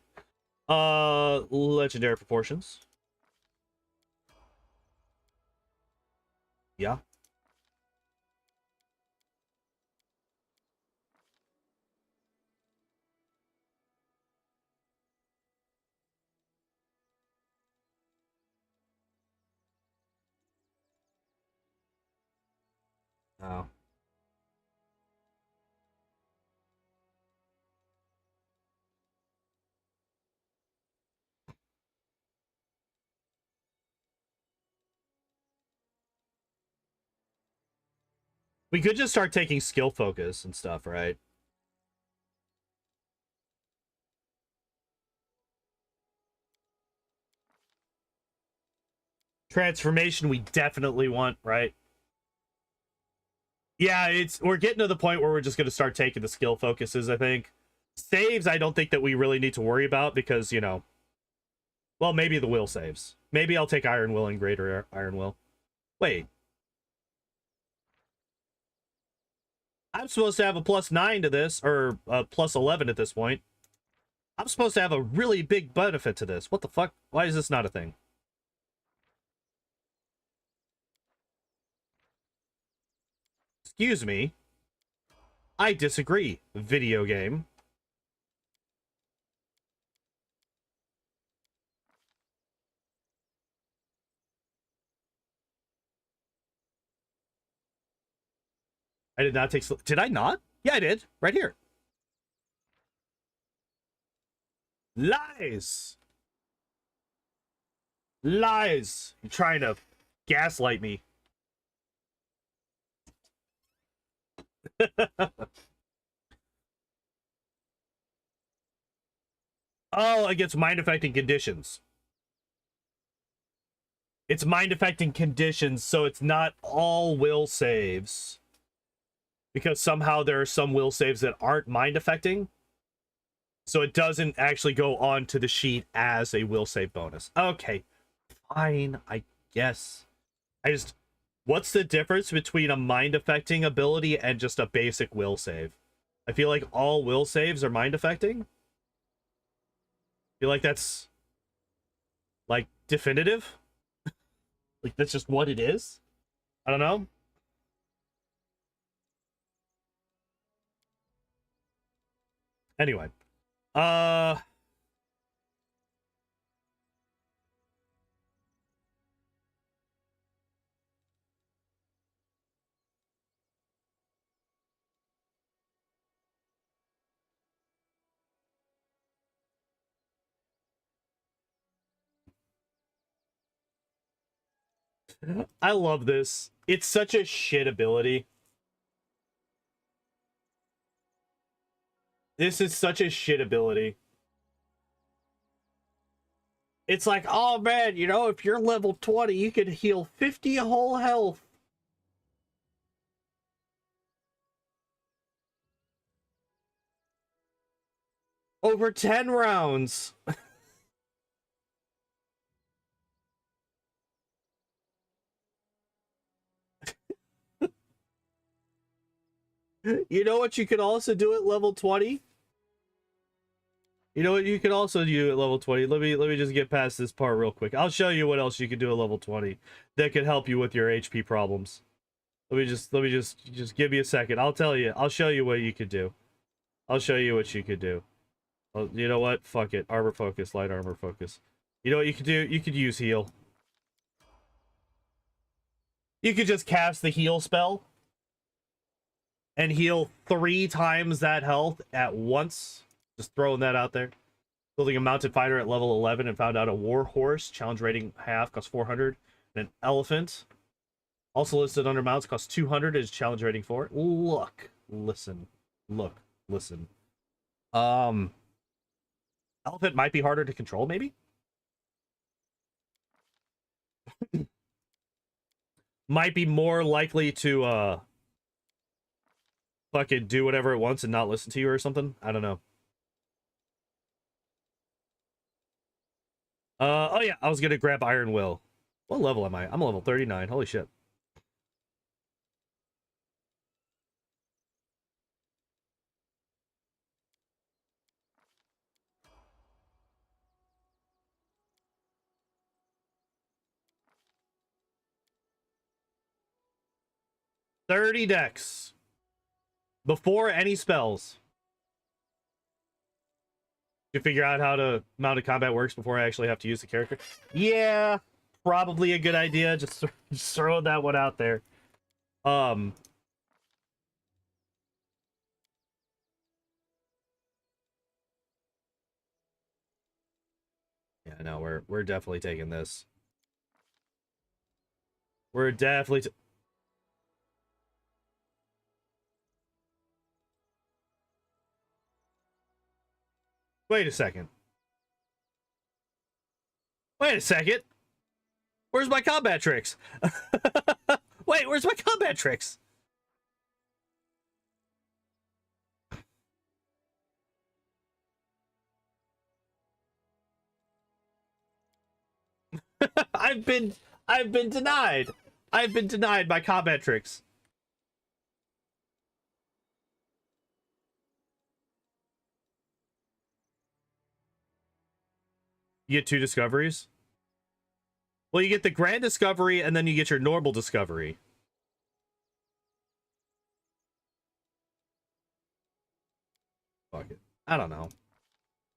Legendary proportions. Yeah. Oh. We could just start taking skill focus and stuff, right? Transformation we definitely want, right? Yeah, we're getting to the point where we're just going to start taking the skill focuses, I think. Saves, I don't think that we really need to worry about because, you know, well, maybe the will saves. Maybe I'll take Iron Will and Greater Iron Will. Wait. I'm supposed to have a +9 to this, or a +11 at this point. I'm supposed to have a really big benefit to this. What the fuck? Why is this not a thing? Excuse me. I disagree, video game. I did not take... Did I not? Yeah, I did. Right here. Lies! Lies! You're trying to gaslight me. Oh, against mind-affecting conditions. It's mind-affecting conditions, so it's not all will saves. Because somehow there are some will saves that aren't mind-affecting. So it doesn't actually go on to the sheet as a will save bonus. Okay, fine, I guess. What's the difference between a mind-affecting ability and just a basic will save? I feel like all will saves are mind-affecting. I feel like that's, like, definitive. Like, that's just what it is. I don't know. Anyway. I love this. It's such a shit ability. This is such a shit ability. It's like, oh man, you know, if you're level 20, you can heal 50 whole health. Over 10 rounds. You know what you could also do at level 20? You know what you could also do at level 20? Let me just get past this part real quick. I'll show you what else you could do at level 20 that could help you with your HP problems. Let me just give me a second. I'll tell you. I'll show you what you could do. I'll show you what you could do. Oh, you know what? Fuck it. Armor focus, light armor focus. You know what you could do? You could use heal. You could just cast the heal spell and heal 3 times that health at once. Just throwing that out there. Building a mounted fighter at level 11 and found out a war horse. Challenge rating half, costs 400. And an elephant. Also listed under mounts, costs 200. Is challenge rating 4. Look. Listen. Look. Listen. Elephant might be harder to control, maybe? Might be more likely to, fucking do whatever it wants and not listen to you or something. I don't know. Oh yeah, I was gonna grab Iron Will. What level am I? I'm level 39. Holy shit. $30 decks. Before any spells. You figure out how to mounted combat works before I actually have to use the character? Yeah, probably a good idea. Just throw that one out there. Yeah, no, we're definitely taking this. We're definitely wait a second. Wait a second. Where's my combat tricks? Wait, where's my combat tricks? I've been denied. I've been denied my combat tricks. You get 2 discoveries? Well, you get the grand discovery and then you get your normal discovery. Fuck it. I don't know.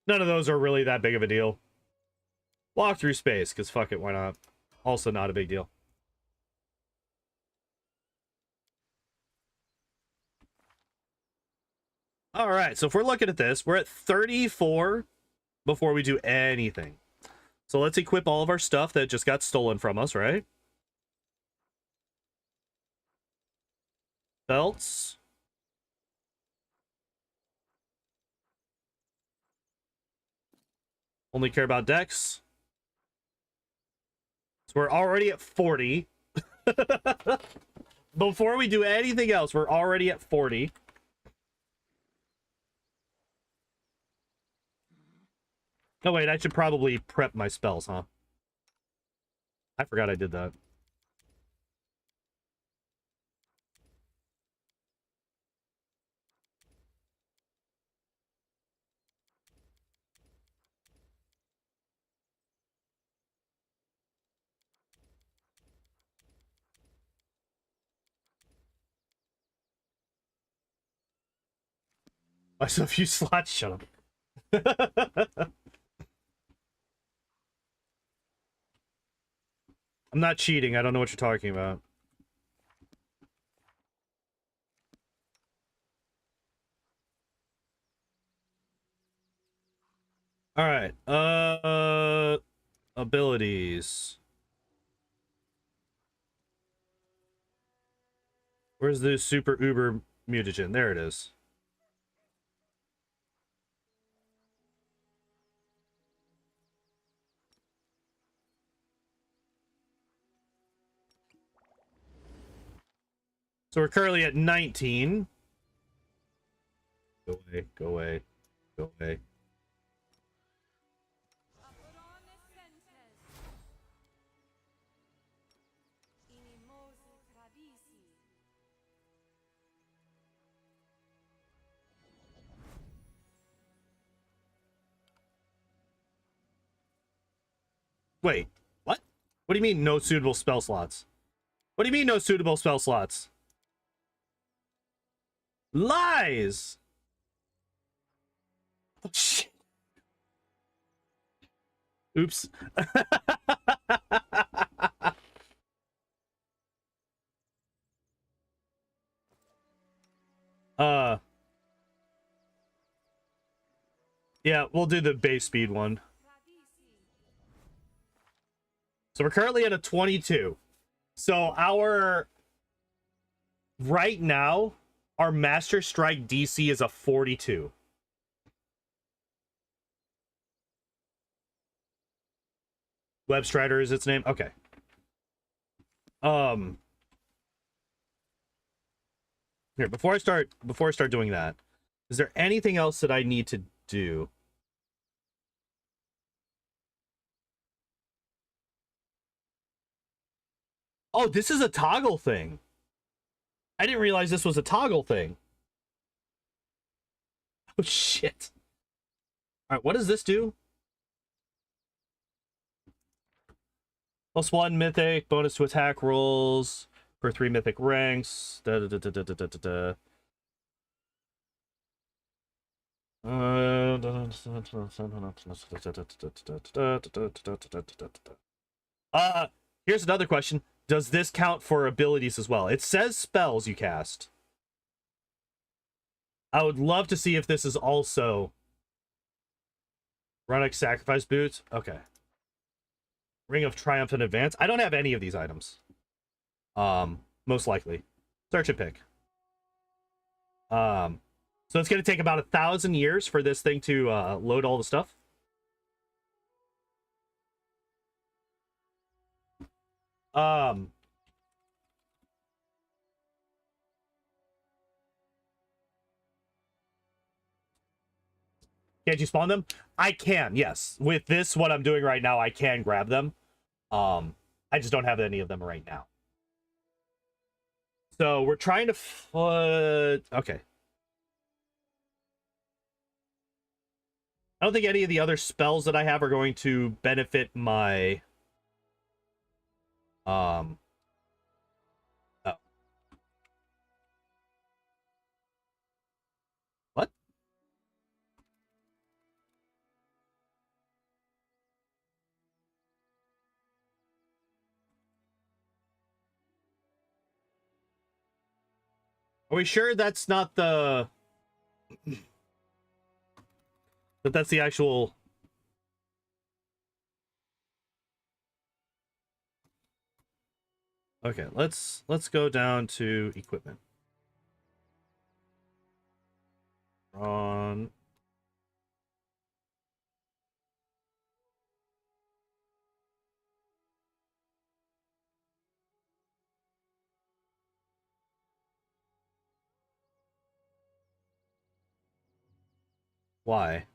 None of those are really that big of a deal. Walk through space, because fuck it, why not? Also not a big deal. Alright, so if we're looking at this, we're at 34 before we do anything. So let's equip all of our stuff that just got stolen from us, right? Belts. Only care about decks. So we're already at 40. Before we do anything else, we're already at 40. Oh, wait, I should probably prep my spells, huh? I forgot I did that. I saw a few slots. Shut up. I'm not cheating. I don't know what you're talking about. All right. Abilities. Where's the super uber mutagen? There it is. So we're currently at 19. Go away, go away, go away. Wait, what? What do you mean no suitable spell slots? What do you mean no suitable spell slots? Lies! Oh, shit. Oops. Yeah, we'll do the base speed one. So we're currently at a 22. So right now, our Master Strike DC is a 42. Web Strider is its name? Okay. Here, before I start doing that, is there anything else that I need to do? Oh, this is a toggle thing. I didn't realize this was a toggle thing. Oh, shit. All right, what does this do? +1 mythic, bonus to attack rolls for 3 mythic ranks. Da, da, da, da, da, da, da, da. Here's another question. Does this count for abilities as well? It says spells you cast. I would love to see if this is also Runic Sacrifice Boots. Okay. Ring of Triumph in Advance. I don't have any of these items. Most likely. Search and pick. So it's going to take about 1,000 years for this thing to load all the stuff. Can't you spawn them? I can, yes. With this, what I'm doing right now, I can grab them. I just don't have any of them right now. So we're trying to okay. I don't think any of the other spells that I have are going to benefit my oh. What? Are we sure that's not the that's the actual Okay, let's go down to equipment. On why?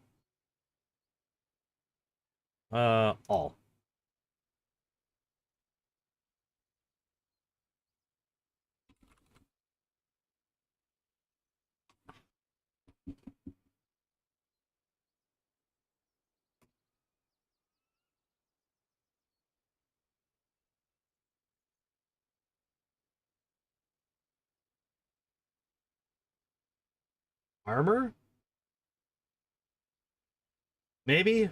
All. Armor? Maybe?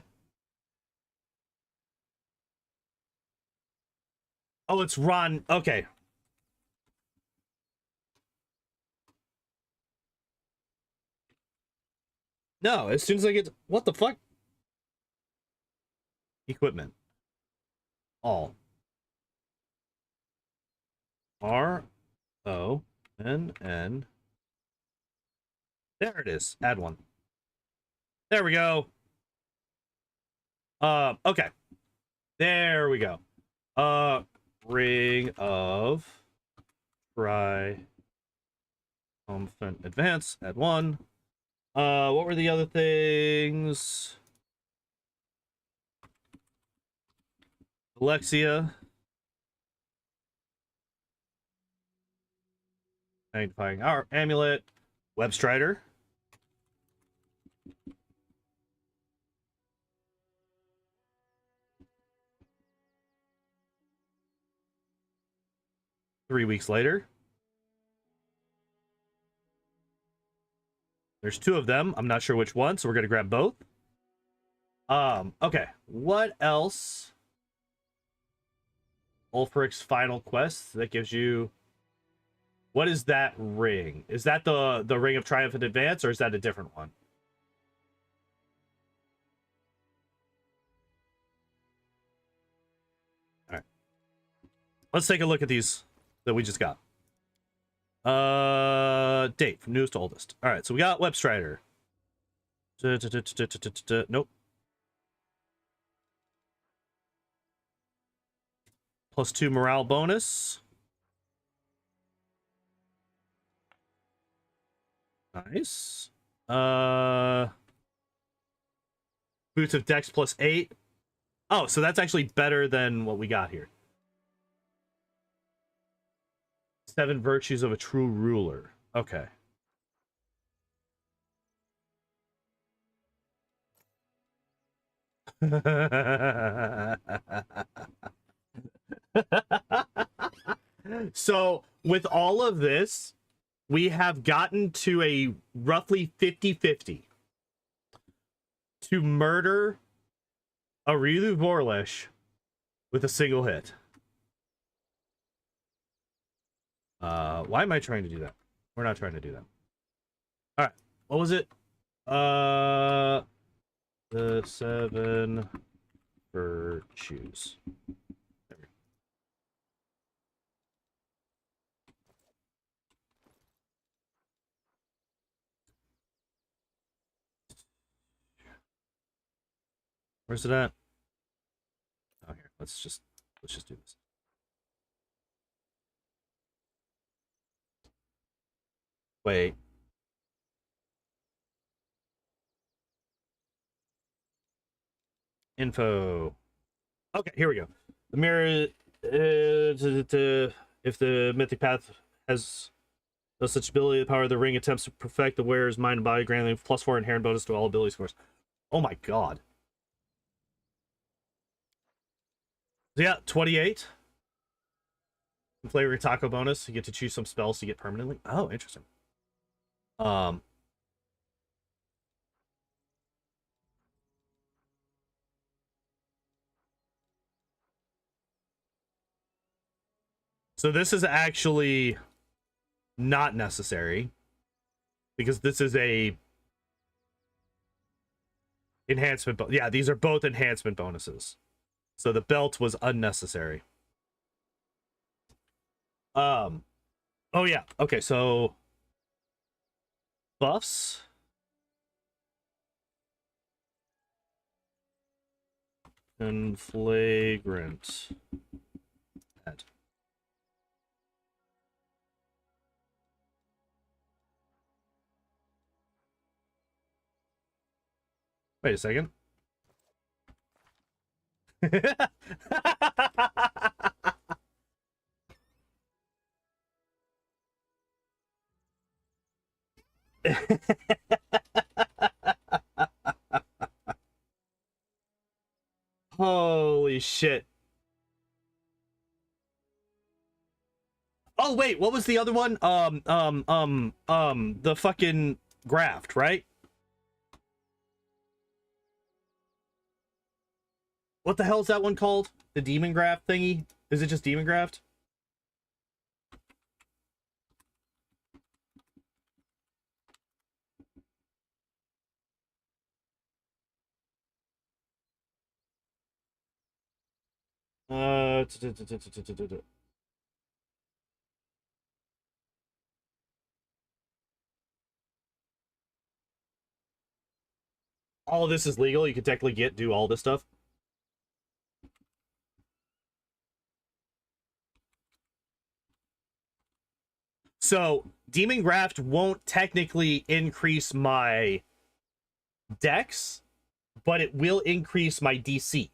Oh, it's Ron. Okay. No, as soon as I get... What the fuck? Equipment. All. R-O-N-N. There it is. Add one. There we go. Okay. There we go. Ring of Triumphant Advance. Add one. What were the other things? Alexia. Magnifying our amulet. Web Strider. Three weeks later. There's two of them. I'm not sure which one, so we're gonna grab both. Okay. What else? Ulfric's final quest that gives you... What is that ring? Is that the Ring of Triumphant Advance, or is that a different one? All right. Let's take a look at these that we just got. Date from newest to oldest. All right, so we got Web Strider. Nope. +2 morale bonus. Nice. Boots of Dex +8. Oh, so that's actually better than what we got here. 7 virtues of a true ruler. Okay. So, with all of this, we have gotten to a roughly 50-50 to murder Arilu Vorlesh with a single hit. Why am I trying to do that? We're not trying to do that. All right. What was it? The 7 virtues. There we go. Where's it at? Oh, here. Let's just do this. Wait. Info. Okay, here we go. The mirror, if the mythic path has no such ability, the power of the ring attempts to perfect the wearer's mind and body, granting +4 inherent bonus to all ability scores. Oh my god. So yeah, 28. Flavor taco bonus. You get to choose some spells to get permanently. Oh, interesting. So this is actually not necessary because this is a enhancement. Yeah, these are both enhancement bonuses. So the belt was unnecessary. Um, oh yeah. Okay, so buffs. And flagrant. Bad. Wait a second. Holy shit. Oh wait, what was the other one? The fucking graft, right? What the hell is that one called? The demon graft thingy? Is it just demon graft? Uh, all of this is legal. You can technically do all this stuff. So demon graft won't technically increase my dex, but it will increase my DC.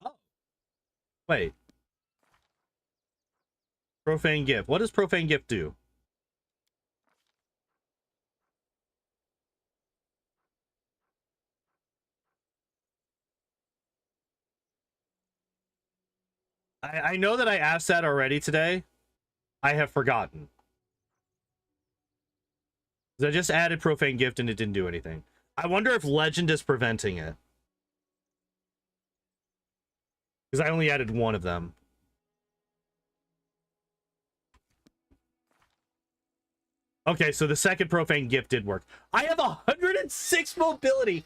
Oh, wait. Profane gift. What does profane gift do? I know that I asked that already today. I have forgotten. I just added profane gift and it didn't do anything. I wonder if legend is preventing it. Because I only added one of them. Okay, so the second profane gift did work. I have 106 mobility.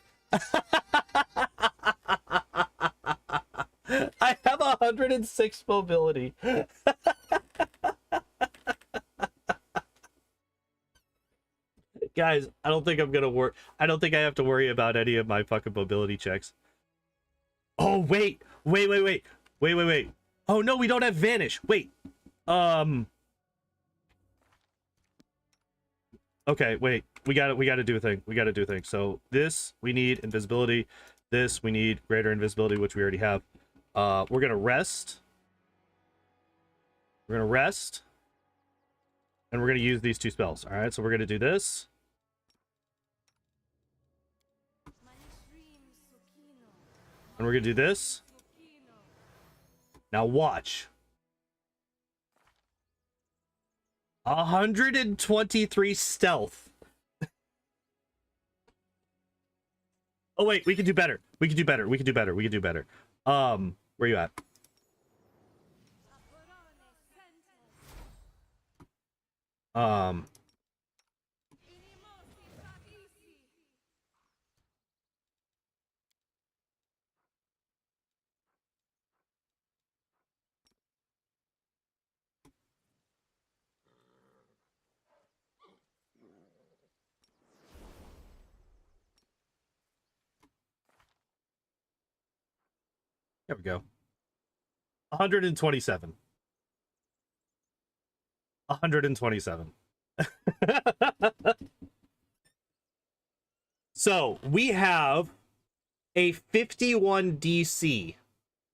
I have 106 mobility. Guys, I don't think I'm gonna work. I don't think I have to worry about any of my fucking mobility checks. Oh, wait. Oh, no, we don't have vanish. Wait. Okay, wait. We gotta do a thing. We gotta do a thing. So this, we need invisibility. This, we need greater invisibility, which we already have. We're gonna rest. We're gonna rest. And we're gonna use these two spells. All right, so we're gonna do this. And we're gonna do this. Now watch. 123 stealth. Oh wait, we can do better. We can do better. We can do better. We can do better. Where you at? There we go. 127. 127. So we have a 51 DC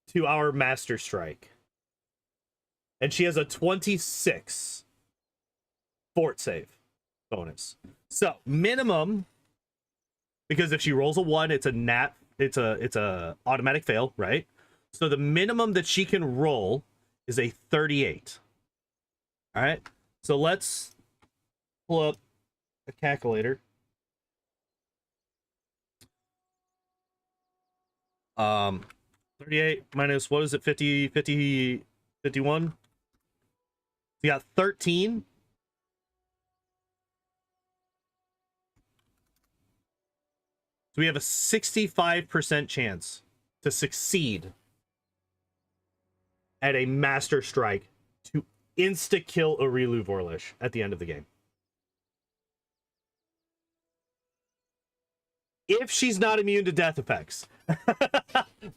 to our Master Strike. And she has a 26 fort save bonus. So minimum, because if she rolls a 1, it's a automatic fail, right? So the minimum that she can roll is a 38. All right. So let's pull up a calculator. 38 minus, what is it, 50, 50, 51? We got 13. So we have a 65% chance to succeed at a master strike to insta-kill Aurilu Vorlish at the end of the game. If she's not immune to death effects.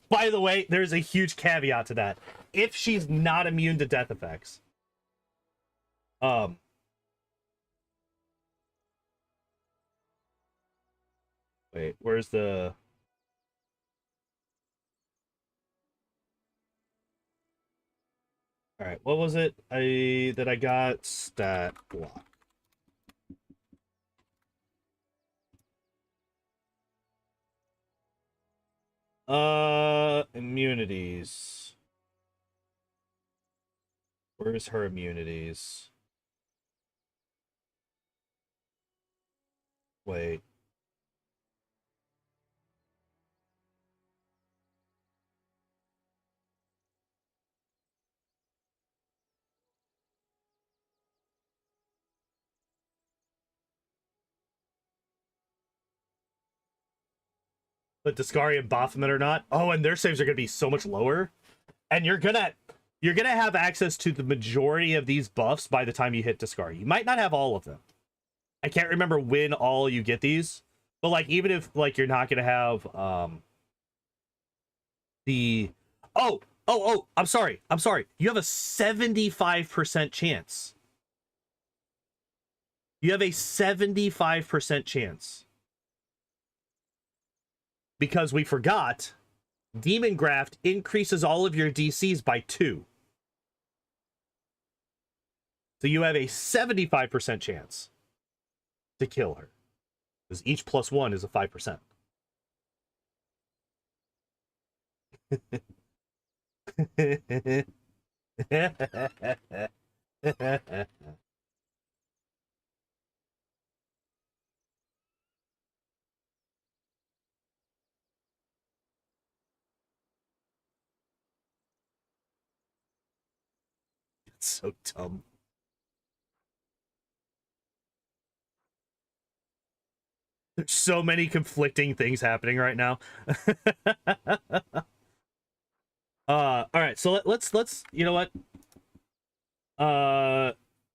By the way, there's a huge caveat to that. If she's not immune to death effects. Wait, where's the... All right, what was it that I got? Stat block. Immunities. Where's her immunities? Wait. But Discari and Baphomet or not. Oh, and their saves are gonna be so much lower. And you're gonna have access to the majority of these buffs by the time you hit Discari. You might not have all of them. I can't remember when all you get these, but like even if like you're not gonna have the I'm sorry. You have a 75% chance. You have a 75% chance. Because we forgot, Demon Graft increases all of your DCs by 2. So you have a 75% chance to kill her. Because each +1 is a 5%. It's so dumb. There's so many conflicting things happening right now. All right, so let's you know what?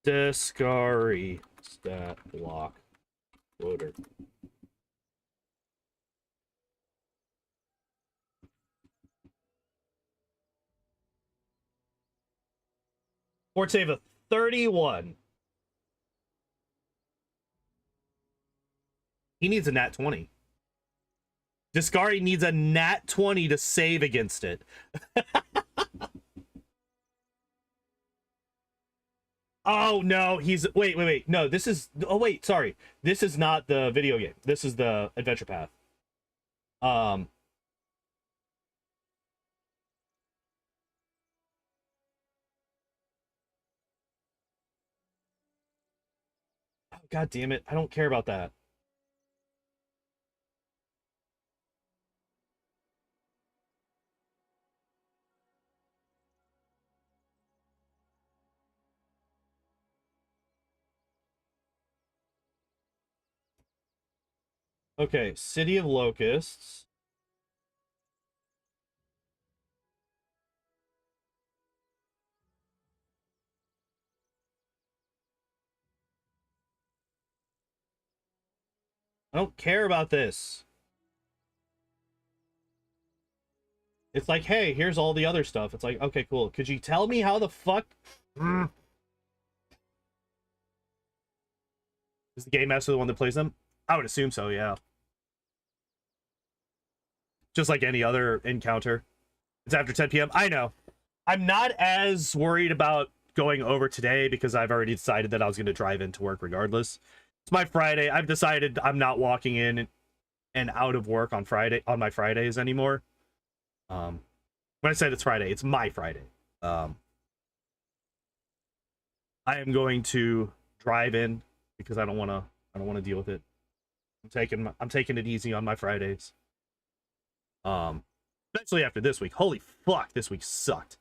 Discari stat block loader. Fort save of 31. He needs a nat 20. Discari needs a nat 20 to save against it. Oh no, he's wait. No, this is sorry. This is not the video game. This is the adventure path. Oh, God damn it. I don't care about that. Okay, City of Locusts. I don't care about this. It's like, hey, here's all the other stuff. It's like, okay, cool. Could you tell me how the fuck? Is the game master the one that plays them? I would assume so, yeah. Just like any other encounter. It's after 10 p.m. I know. I'm not as worried about going over today because I've already decided that I was going to drive into work regardless. It's my Friday. I've decided I'm not walking in and out of work on my Fridays anymore. When I said it's Friday, it's my Friday. I am going to drive in because I don't want to deal with it. I'm taking it easy on my Fridays. Especially after this week. Holy fuck, this week sucked.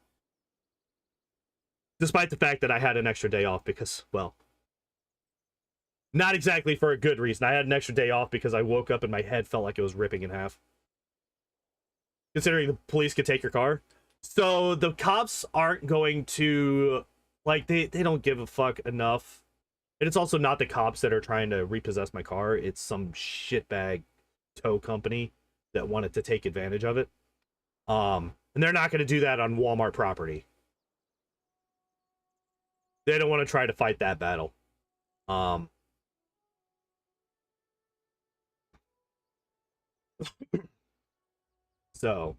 Despite the fact that I had an extra day off because, well, not exactly for a good reason. I had an extra day off because I woke up and my head felt like it was ripping in half. Considering the police could take your car. So the cops aren't going to, like, they don't give a fuck enough. And it's also not the cops that are trying to repossess my car. It's some shitbag tow company that wanted to take advantage of it. And they're not going to do that on Walmart property. They don't want to try to fight that battle. So,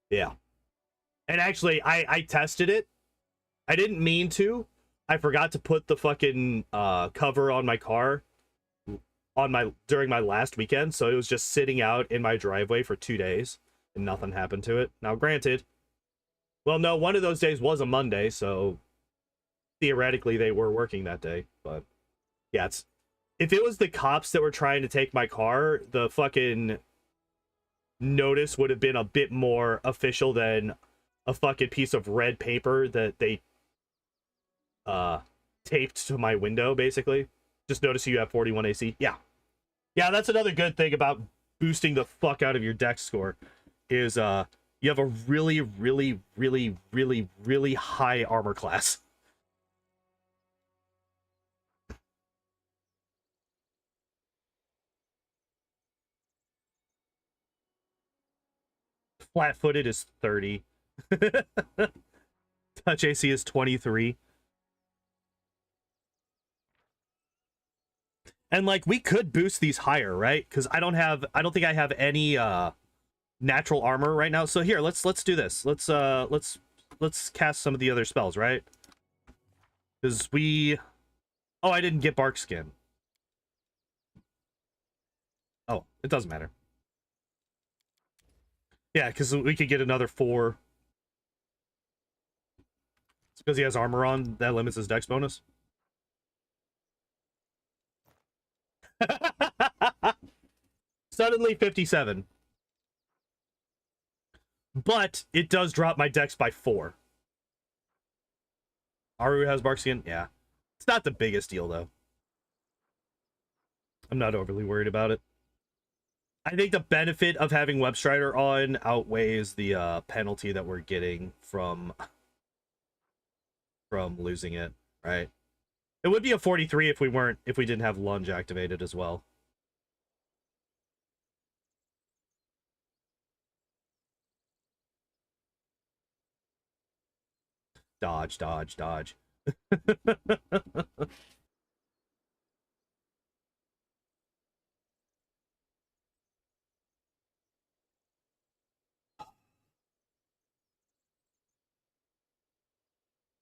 yeah. And actually, I tested it. I didn't mean to. I forgot to put the fucking cover on my car during my last weekend, so it was just sitting out in my driveway for 2 days, and nothing happened to it. Now, granted, well, no, one of those days was a Monday, so theoretically they were working that day. But yeah, if it was the cops that were trying to take my car, the fucking notice would have been a bit more official than a fucking piece of red paper that they taped to my window, basically. Just notice you have 41 AC. Yeah, that's another good thing about boosting the fuck out of your dex score is you have a really, really, really, really, really high armor class. Flat-footed is 30. Touch AC is 23. And like we could boost these higher, right? Because I don't think I have any natural armor right now. So here, let's do this. Let's cast some of the other spells, right? Because oh, I didn't get bark skin. Oh, it doesn't matter. Yeah, because we could get another 4. It's because he has armor on, that limits his dex bonus. Suddenly 57. But it does drop my dex by 4. Aru has bark skin? Yeah. It's not the biggest deal, though. I'm not overly worried about it. I think the benefit of having Web Strider on outweighs the penalty that we're getting from losing it, right? It would be a 43 if we didn't have lunge activated as well. Dodge, dodge, dodge.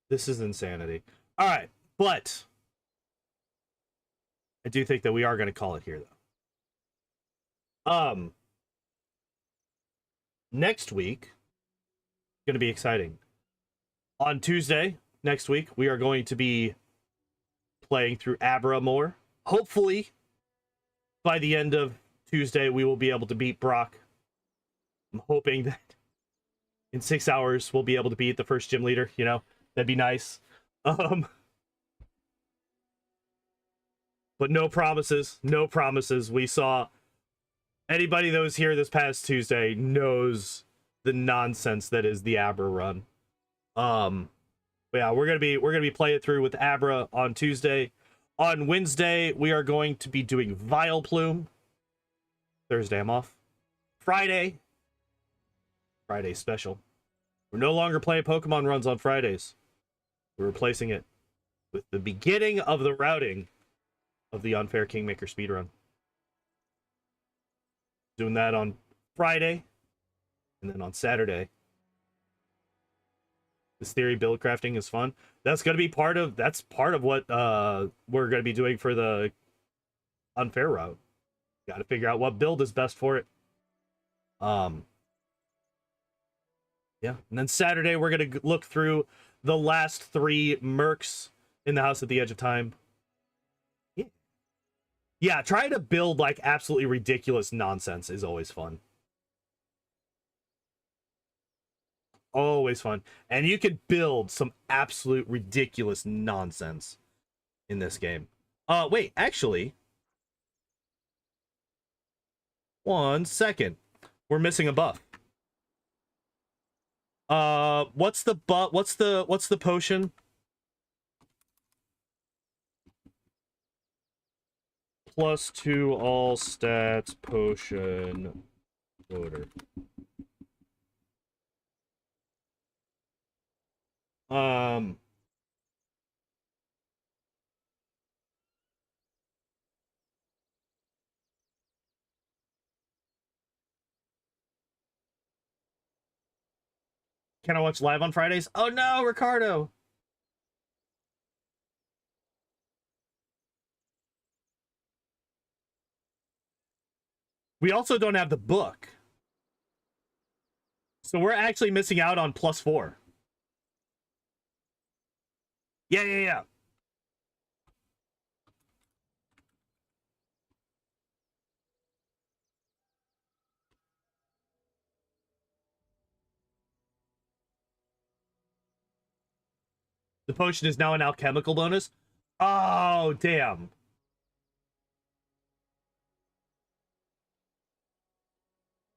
This is insanity. All right, but I do think that we are going to call it here, though. Next week, going to be exciting. On Tuesday next week, we are going to be playing through Abra more. Hopefully, by the end of Tuesday, we will be able to beat Brock. I'm hoping that in 6 hours, we'll be able to beat the first gym leader, you know? That'd be nice. But no promises. No promises. We saw anybody that was here this past Tuesday knows the nonsense that is the Abra run. But yeah, we're gonna be playing through with Abra on Tuesday. On Wednesday, we are going to be doing Vile Plume. Thursday, I'm off. Friday special. We're no longer playing Pokemon runs on Fridays. We're replacing it with the beginning of the routing of the Unfair Kingmaker speedrun. Doing that on Friday, and then on Saturday. This theory build crafting is fun. That's going to be part of what we're going to be doing for the Unfair route. Got to figure out what build is best for it. Yeah, and then Saturday we're going to look through the last 3 mercs in the House at the Edge of Time. Yeah. Yeah, trying to build like absolutely ridiculous nonsense is always fun. Always fun. And you can build some absolute ridiculous nonsense in this game. Wait, actually, 1 second. We're missing a buff. What's the potion? +2 all stats potion loader. Can I watch live on Fridays? Oh no, Ricardo. We also don't have the book. So we're actually missing out on +4. Yeah. The potion is now an alchemical bonus. Oh, damn.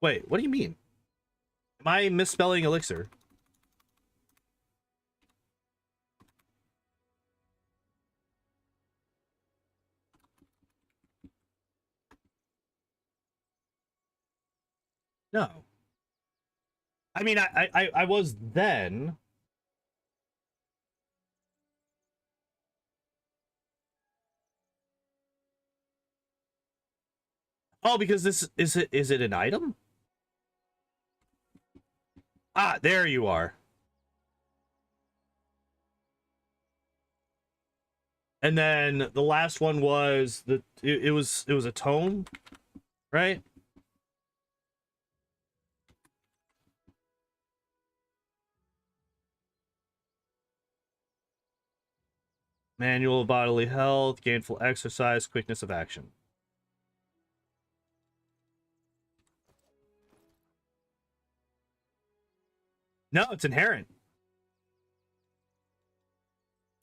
Wait, what do you mean? Am I misspelling elixir? No. I mean, I was then. Oh, because this is it an item? Ah, there you are. And then the last one was it was a tome, right? Manual of bodily health, gainful exercise, quickness of action. No, it's inherent.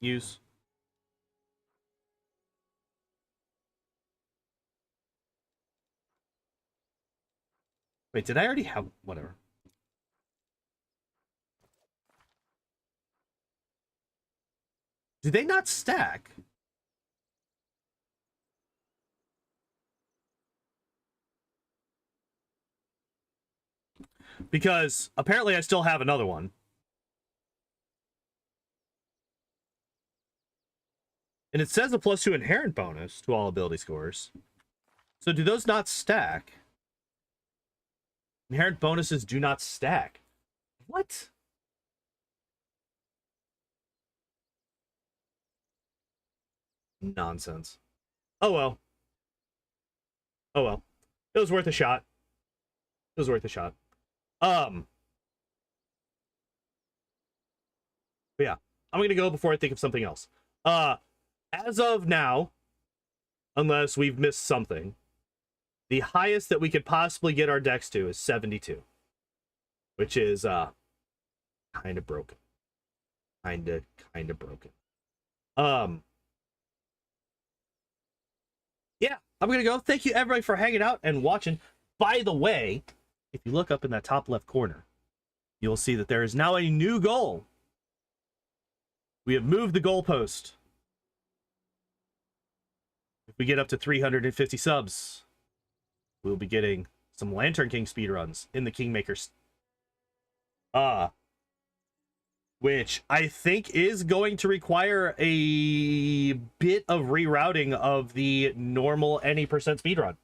Use. Wait, did I already have whatever? Do they not stack? Because apparently I still have another one. And it says a +2 inherent bonus to all ability scores. So do those not stack? Inherent bonuses do not stack. What? Nonsense. Oh well. Oh well. It was worth a shot. It was worth a shot. But yeah. I'm gonna go before I think of something else. As of now, unless we've missed something, the highest that we could possibly get our decks to is 72. Which is kind of broken. Kind of broken. Yeah, I'm gonna go. Thank you everybody for hanging out and watching. By the way, if you look up in that top left corner, you'll see that there is now a new goal. We have moved the goalpost. If we get up to 350 subs, we'll be getting some Lantern King speedruns in the Kingmakers. Which I think is going to require a bit of rerouting of the normal any percent speedrun,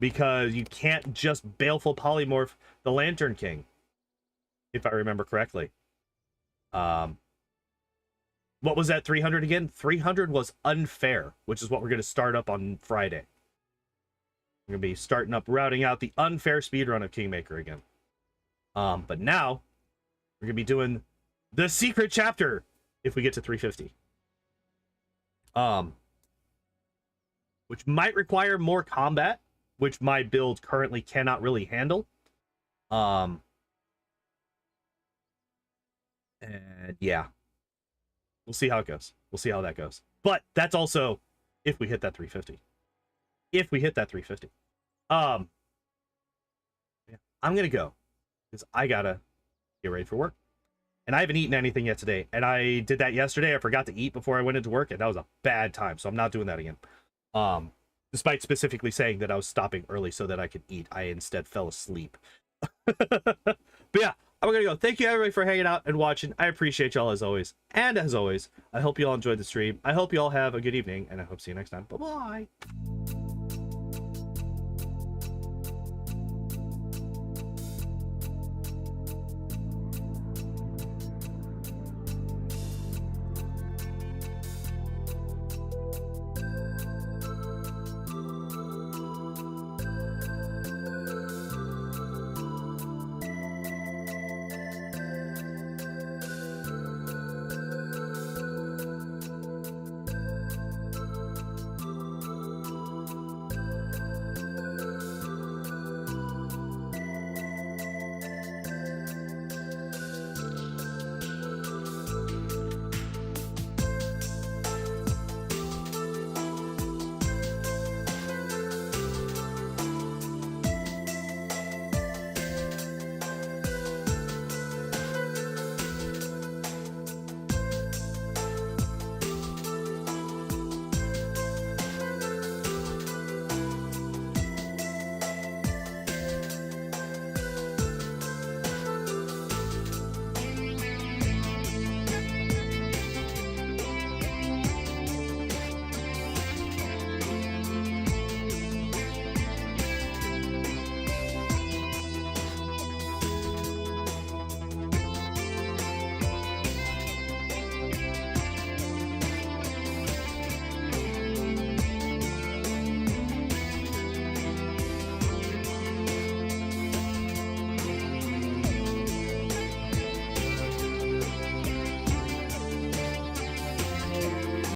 because you can't just baleful polymorph the Lantern King, if I remember correctly. What was that 300 again? 300 was unfair, which is what we're going to start up on Friday. We're going to be starting up routing out the unfair speedrun of Kingmaker again. But now we're going to be doing the secret chapter if we get to 350. which might require more combat, which my build currently cannot really handle. And yeah, we'll see how it goes. We'll see how that goes. But that's also if we hit that 350. If we hit that 350. Yeah, I'm gonna go because I gotta get ready for work. And I haven't eaten anything yet today. And I did that yesterday. I forgot to eat before I went into work, and that was a bad time. So I'm not doing that again. Despite specifically saying that I was stopping early so that I could eat, I instead fell asleep. But yeah, I'm gonna go. Thank you everybody for hanging out and watching. I appreciate y'all as always. And as always, I hope you all enjoyed the stream. I hope you all have a good evening, and I hope to see you next time. Bye bye.